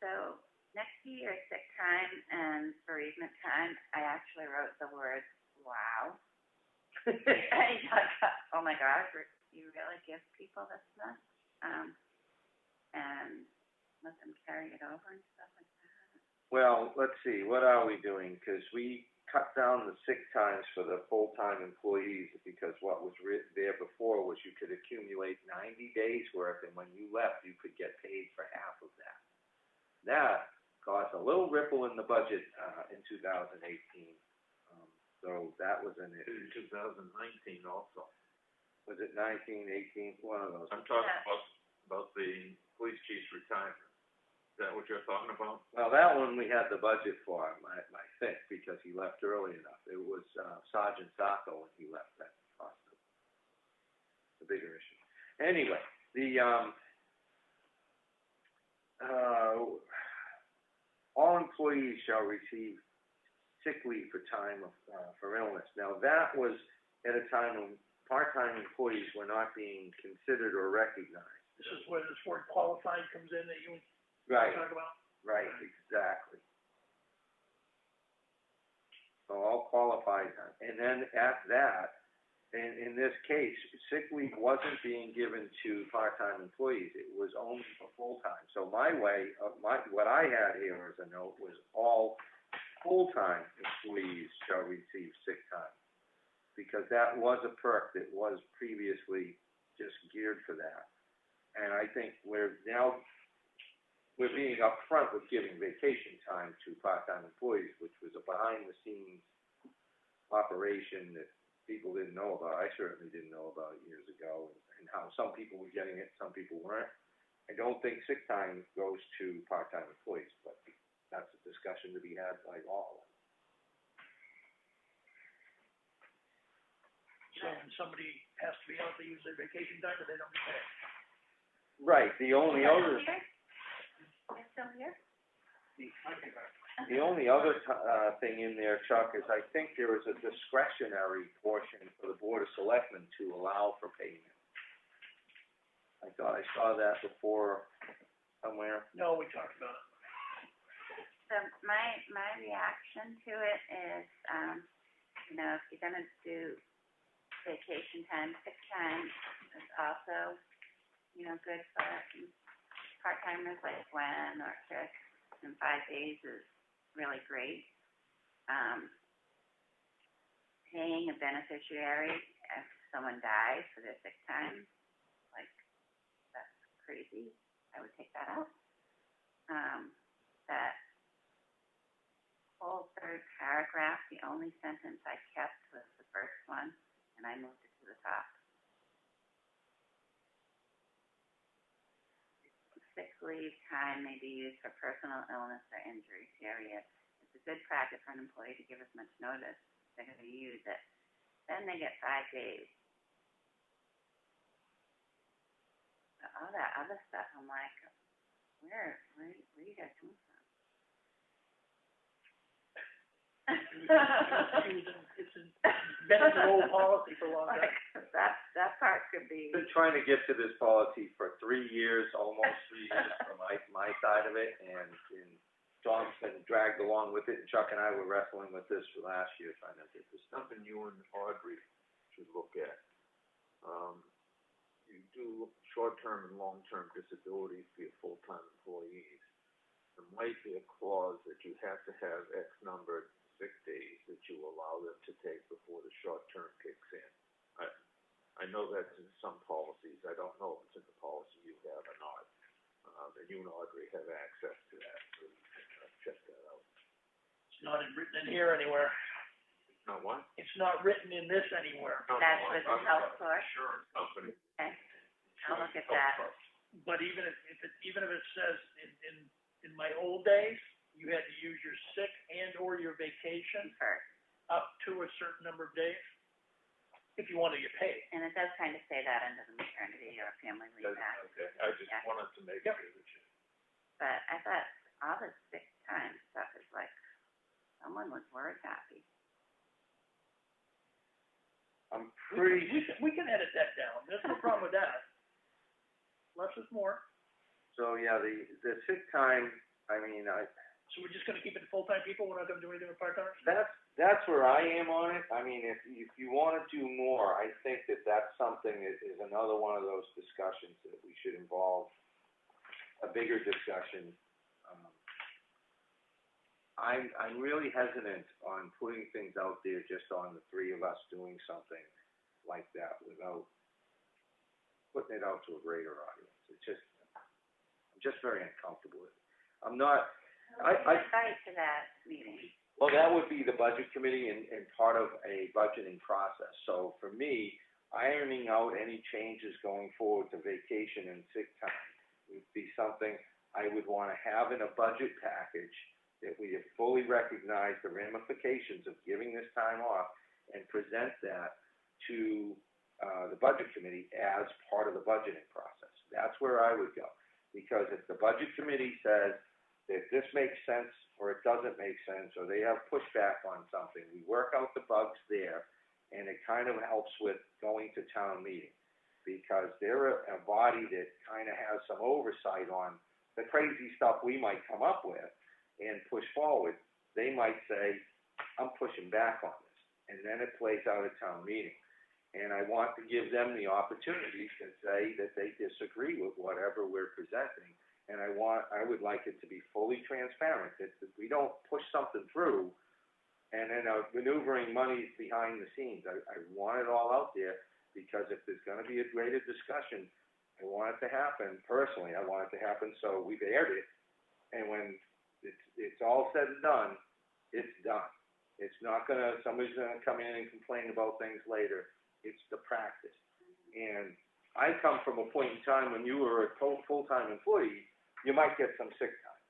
So next to your sick time and bereavement time, I actually wrote the word wow. Oh my gosh, you really give people this much? And let them carry it over and stuff like that? Well, let's see, what are we doing? Because we cut down the sick times for the full-time employees, because what was written there before was you could accumulate 90 days worth, and when you left, you could get paid for half of that. That caused a little ripple in the budget in 2018. So that was an issue. In 2019 also. Was it 19, 18, one of those? I'm talking about the police chief's retirement. Is that what you're talking about? Well, that one we had the budget for, I think, because he left early enough. It was Sergeant Sacco when he left. That cost him. It's a bigger issue. Anyway, all employees shall receive sick leave for time for illness. Now, that was at a time when part-time employees were not being considered or recognized. This is where this word qualified comes in that you Right. talk about. Right, exactly. So all qualified, and then at that, in this case, sick leave wasn't being given to part-time employees, it was only for full-time. So what I had here as a note was all full-time employees shall receive sick time, because that was a perk that was previously just geared for that. And I think we're being upfront with giving vacation time to part-time employees, which was a behind-the-scenes operation that people didn't know about. I certainly didn't know about years ago, and how some people were getting it, some people weren't. I don't think sick time goes to part-time employees, but that's a discussion to be had by all. So when somebody has to be out, they use their vacation time, but they don't get paid. Right, the only other... You're still here? The only other thing in there, Chuck, is I think there is a discretionary portion for the Board of Selectmen to allow for payment. I thought I saw that before somewhere. No, we talked about it. So my reaction to it is, if you're gonna do vacation time, sick time is also, good for part-timers like Gwen or Chris, and 5 days is really great. Paying a beneficiary if someone dies for their sick time, that's crazy. I would take that out. That whole third paragraph, the only sentence I kept was the first one, and I moved it to the top. Sick leave time may be used for personal illness or injury, period. It's a good practice for an employee to give as much notice they're going to use it. Then they get 5 days. But all that other stuff, I'm like, where you guys coming from? It's been an old policy for a long time. That part could be. I've been trying to get to this policy for 3 years, almost 3 years from my side of it, and Tom's been dragged along with it, and Chuck and I were wrestling with this for last year, trying to get this done. Something you and Audrey should look at. You do short-term and long-term disability for your full-time employees. There might be a clause that you have to have X number of sick days that you allow them to take before the short-term kicks in. I know that's in some policies. I don't know if it's in the policy you have or not. And you and Audrey have access to that, so you can check that out. It's not written in here anywhere. Not what? It's not written in this anywhere. That's with the health source. Insurance company. Okay, I'll look at that. But even if it says in my old days, you had to use your sick and or your vacation First. up to a certain number of days. if you wanted your pay. And it does kind of say that under the maternity or family leave act. Okay, I just Yeah. wanted to make Yep. sure that you. But I thought all this sick time stuff is like, someone was word happy. I'm pretty, We can edit that down, there's no problem with that. Less is more, so yeah, the sick time, I mean, so we're just gonna keep it to full-time people, we're not gonna do anything with part-timers? that's where I am on it. I mean, if you wanna do more, I think that's something that is another one of those discussions that we should involve a bigger discussion. I'm really hesitant on putting things out there just on the three of us doing something like that without putting it out to a greater audience. I'm just very uncomfortable with it. I'm not, Invite to that meeting. well, that would be the budget committee and part of a budgeting process. So for me, ironing out any changes going forward to vacation and sick time would be something I would want to have in a budget package, that we have fully recognized the ramifications of giving this time off and present that to the budget committee as part of the budgeting process. That's where I would go. Because if the budget committee says that this makes sense or it doesn't make sense, or they have pushback on something, we work out the bugs there, and it kind of helps with going to town meeting. Because they're a body that kind of has some oversight on the crazy stuff we might come up with and push forward. They might say, I'm pushing back on this, and then it plays out at town meeting. And I want to give them the opportunity to say that they disagree with whatever we're presenting. And I would like it to be fully transparent, that we don't push something through and then maneuvering money behind the scenes. I want it all out there, because if there's gonna be a greater discussion, I want it to happen, personally, I want it to happen so we've aired it, and when it's all said and done, it's done. It's not somebody's gonna come in and complain about things later. It's the practice. And I come from a point in time when you were a full-time employee, you might get some sick time.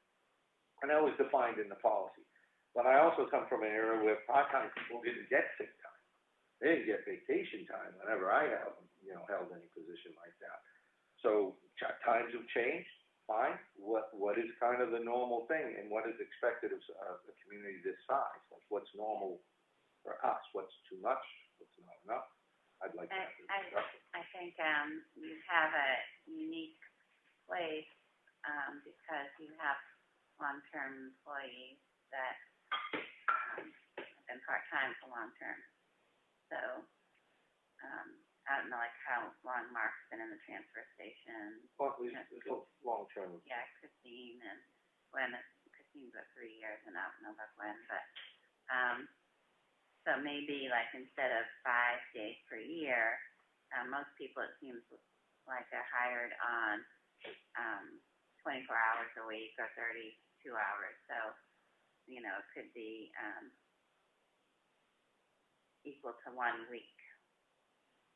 And that was defined in the policy. But I also come from an era where part-time people didn't get sick time. They didn't get vacation time whenever I held any position like that. So times have changed. Fine. What is kind of the normal thing, and what is expected of a community this size? Like, what's normal for us? What's too much? What's not enough? I'd like to have this discussion. I think you have a unique place because you have long-term employees that have been part-time for long-term. So I don't know, like, how long Mark's been in the transfer station. Well, it's long term. Yeah, Christine and Gwen. Christine's about 3 years, and I don't know about Gwen, but so maybe like instead of 5 days per year, most people, it seems like they're hired on 24 hours a week or 32 hours. So it could be equal to 1 week.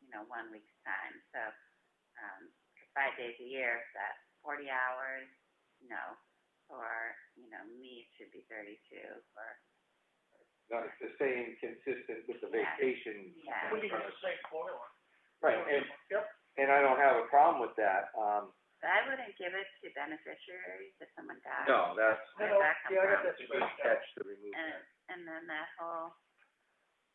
1 week's time. So, 5 days a year, that's 40 hours, for, me, it should be 32 for. No, it's the same, consistent with the vacation. Yeah. We can use the same formula. Right, and Yep. I don't have a problem with that. But I wouldn't give it to beneficiaries if someone dies. No, that's, Where did that come I got from? that it's a good catch to remove that. And then that whole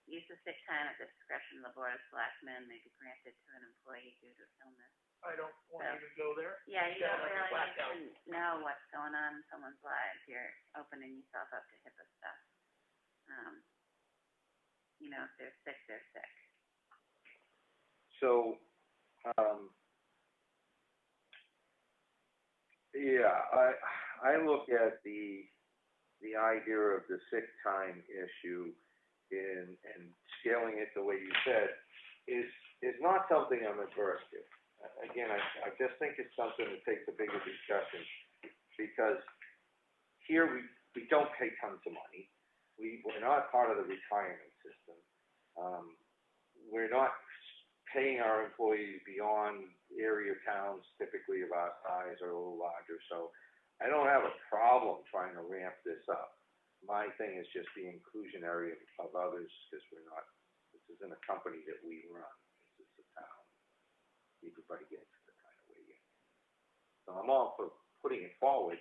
use of sick time at the discretion of the Board of Selectmen may be granted to an employee due to illness. I don't want to even go there. Yeah, you Yeah, don't like a really blacked out. need to know what's going on in someone's lives. You're opening yourself up to HIPAA stuff. If they're sick, they're sick. So, I look at the idea of the sick time issue and scaling it the way you said is not something I'm adverse to. Again, I just think it's something that takes a bigger discussion, because here we don't pay tons of money. We're not part of the retirement system. We're not paying our employees beyond area towns typically of our size or a little larger. So I don't have a problem trying to ramp this up. My thing is just the inclusionary of others, because this isn't a company that we run. This is a town. Everybody gets the kind of way in. So I'm all for putting it forward.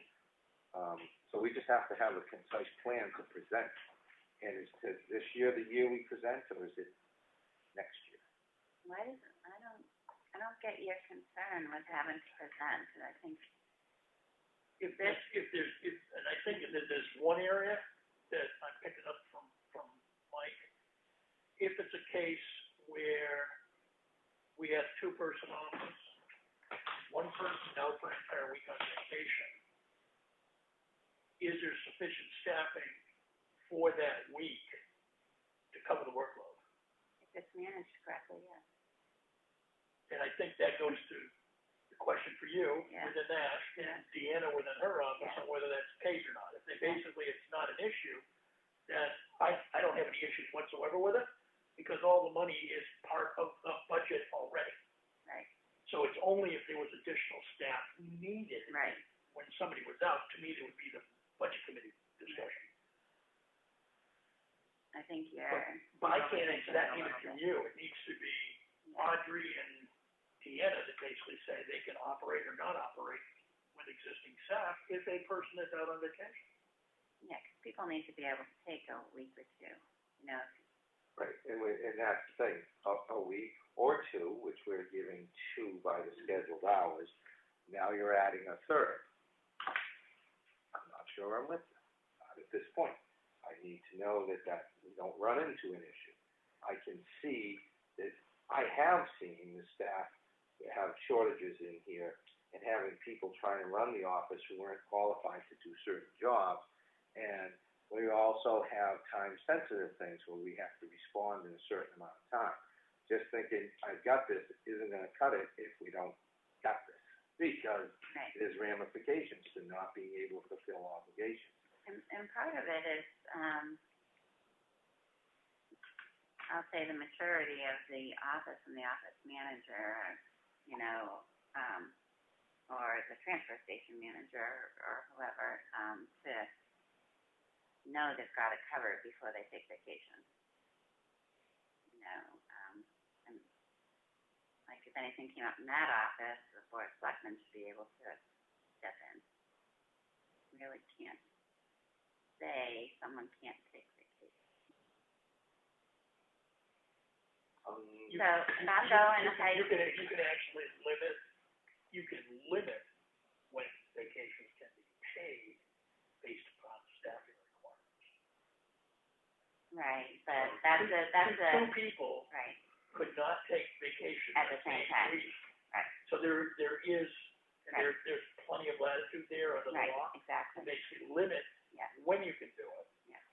So we just have to have a concise plan to present. And is this year the year we present, or is it next year? Why does it, I don't get your concern with having to present, and I think and I think that there's one area that I'm picking up from Mike. If it's a case where we have two-person office, one person out for an entire week on vacation, is there sufficient staffing for that week to cover the workload? if it's managed correctly, yes. And I think that goes to the question for you Yeah. within that, and Deanna within her office, on whether that's the case or not. If they basically it's not an issue, then I don't have any issues whatsoever with it, because all the money is part of the budget already. Right. So it's only if there was additional staff needed. Right. When somebody was out, to me, there would be the budget committee discussion. I think you're. But I can't answer that even from you. It needs to be Audrey and Deanna that basically say they can operate or not operate with existing staff if a person is out on vacation. Yeah, because people need to be able to take a week or two, you know. Right, and that's the thing, a week or two, which we're giving 2 by the scheduled hours. Now you're adding a third. I'm not sure I'm with you, not at this point. I need to know that we don't run into an issue. I can see that I have seen the staff have shortages in here and having people trying to run the office who weren't qualified to do certain jobs. And we also have time-sensitive things where we have to respond in a certain amount of time. Just thinking, I've got this, isn't going to cut it if we don't got this. Because there's ramifications to not being able to fulfill obligations. And part of it is, I'll say the maturity of the office and the office manager, you know, or the transfer station manager or whoever, to know they've got it covered before they take vacation. You know, and like if anything came up in that office, the board of selectmen should be able to step in. Really can't say someone can't take vacation. So not going to high. You can actually limit when vacations can be paid based upon staffing requirements. Right, but that's Two people right. could not take vacation At the same time. week. Right. So there's Right. there's plenty of latitude there under the Right, law to exactly. basically limit Yeah. when you can do it. Yeah.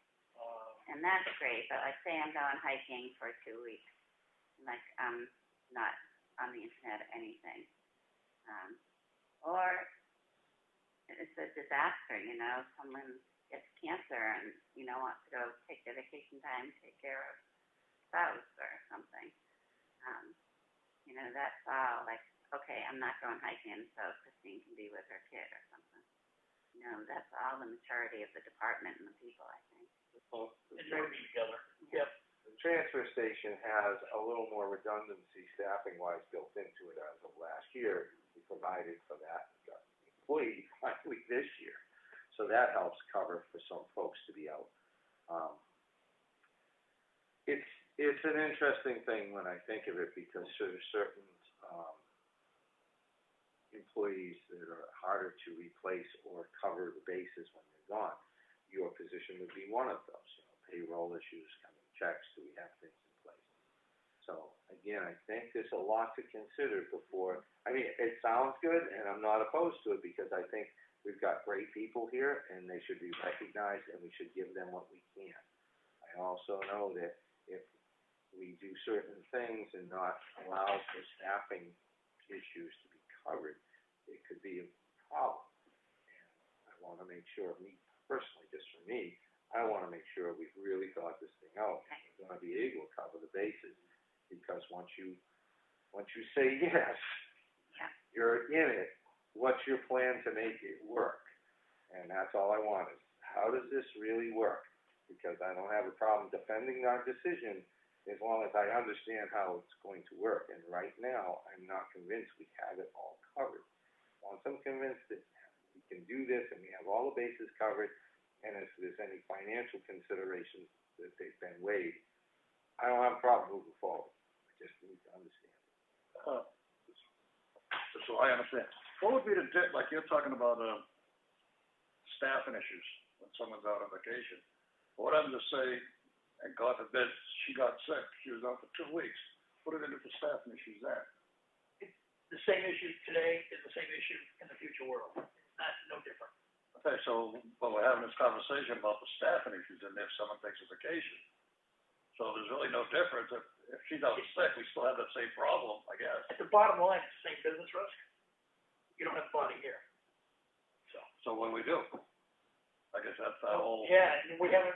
And that's great, but like say I'm going hiking for 2 weeks, like I'm not on the internet or anything. Or it's a disaster, you know, someone gets cancer and, you know, wants to go take their vacation time, take care of spouse or something. You know, that's all like, okay, I'm not going hiking so Christine can be with her kid or something. You know, that's all the maturity of the department and the people, I think. Well, And they'll be together. Yep. the transfer station has a little more redundancy staffing-wise built into it as of last year. We provided for that, we got an employee finally this year. So that helps cover for some folks to be out. It's an interesting thing when I think of it because there's certain employees that are harder to replace or cover the bases when they're gone. Your position would be one of those, you know, payroll issues, coming checks, do we have things in place? So again, I think there's a lot to consider before, I mean, it sounds good and I'm not opposed to it because I think we've got great people here and they should be recognized and we should give them what we can. I also know that if we do certain things and not allow for staffing issues to be covered, it could be a problem. And I want to make sure, me personally, just for me, I want to make sure we've really thought this thing out and we're going to be able to cover the bases. Because once you say yes, you're in it. What's your plan to make it work? And that's all I want is, how does this really work? Because I don't have a problem defending our decision as long as I understand how it's going to work. And right now, I'm not convinced we have it all covered. Once I'm convinced that we can do this and we have all the bases covered, and if there's any financial considerations that they've been waived, I don't have a problem moving forward. I just need to understand it. So I understand. What would be the like you're talking about, staffing issues when someone's out on vacation? What I'm to say, and God forbid, she got sick, she was out for 2 weeks. What are the different staffing issues there? The same issue today is the same issue in the future world. It's not, no different. Okay, so, but we're having this conversation about the staffing issues and if someone takes a vacation. So there's really no difference. If she's out sick, we still have that same problem, I guess. At the bottom line, it's the same business risk. You don't have body here. So what do we do? I guess that's the whole. Yeah, and we haven't,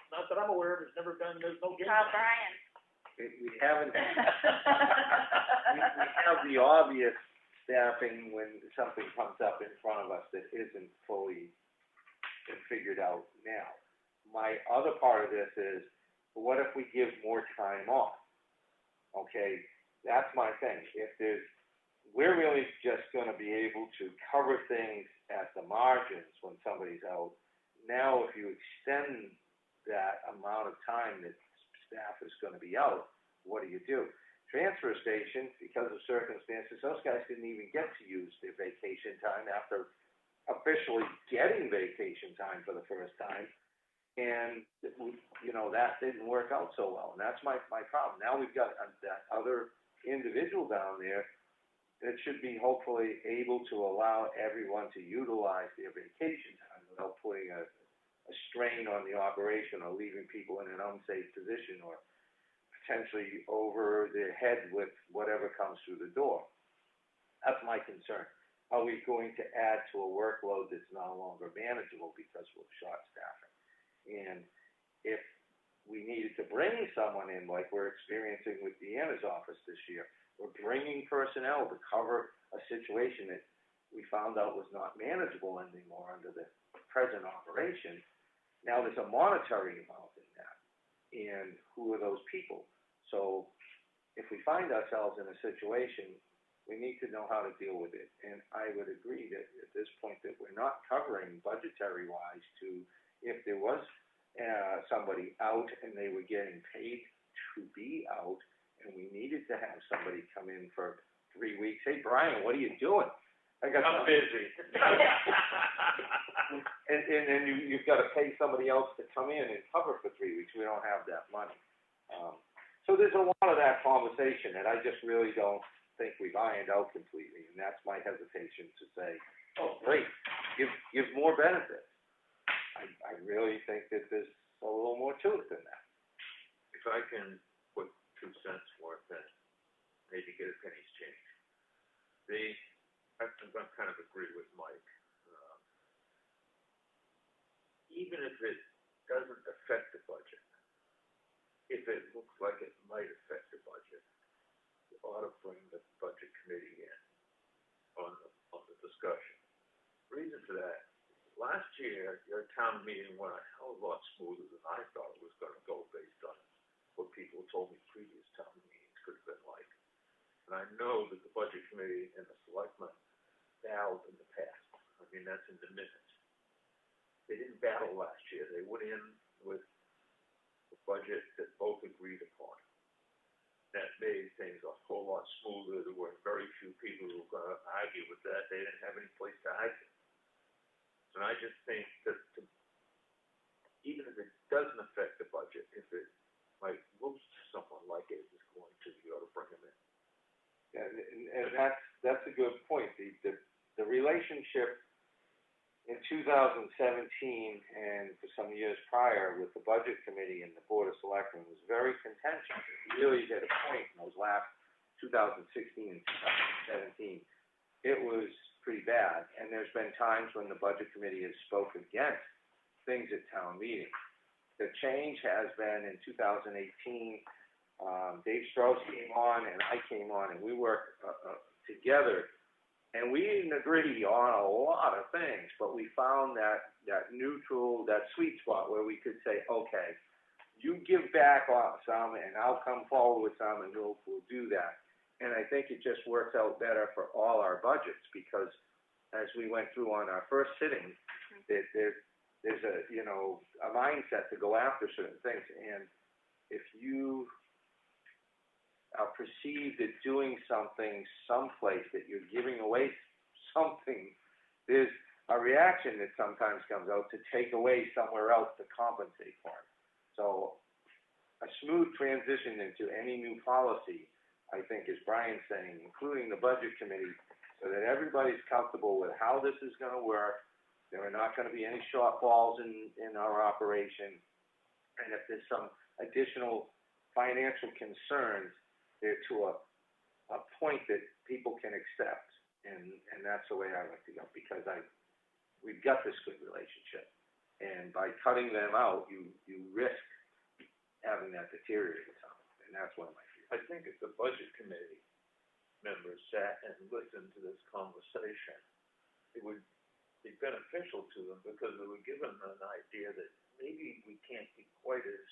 not that I'm aware of, there's no game. Call Brian. We haven't, we have the obvious staffing when something comes up in front of us that isn't fully figured out now. My other part of this is, what if we give more time off? Okay, that's my thing. We're really just gonna be able to cover things at the margins when somebody's out. Now, if you extend that amount of time that staff is gonna be out, what do? Transfer station, because of circumstances, those guys didn't even get to use their vacation time after officially getting vacation time for the first time. And, that didn't work out so well. And that's my problem. Now we've got that other individual down there that should be hopefully able to allow everyone to utilize their vacation time without putting a strain on the operation or leaving people in an unsafe position or potentially over their head with whatever comes through the door. That's my concern. Are we going to add to a workload that's no longer manageable because we're short staffing? And if we needed to bring someone in, like we're experiencing with Deanna's office this year, we're bringing personnel to cover a situation that we found out was not manageable anymore under the present operation. Now there's a monetary amount in that. And who are those people? So if we find ourselves in a situation, we need to know how to deal with it. And I would agree that at this point that we're not covering budgetary-wise to, if there was somebody out and they were getting paid to be out, and we needed to have somebody come in for 3 weeks. Hey, Brian, what are you doing? I'm busy. and then you've got to pay somebody else to come in and cover for 3 weeks. We don't have that money. So there's a lot of that conversation, and I just really don't think we've ironed out completely, and that's my hesitation to say, oh, great, give more benefits. I really think that there's a little more to it than that. If I can put 2 cents worth in, maybe get a penny's change. I kind of agree with Mike. Even if it doesn't affect the budget, if it looks like it might affect the budget, you ought to bring the budget committee in on the discussion. Reason for that, last year, your town meeting went a hell of a lot smoother than I thought it was going to go based on what people told me previous town meetings could have been like. And I know that the budget committee and the selectmen battled in the past. I mean, that's in the minutes. They didn't battle last year. They went in with a budget that both agreed upon. That made things a whole lot smoother. There were very few people who were going to argue with that. They didn't have any place to argue. And I just think that even if it doesn't affect the budget, if it might look to someone like it is going to, you ought to bring them in. Yeah, and that's a good point. The relationship in 2017 and for some years prior with the budget committee and the board of selectmen was very contentious. It really hit a point in those last 2016 and 2017. It was pretty bad, and there's been times when the budget committee has spoken against things at town meetings. The change has been in 2018. Dave Strauss came on and I came on, and we worked together. And we didn't agree on a lot of things, but we found that neutral, that sweet spot where we could say, okay, you give back some, and I'll come forward with some, and we'll do that. And I think it just works out better for all our budgets, because as we went through on our first sitting, there's a, you know, a mindset to go after certain things. And if you are perceived as doing something someplace that you're giving away something, there's a reaction that sometimes comes out to take away somewhere else to compensate for it. So a smooth transition into any new policy, I think, as Brian's saying, including the budget committee, so that everybody's comfortable with how this is going to work. There are not going to be any shortfalls in our operation. And if there's some additional financial concerns, they're to a point that people can accept. And that's the way I like to go, because we've got this good relationship. And by cutting them out, you risk having that deteriorate some. And that's one of my fears. I think if the budget committee members sat and listened to this conversation, it would be beneficial to them, because it would give them an idea that maybe we can't be quite as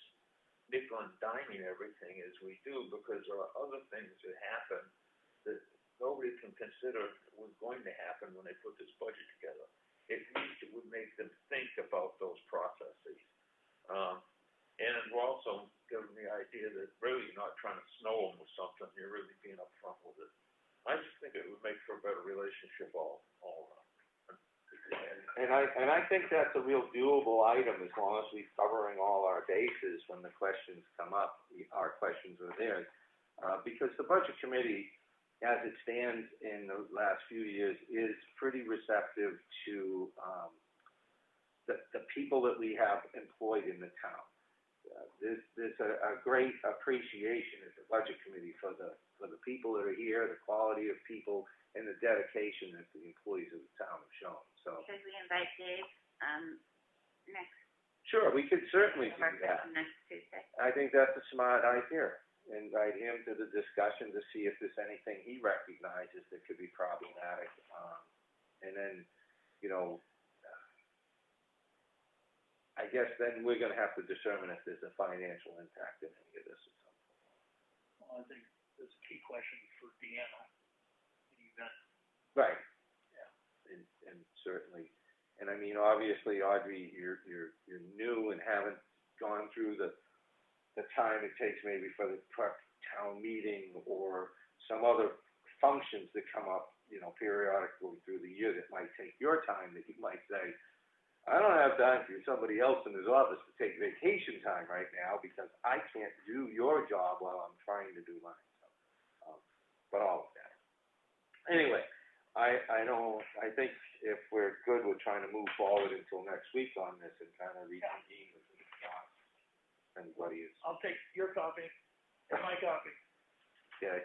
nickel and diming everything as we do, because there are other things that happen that nobody can consider was going to happen when they put this budget together. At least it would make them think about those processes. And we're also giving the idea that really you're not trying to snow them with something, you're really being upfront with it. I just think it would make for a better relationship all around. And I think that's a real doable item, as long as we're covering all our bases when the questions come up. Our questions are there, because the budget committee, as it stands in the last few years, is pretty receptive to the people that we have employed in the town. There's a great appreciation at the budget committee for the people that are here, the quality of people, and the dedication that the employees of the town have shown. So, Should we invite Dave, next, sure, we could certainly do work that. session next Tuesday? I think that's a smart idea. Invite him to the discussion to see if there's anything he recognizes that could be problematic. And then, you know, I guess then we're going to have to determine if there's a financial impact in any of this at some point. Well, I think that's a key question for Deanna, in the event. Right. Yeah. And certainly, and I mean, obviously, Audrey, you're new and haven't gone through the time it takes maybe for the town meeting or some other functions that come up, you know, periodically through the year that might take your time, that you might say, I don't have time for somebody else in his office to take vacation time right now, because I can't do your job while I'm trying to do mine. So, but all of that. Anyway, I think if we're good, we're trying to move forward until next week on this and kind of reconvene with the thoughts. Everybody is. I'll take your copy and my copy, Okay.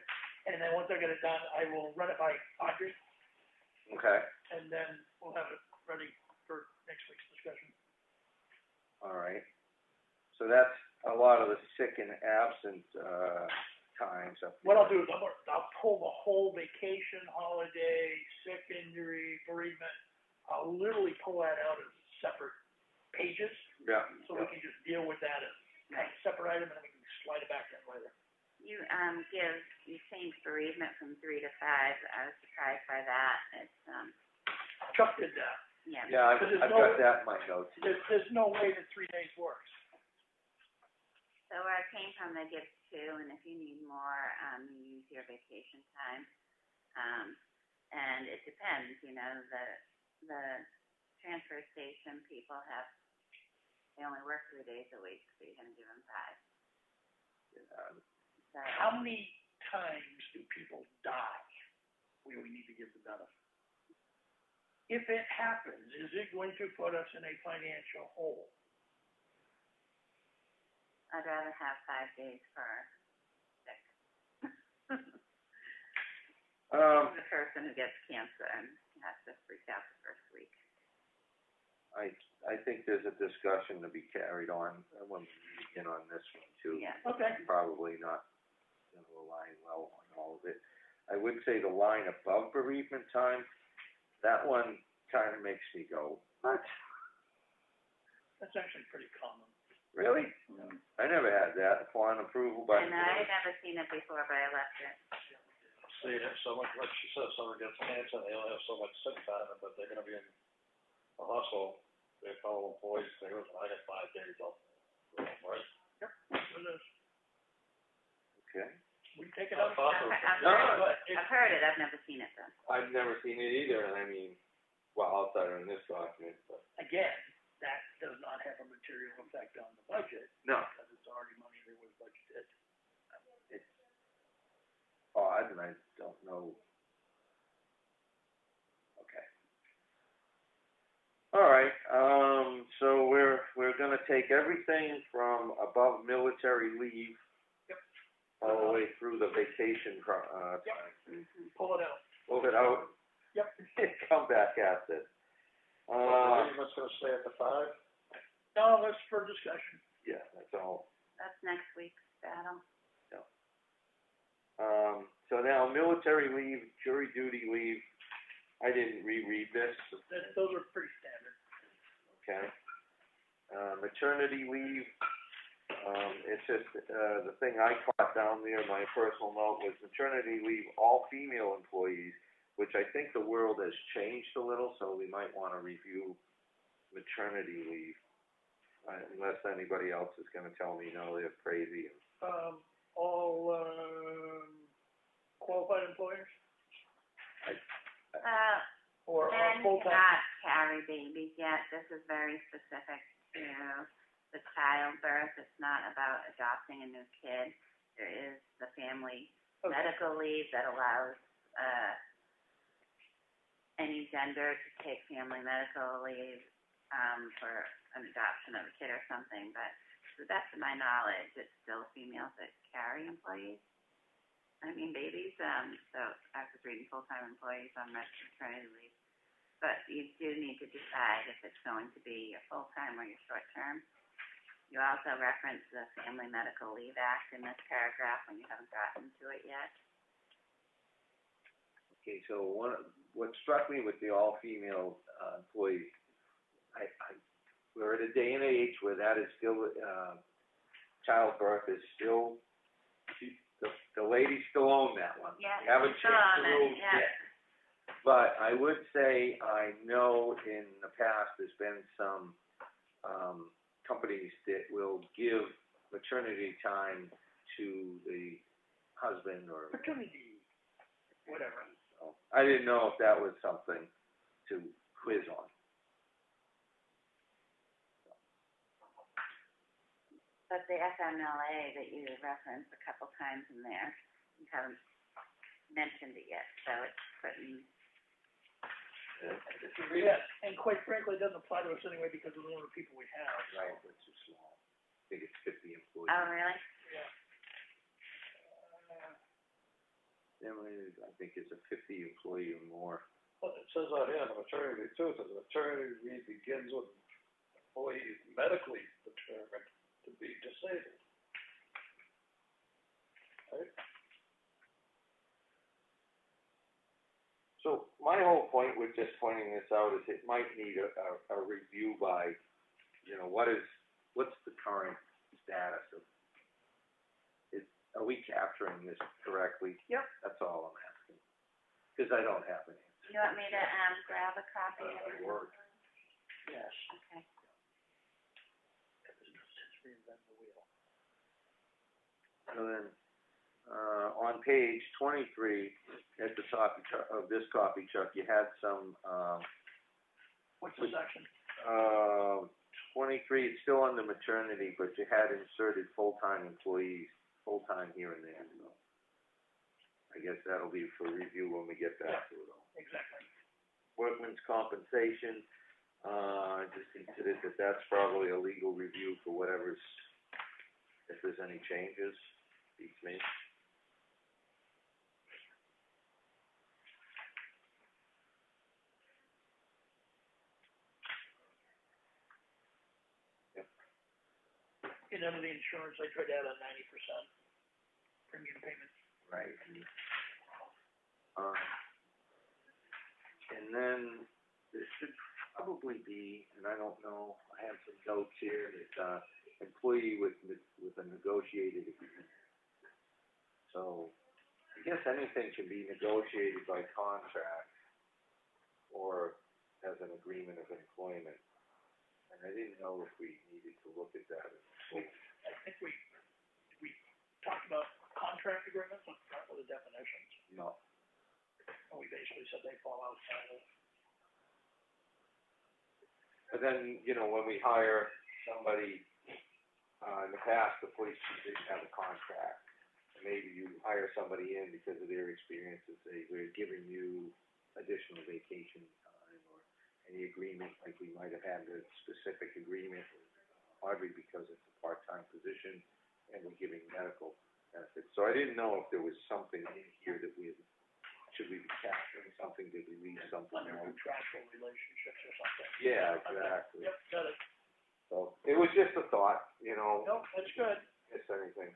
and then once I get it done, I will run it by Audrey, Okay. and then we'll have it ready for next week's discussion. All right. So that's a lot of the sick and absent times up there. What I'll do is I'll pull the whole vacation, holiday, sick, injury, bereavement. I'll literally pull that out as separate pages, Yeah. so we can just deal with that as a separate item, and then we can slide it back in later. You changed bereavement from 3 to 5. I was surprised by that. It's, Chuck did that. yeah. Yeah, I've got that in my notes. There's no way that 3 days works. So where I came from, they give 2, and if you need more, you use your vacation time. And it depends, you know, the transfer station people they only work 3 days a week, so you're gonna give them 5. So, How many times do people die where we need to give the benefit? If it happens, is it going to put us in a financial hole? I'd rather have 5 days for sick. The person who gets cancer and has to freak out the first week. I think there's a discussion to be carried on when we begin on this one too. Yeah. Okay. Probably not going to align well on all of it. I would say the line above bereavement time, that one kind of makes me go, what? That's actually pretty common. Really? I never had that, upon approval by. And I've never seen it before, but I left it. See, if someone, like she said, someone gets cancer, they only have so much sick time, but they're gonna be in a hospital, they fellow employees say, listen, I got 5 days off, right? Yep, it is. Okay. We take it out. I've heard it, I've never seen it though. I've never seen it either, and I mean, well, outside of this document, but. Again, that does not have a material effect on the budget, No, because it's already money that was budgeted. it's odd, and I don't know. Okay. All right, so we're gonna take everything from above military leave all the way through the vacation, time. Pull it out. Move it out. Yep. Come back at it. Let's gonna stay at the 5? No, that's for discussion. Yeah, that's all. That's next week's battle. So now military leave, jury duty leave, I didn't reread this, Those are pretty standard. okay? Maternity leave, it's just, the thing I caught down there, my personal note was maternity leave, all female employees, which I think the world has changed a little, so we might wanna review maternity leave. Unless anybody else is gonna tell me, no, they're crazy. All, qualified employers? Or Men full-time? cannot carry babies yet. This is very specific to the childbirth. It's not about adopting a new kid. There is the family medical leave that allows, any gender to take family medical leave, for an adoption of a kid or something, but to the best of my knowledge, it's still females that carry babies, so I was reading full-time employees on maternity leave. But you do need to decide if it's going to be your full-time or your short-term. You also reference the Family Medical Leave Act in this paragraph when you haven't gotten to it yet. Okay, so what struck me with the all-female, employees, we're at a day and age where that is still, childbirth is still, the ladies still own that one. Yeah, Haven't changed the rules yeah. yet. But I would say, I know in the past, there's been some, companies that will give maternity time to the husband or. Opportunity, whatever. So, I didn't know if that was something to quiz on. But the FMLA that you referenced a couple times in there, you haven't mentioned it yet, so it's putting. Yeah, and quite frankly, it doesn't apply to us anyway because of the number of people we have. Right, it's too small. I think it's 50 employees. Oh, really? Yeah. I think it's a 50 employee or more. Well, it says out here, the maternity leave too, it says the maternity leave begins with employees medically determined to be disabled. Right? So my whole point with just pointing this out is it might need a review by, what's the current status of, are we capturing this correctly? Yep. That's all I'm asking. Because I don't have an answer. You want me to, grab a copy of it? Yes. Okay. So then, on page 23, at the top of this copy, Chuck, you had some, What's the section? 23, it's still under maternity, but you had inserted full-time employees, full-time here and there, so. I guess that'll be for review when we get back to it all. Exactly. Workman's compensation, I just considered that that's probably a legal review for whatever's, if there's any changes, beats me. And under the insurance, I tried to add a 90% premium payment. Right. And then there should probably be, and I don't know, I have some notes here that, employee with a negotiated agreement. So, I guess anything can be negotiated by contract or as an agreement of employment. And I didn't know if we needed to look at that. I think we talked about contract agreements and start with the definitions. No. And we basically said they fall outside of. But then, you know, when we hire somebody, in the past, the police chief didn't have a contract. Maybe you hire somebody in because of their experience and say, we're giving you additional vacation time or any agreement, like we might have had a specific agreement with Audrey because it's a part-time position and we're giving medical benefits. So I didn't know if there was something in here that should we be capturing something, did we leave something Under out? contractual relationships or something. Yeah, exactly. Yep, got it. So it was just a thought, you know. Nope, that's good. If anything.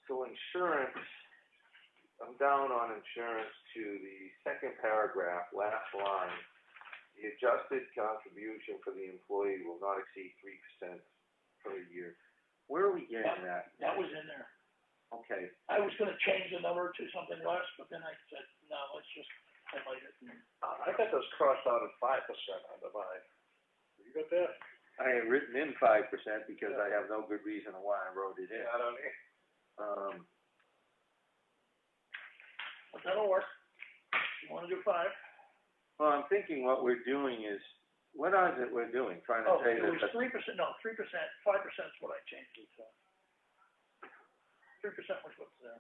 So insurance, I'm down on insurance to the second paragraph, last line. The adjusted contribution for the employee will not exceed 3% per year. Where are we getting that? That was in there. Okay. I was gonna change the number to something less, but then I said, no, let's just highlight it. I got those crossed out at 5% under mine. You got that? I had written in 5% because I have no good reason why I wrote it in. Yeah, I don't need. But that'll work. You wanna do 5? Well, I'm thinking what we're doing is, what is it we're doing? Trying to Oh, say it that. was 3%, no, 3%, 5% is what I changed it to. 3% was what's there.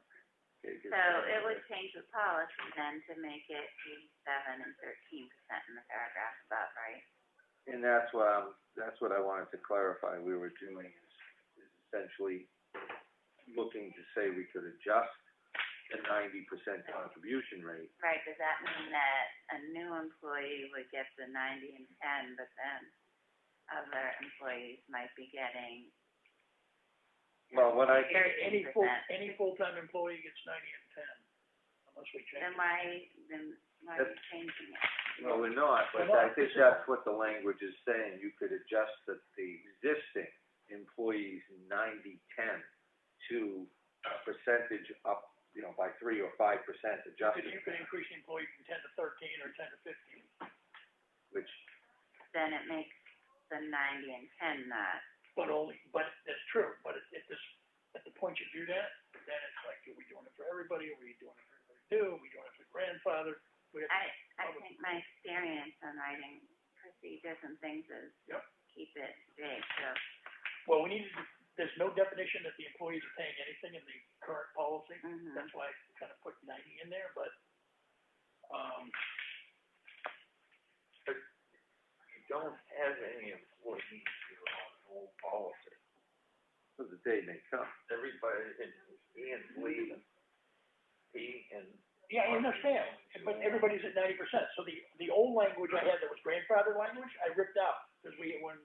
So it would change the policy then to make it 87 and 13% in the paragraph above, right? And that's what I wanted to clarify. We were doing is essentially looking to say we could adjust the 90% contribution rate. Right, does that mean that a new employee would get the 90 and 10, but then other employees might be getting? Well, what I Any full-time employee gets 90 and 10, unless we change Then it. why are you changing it? well, we're not, but I think that's what the language is saying. You could adjust the existing employees 90-10 to a percentage up, you know, by 3 or 5% adjustment. You could increase the employee from 10 to 13 or 10 to 15. Which, Then it makes the 90 and 10 not. But that's true, but at the point you do that, then it's like, are we doing it for everybody, are we doing it for everybody new, are we doing it for grandfather? I think my experience on writing procedures and things is Yep. keep it vague, so. Well, there's no definition that the employees are paying anything in the current policy. Mhm. That's why I kind of put 90 in there, but, You don't have any employees here on the old policy. for the day may come. Everybody, Ian's leaving. He and. yeah, I understand, but everybody's at 90%. So the old language I had that was grandfather language, I ripped out, because when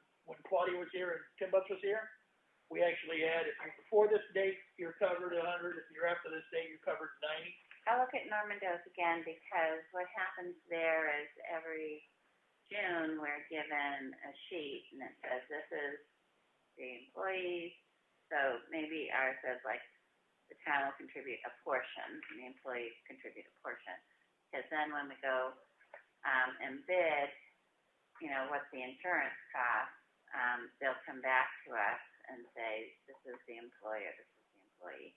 Claudia was here and Tim Butts was here, we actually had, if you're before this date, you're covered 100, if you're after this date, you're covered 90. I'll look at Normando's again, because what happens there is every June, we're given a sheet, and it says this is the employees, so maybe ours says like, the town will contribute a portion, and the employees contribute a portion. Because then when we go, and bid, you know, what's the insurance cost, they'll come back to us and say, this is the employer, this is the employee.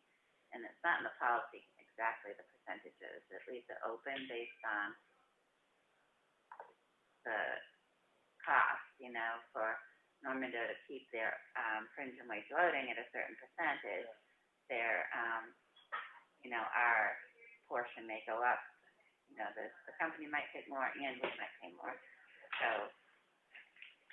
And it's not in the policy exactly the percentages. It leaves it open based on the cost, you know, for Normando to keep their, fringe and wage loading at a certain percentage. Their, you know, our portion may go up. You know, the company might take more and we might pay more. So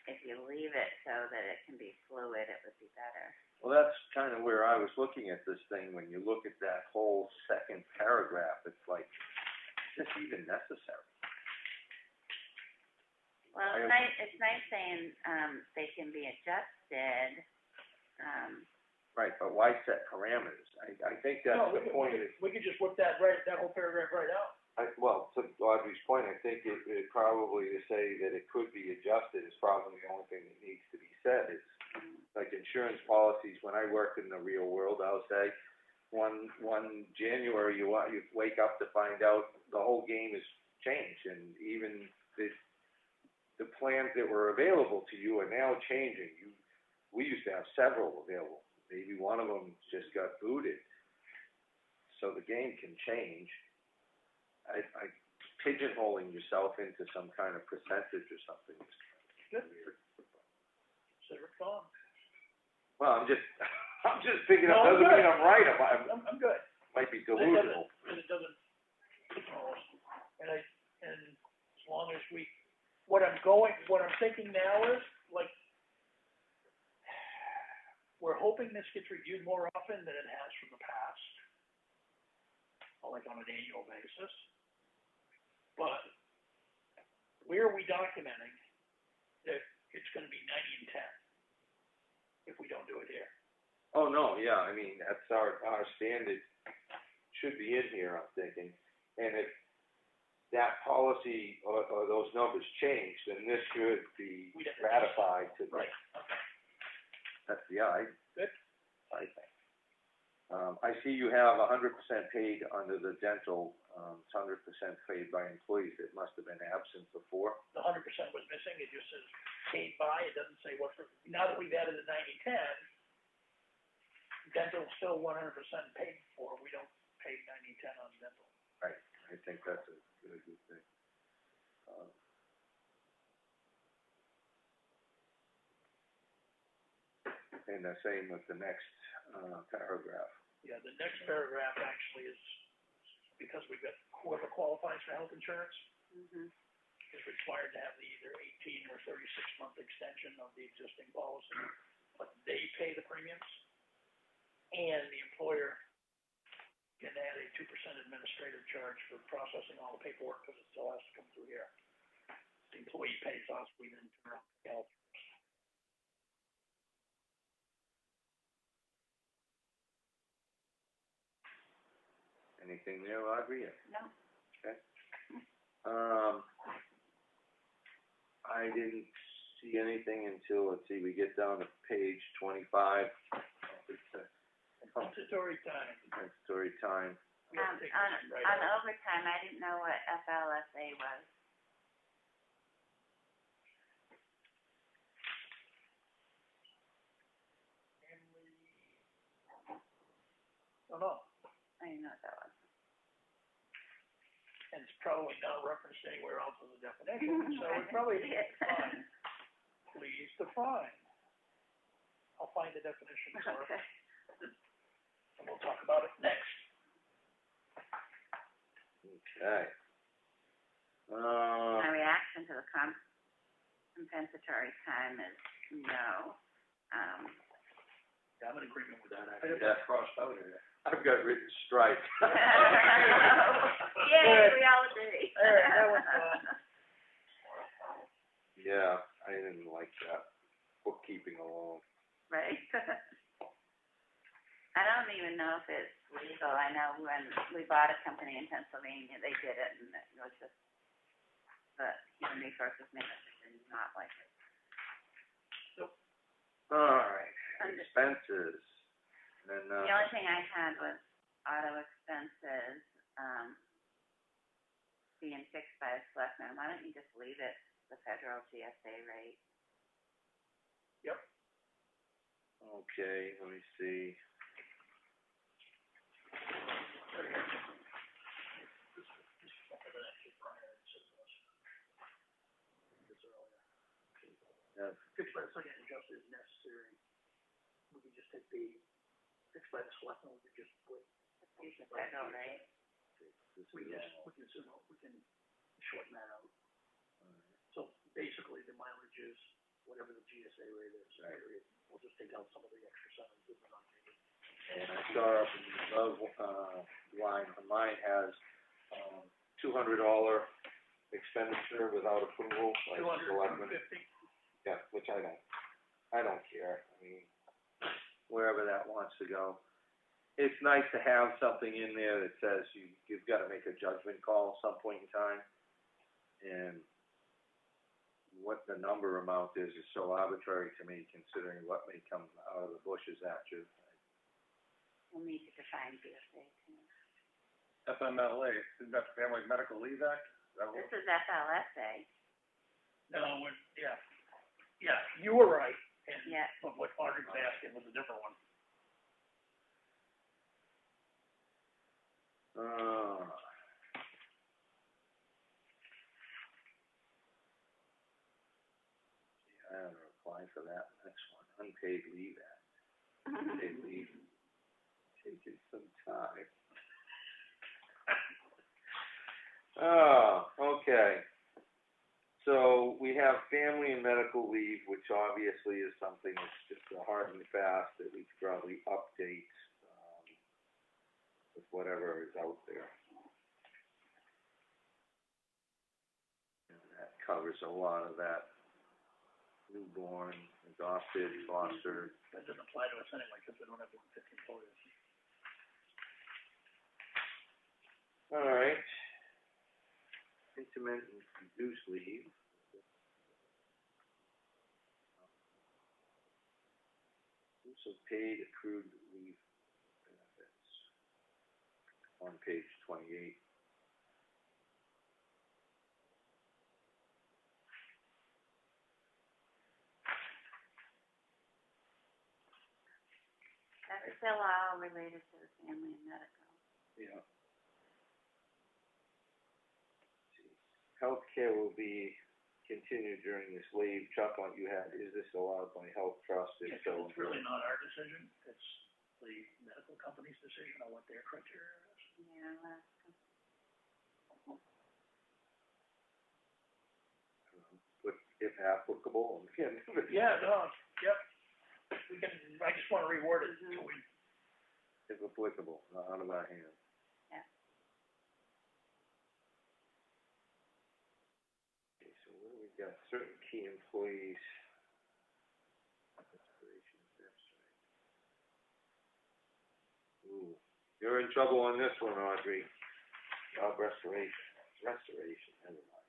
if you leave it so that it can be fluid, it would be better. Well, that's kind of where I was looking at this thing. When you look at that whole second paragraph, it's like, is this even necessary? Well, it's nice saying, they can be adjusted, Right, but why set parameters? I think that's No, the point is, we could just whip that whole paragraph right out. well, to Audrey's point, I think it probably to say that it could be adjusted is probably the only thing that needs to be said. It's like insurance policies, when I worked in the real world, I'll say, one January, you wake up to find out the whole game has changed, and even the plans that were available to you are now changing. We used to have several available. Maybe one of them just got booted. So the game can change. I pigeonholing yourself into some kind of percentage or something. Good. Consider it gone. Well, I'm just picking up, doesn't mean I'm right, I'm good. might be delusional. It doesn't, and as long as what I'm thinking now is, like, we're hoping this gets reviewed more often than it has from the past, like on an annual basis. But where are we documenting that it's gonna be 90 and 10 if we don't do it here? Oh, no, yeah, I mean, that's our standard, should be in here, I'm thinking. And if that policy or those numbers change, then this should be ratified to the. Right, okay. That's Good. I think. I see you have 100% paid under the dental, it's 100% paid by employees that must have been absent before. The 100% was missing, it just says paid by, it doesn't say what, now that we've added the 90-10, dental's still 100% paid for, we don't pay 90-10 on dental. Right, I think that's a good thing. And the same with the next paragraph. Yeah, the next paragraph actually is, because we've got whoever qualifies for health insurance is required to have the either 18 or 36-month extension of the existing policy, but they pay the premiums, and the employer can add a 2% administrative charge for processing all the paperwork, because it still has to come through here. The employee pays us, we then turn around and pay health. Anything there, Audrey? No. Okay. I didn't see anything until, let's see, we get down to page 25. Compensatory time. Compensatory time. We have to take On this right out. overtime, I didn't know what FLSA was. No, no. I didn't know what that was. And it's probably not referenced anywhere else in the definition, so it probably is fine. Please define. I'll find the definition for it, Okay. and we'll talk about it next. Okay. My reaction to the compensatory time is no. Yeah, I'm in agreement with that. I I think have that crossed out here. I've got written strike. Yay, we all agree. All right, that was fun. Yeah, I didn't like that. Bookkeeping alone. Right. I don't even know if it's legal. I know when we bought a company in Pennsylvania, they did it, and it was just the human resources manager did not like it. All right. Expenses. And then, The only thing I had was auto expenses, being fixed by a selectman. Why don't you just leave it the federal GSA rate? Yep. okay, let me see. Yeah. Fixed by the second adjusted is necessary. We can just take the fixed by the selectmen, we can just put. Use the federal rate. We can shorten that out. So basically, the mileage is whatever the GSA rate is. Right. We'll just take out some of the extra sentences and update it. And I saw up in the above, line on mine has, $200 expenditure without approval, like selectmen. $250. Yeah, which I don't care. I mean, wherever that wants to go. It's nice to have something in there that says you've got to make a judgment call at some point in time, and what the number amount is so arbitrary to me, considering what may come out of the bushes at you. We'll need to define VSA too. FMLA, isn't that Family Medical Leave Act? This is FLSA. No, yeah, you were right, and, Yeah. but what Audrey was asking was a different one. I don't know, apply for that next one, Unpaid Leave Act. Unpaid leave, taking some time. Okay. So we have family and medical leave, which obviously is something that's just a hard and fast that we could probably update with whatever is out there. And that covers a lot of that. Newborn, adopted, fostered. That doesn't apply to us anyway, because we don't have 50 employees. All right. Intermittent reduced leave. Use of paid accrued leave benefits. On page 28. That's still all related to the family and medical. Yeah. Healthcare will be continued during this leave. Chuck, what you had, is this allowed by health trust? If so, It's really not our decision, it's the medical company's decision on what their criteria is. Yeah, But if applicable, again. Yeah, no, yep. We can, I just wanna reword it until we, If applicable, not out of our hands. Yeah. Okay, so what do we got? Certain key employees. Restoration, that's right. Ooh, you're in trouble on this one, Audrey. Job restoration, never mind.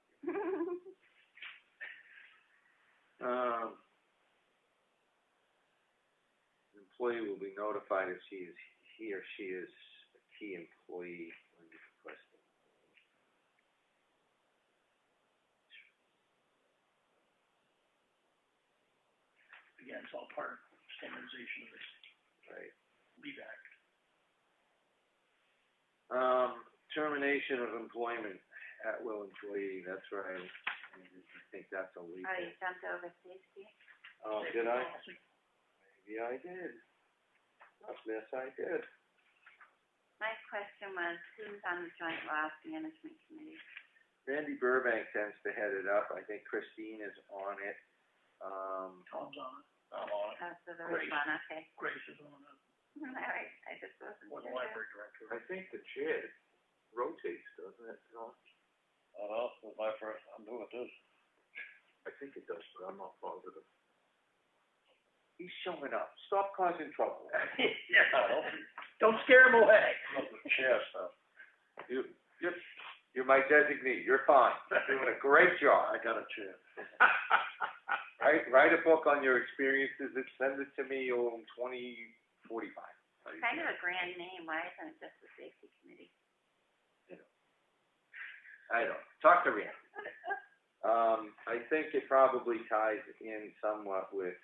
Employee will be notified if he or she is a key employee when requesting. again, it's all part of standardization of this Right. leave act. Termination of employment, at-will employee, that's right. I think that's illegal. Oh, you jumped over safety? Oh, did I? Policy. Maybe I did. Yes, I did. My question was, who's on the joint loss management committee? Randy Burbank tends to head it up. I think Christine is on it. Tom's on it, I'm on it, Oh, so there was Grace. one, okay. Grace is on it, All right, I just wasn't or the sure. library director. I think the chair rotates, doesn't it? No? I don't know, this is my first, I'm doing this. I think it does, but I'm not positive. He's showing up. Stop causing trouble. Yeah, don't scare him away. Chair stuff. You're my designee. You're fine. You're doing a great job. I got a chair. Write a book on your experiences and send it to me on 2045. Kind of a grand name, why isn't it just the safety committee? I don't. Talk to Rhiannon. I think it probably ties in somewhat with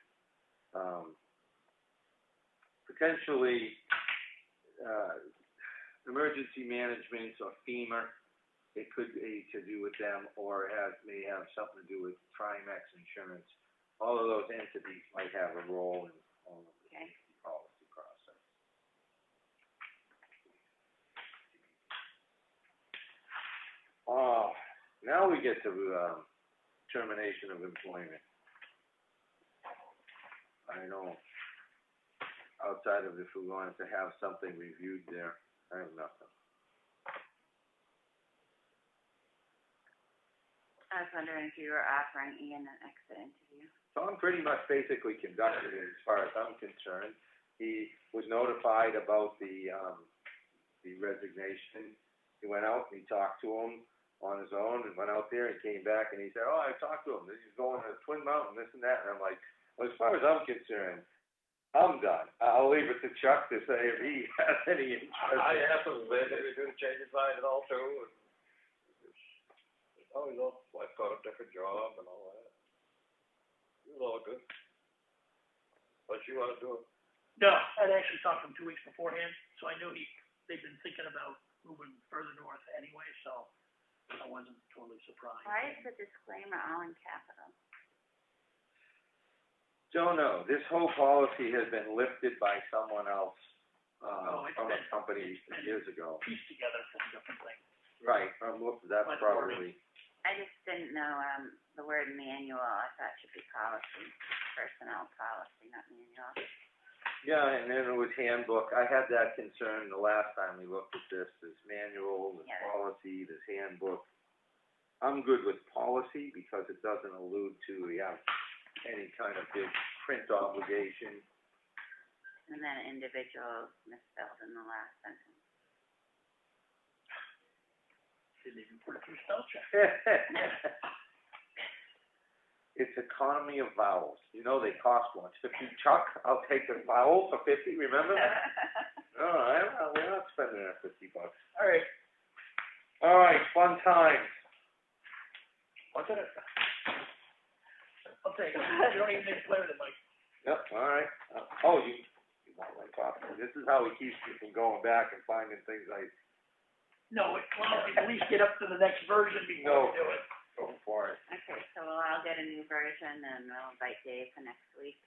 potentially emergency management or FEMA. It could be to do with them, or may have something to do with Trimex insurance. All of those entities might have a role in all of the safety policy process. Now we get to termination of employment. I know. Outside of if we wanted to have something reviewed there, I have nothing. I was wondering if you were offering Ian an exit interview. Tom pretty much basically conducted it as far as I'm concerned. he was notified about the resignation. He went out and he talked to him on his own and went out there and came back and he said, oh, I talked to him, he's going to Twin Mountain, this and that, and I'm like, well, as far as I'm concerned, I'm done. I'll leave it to Chuck to say if he has any interest. I asked him, they do change his mind at all too, and oh, you know, wife got a different job and all that. It was all good. But you wanna do it? No, I'd actually talked to him 2 weeks beforehand, so I knew they'd been thinking about moving further north anyway, so I wasn't totally surprised. Why is the disclaimer all in capital? Don't know. This whole policy has been lifted by someone else, It's from a been- company it's been years ago. Pieced together from different things. Right, that's But probably, I just didn't know, the word manual, I thought should be policy, personnel policy, not manual. yeah, and then it was handbook. I had that concern the last time we looked at this. There's manual, there's Yeah. policy, there's handbook. I'm good with policy because it doesn't allude to, any kind of big print obligation. And then individual misspelled in the last sentence. Didn't even put it through spell check. It's economy of vowels. You know, they cost once 50. Chuck, I'll take the vowel for 50, remember? No, we're not spending that $50. All right, fun times. What's it? I'll take it. You don't even need to play with it, Mike. Yep, all right. You want my copy. This is how he keeps me from going back and finding things No, well, at least get up to the next version before you do it. go for it. Okay, so we'll all get a new version and we'll invite Dave for next week,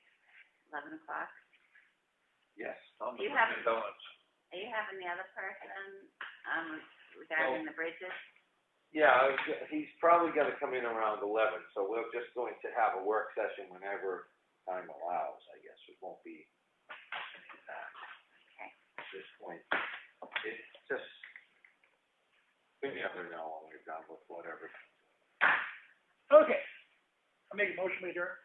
11 o'clock. Yes. I'm You the have- Dunkin' Donuts. Are you having the other person, regarding the bridges? Yeah, he's probably gonna come in around 11, so we're just going to have a work session whenever time allows, I guess. It won't be Okay. at this point. It's just, we never know when we're done with whatever. Okay. I'll make a motion to adjourn.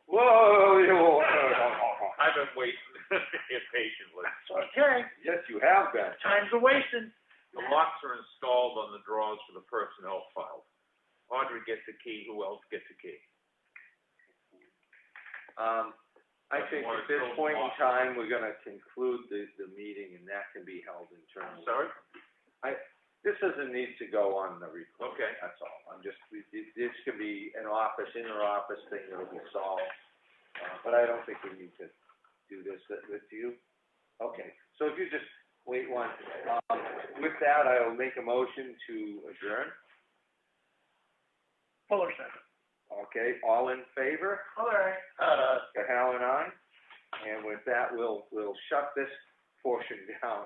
Whoa. I've been waiting impatiently. Okay. Yes, you have been. Time's a wasting. The locks are installed on the drawers for the personnel file. Audrey gets a key, who else gets a key? I think at this point in time, we're gonna conclude the meeting and that can be held internally. Sorry? This doesn't need to go on the record. Okay. That's all. This can be an office, inter-office thing that'll be solved. But I don't think we need to do this with you. Okay, so if you just wait one, with that, I'll make a motion to adjourn. Fuller second. Okay, all in favor? All right. Hal and I. And with that, we'll shut this portion down.